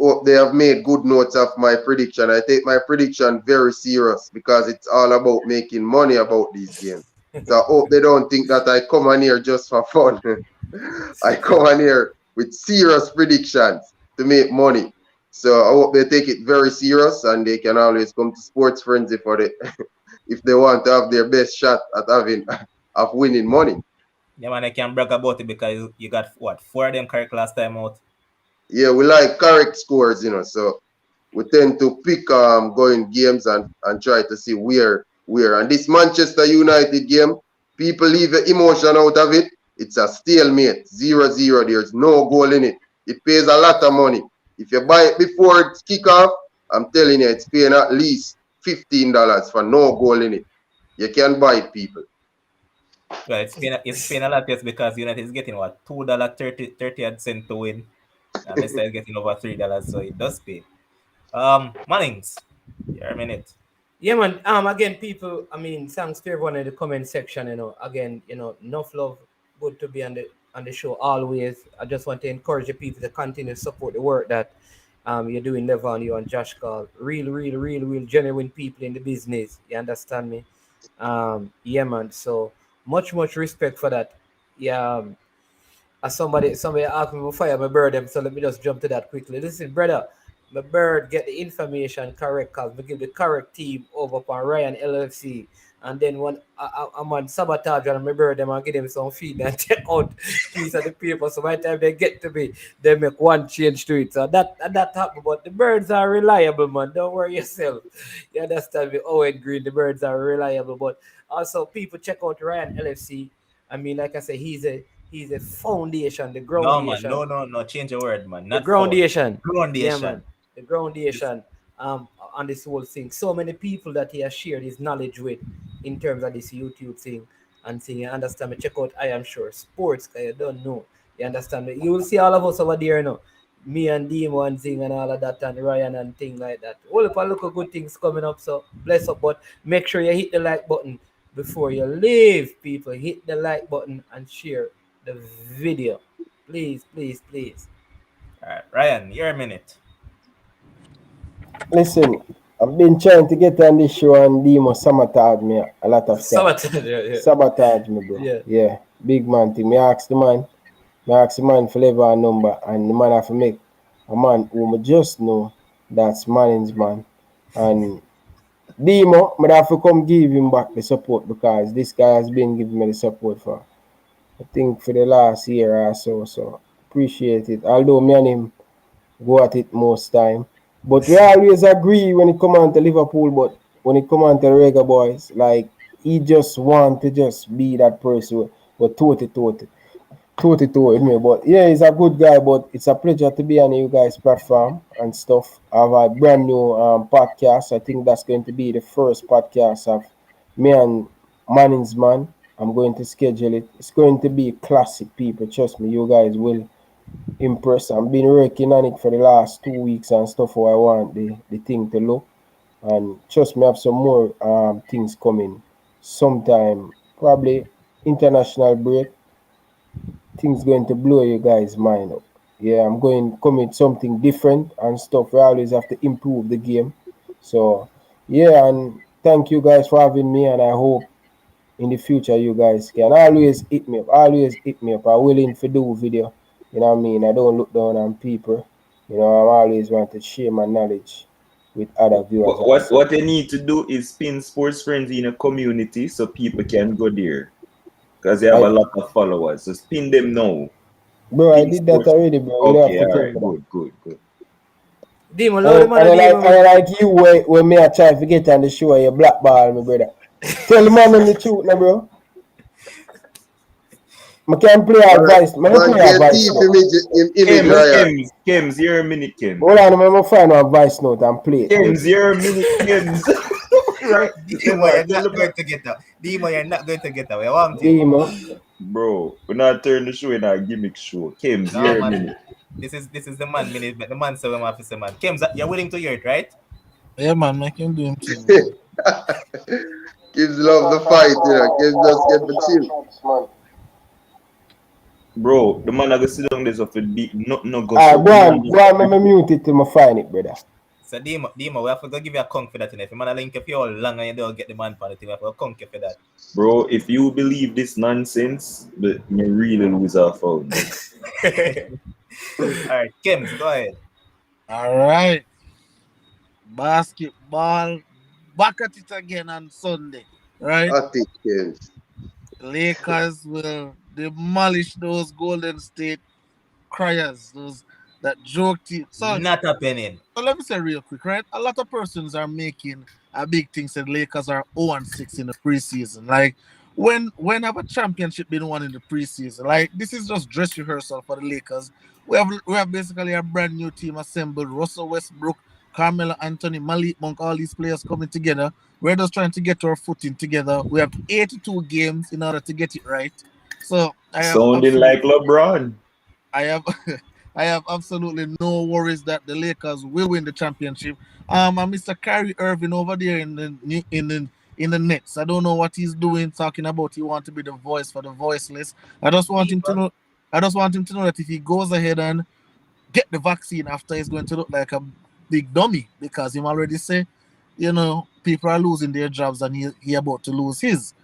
hope they have made good notes of my prediction. I take my prediction very serious because it's all about making money about these games. So I hope they don't think that I come on here just for fun. I come on here with serious predictions to make money. So I hope they take it very serious and they can always come to Sports Frenzy for the if they want to have their best shot at having of winning money. Yeah, man, I can brag about it because you got what, 4 of them correct last time out. Yeah, we like correct scores, so we tend to pick going games and try to see where. And this Manchester United game, people leave the emotion out of it. It's a stalemate, 0-0. There's no goal in it. It pays a lot of money. If you buy it before it's kick off, I'm telling you, it's paying at least $15 for no goal in it. You can buy it, people. Well, it's paying a lot, yes, because United is getting what, $2.30 to win. And Leicester is getting over $3, so it does pay. Mannings, you're a minute. yeah, man. Again, people. I mean, thanks to everyone in the comment section. You know, again, enough love. Good to be on the show always. I just want to encourage the people to continue to support the work that you're doing, Levon, you and Josh Call. Real genuine people in the business. You understand me? Yeah, man. So much respect for that. Yeah. As somebody asked me before I bird them, so let me just jump to that quickly. Listen, brother, my bird get the information correct because we give the correct team over on Ryan LFC. And then when I'm on sabotage and my bird them and give them some feed and take out piece of the paper. So by the time they get to me, they make one change to it. So that happened. But the birds are reliable, man. Don't worry yourself. You understand me? Owen Green, the birds are reliable. But also people check out Ryan LFC. I mean, like I said, he's a foundation, the No, man, groundation, no, change your word, man. the Not phone. groundation. Yeah, Groundation. man, the groundation. On this whole thing. So many people that he has shared his knowledge with in terms of this YouTube thing and thing. You understand me? Check out I Am Sure Sports, cause you don't know. You understand me? You will see all of us over there, me and Demo and thing and all of that and Ryan and thing like that. All of a look of good things coming up. So bless up, but make sure you hit the like button before you leave, people. Hit the like button and share the video. Please. All right, Ryan, you're a minute. Listen, I've been trying to get on this show and Demo sabotage me a lot of time. Sabotage me, bro. Yeah. Yeah, big man thing. Me ask the man for level and number, and the man have to make a man who me just know that's Manning's man. And Demo, me have to come give him back the support because this guy has been giving me the support for, I think, for the last year or so. So appreciate it. Although me and him go at it most time. But we always agree when it come on to Liverpool, but when it come on to the regular boys, like he just want to just be that person. But totally with me. But yeah, he's a good guy, but it's a pleasure to be on you guys' platform and stuff. I have a brand new podcast. I think that's going to be the first podcast of me and Manning's man. I'm going to schedule it. It's going to be classic, people. Trust me, you guys will impress. I've been working on it for the last 2 weeks and stuff. How I want the thing to look. And trust me, I have some more things coming sometime. Probably international break. Things going to blow you guys' mind up. Yeah, I'm going to come with something different and stuff. We always have to improve the game. So yeah, and thank you guys for having me, and I hope in the future you guys can always hit me up. I'm willing to do video. You know what I mean? I don't look down on people. I'm always want to share my knowledge with other viewers. What they need to do is spin Sports Frenzy in a community so people can go there. Because they have a lot of followers. So spin them now. Bro, I did that already, bro. Okay, alright, good. Demo, And I like you when me I try to get on the show, you blackball me, brother. Tell the man on the truth now, bro. I can play Alright. advice. I One play day advice team note. image Kems, Ryan. Kems, you're a minute, Kems. Hold on, I'm find a voice note and play it. Kems, you're a minute, Kems. Right? Demo, you're not going to get that. Demo, you're not going to get that. We want you. Demo. Bro, we're not turning the show in a gimmick show. Kems, No, you're a man. minute. This is the man minute, but the man say we have to say man. Kim, you're willing to hear it, right? Yeah, man, make him do him thing, man. Kids love the fight, Kids just get the chill. Bro, the man I go sit down there so for beat no go Ah, so go on, let me mute it till I find it, brother. So Demo, we have to go give you a conk for that. If you man link if you all long and you don't get the man for the thing, we have to conk you for that. Bro, if you believe this nonsense, but you really lose our phone. Alright, Kim, go ahead. All right. Basketball. Back at it again on Sunday. Right? I think Kids. Lakers will demolish those Golden State Criers, those that joke team. Not happening. So let me say real quick, right? A lot of persons are making a big thing said Lakers are 0-6 in the preseason. Like when have a championship been won in the preseason? Like this is just dress rehearsal for the Lakers. We have basically a brand new team assembled. Russell Westbrook, Carmelo Anthony, Malik Monk, all these players coming together. We're just trying to get our footing together. We have 82 games in order to get it right. So Sounding like LeBron. I have I have absolutely no worries that the Lakers will win the championship. And Mr. Kyrie Irving over there in the Nets. I don't know what he's doing, talking about he want to be the voice for the voiceless. I just want him to know. I just want him to know that if he goes ahead and get the vaccine after, he's going to look like a big dummy because him already say, people are losing their jobs and he about to lose his.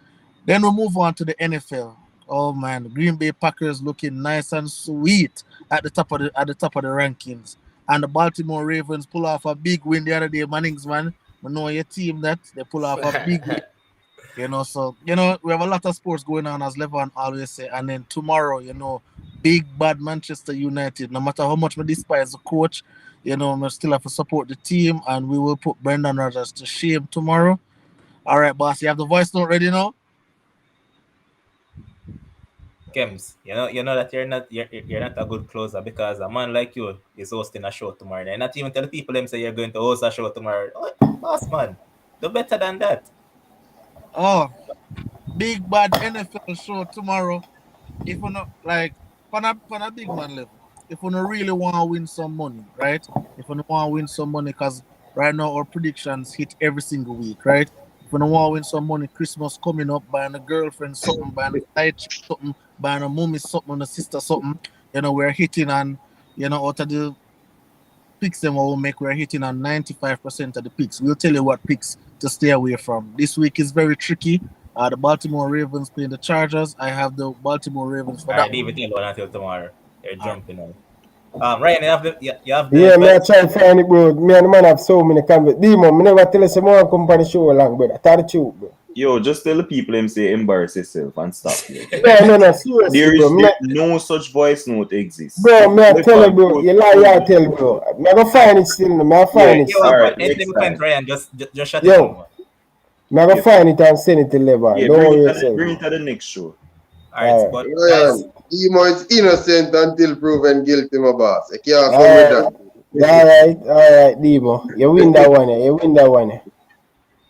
Then we move on to the NFL. Oh man, Green Bay Packers looking nice and sweet at the top of the rankings. And the Baltimore Ravens pull off a big win the other day, Mannings man. We know your team that they pull off a big win. So we have a lot of sports going on as Levon always say. And then tomorrow, big bad Manchester United. No matter how much we despise the coach, we still have to support the team and we will put Brendan Rodgers to shame tomorrow. All right, boss, you have the voice note ready now? Kems, you know that you're not a good closer because a man like you is hosting a show tomorrow. And not even tell the people them say you're going to host a show tomorrow. Oh, boss man, do better than that. Oh, big bad NFL show tomorrow. If we're not like on a big man level, if we don't really want to win some money, right? If we don't want to win some money, because right now our predictions hit every single week, right? If we don't want to win some money, Christmas coming up, buying a girlfriend something, buying a side chick something, buying a mommy something, a sister something, we're hitting on, out of the picks them will make, we're hitting on 95% of the picks. We'll tell you what picks to stay away from. This week is very tricky. The Baltimore Ravens playing the Chargers. I have the Baltimore Ravens for Alright, that leave one. it alone until tomorrow. You're jumping on. Ryan, you have the Yeah, me I try to find it, bro. Me and the man have so many conversations. Demo, me never tell us more come on the show long, brother. Tell the truth, bro. Yo, just tell the people them say embarrass yourself and stop. No, seriously, There is bro. no such voice note exists. Bro, me I tell you, bro. You lie, you tell, bro. Me I go find it still. Me I find it Yo, still. Alright, next next time, time. Ryan, just shut it Yo. down. Me I go find it and send it to Levan. Yeah, Don't bring worry it yourself. to the next show. Alright, but guys, Ryan, Emo is innocent until proven guilty, my boss. I can't come with that. Alright, Demo. You win that one.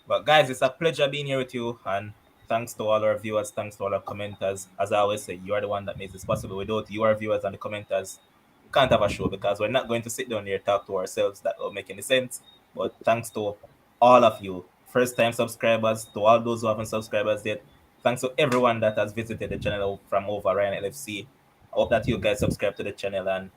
But guys, it's a pleasure being here with you, and thanks to all our viewers, thanks to all our commenters. As I always say, you are the one that makes this possible. Without you, our viewers and the commenters, we can't have a show because we're not going to sit down here and talk to ourselves. That will make any sense. But thanks to all of you, first-time subscribers, to all those who haven't subscribed yet. Thanks to everyone that has visited the channel from over Ryan LFC. I hope that you guys subscribe to the channel and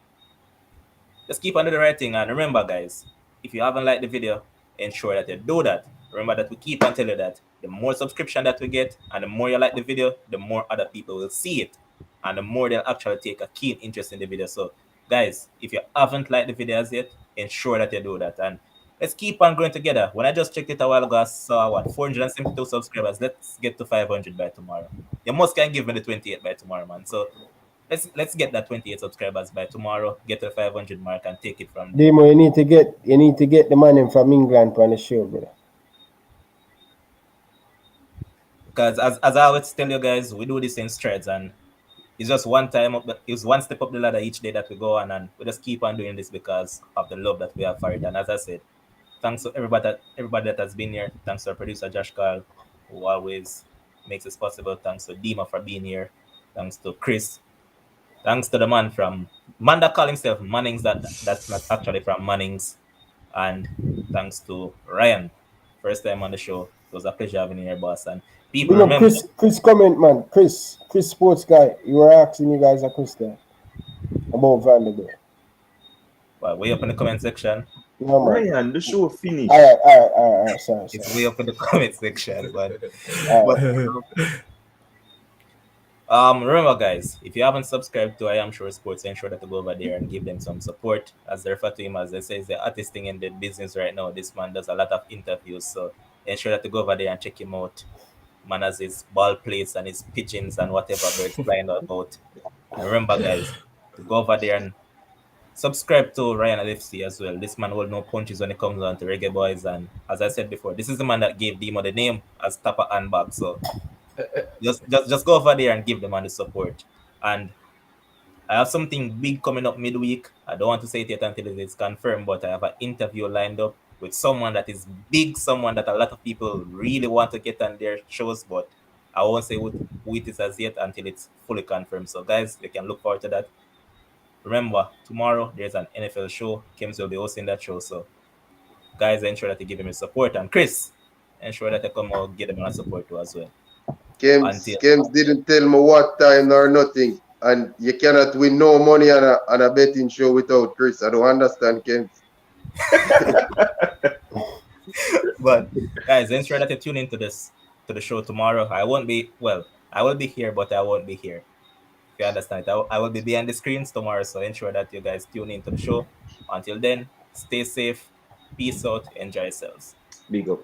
just keep on doing the right thing. And remember, guys, if you haven't liked the video, ensure that you do that. Remember that we keep on telling you that the more subscription that we get and the more you like the video, the more other people will see it. And the more they'll actually take a keen interest in the video. So, guys, if you haven't liked the videos yet, ensure that you do that. And let's keep on going together. When I just checked it a while ago, I saw 472 subscribers. Let's get to 500 by tomorrow. You must can give me the 28 by tomorrow, man. So let's get that 28 subscribers by tomorrow, get to the 500 mark and take it from there. Demo, you need to get the man in from England on the show, brother. Because as I always tell you guys, we do this in strides and it's just one time up. It's one step up the ladder each day that we go on, and we just keep on doing this because of the love that we have for it. And as I said, thanks to everybody that has been here. Thanks to our producer Josh Carl, who always makes this possible. Thanks to Dima for being here. Thanks to Chris. Thanks to the man that call himself Mannings, that's not actually from Mannings. And thanks to Ryan, first time on the show. It was a pleasure having you here, boss. And people Bring up remember, Chris comment, man. Chris Sports Guy. You were asking you guys a question about Vanderbilt. well, way up in the comment section. No, man. Ryan, the show finished. All right. Sorry. It's way up in the comment section, All but remember, guys, if you haven't subscribed to I Am Sure Sports, ensure that to go over there and give them some support. As they refer to him, as they say, is the artist thing in the business right now. This man does a lot of interviews, so ensure that to go over there and check him out. Man has his ball plates and his pigeons and whatever birds flying about. And remember, guys, to go over there and subscribe to Ryan LFC as well. This man will know punches when it comes down to Reggae Boys. And as I said before, this is the man that gave Demo the name as Tapa Handbag. So just go over there and give the man the support. And I have something big coming up midweek. I don't want to say it yet until it is confirmed, but I have an interview lined up with someone that is big, someone that a lot of people really want to get on their shows, but I won't say who it is as yet until it's fully confirmed. So, guys, you can look forward to that. Remember, tomorrow there's an NFL show. Kims will be hosting that show. So, guys, ensure that you give him his support. And Chris, ensure that you come out get him a support too as well. Until Kems didn't tell me what time nor nothing. And you cannot win no money on a betting show without Chris. I don't understand, Kems. but guys, ensure that you tune into the show tomorrow. I will be here, but I won't be here. If you understand it, I will be behind the screens tomorrow. So ensure that you guys tune into the show. Until then, stay safe, peace out, enjoy yourselves. Big up.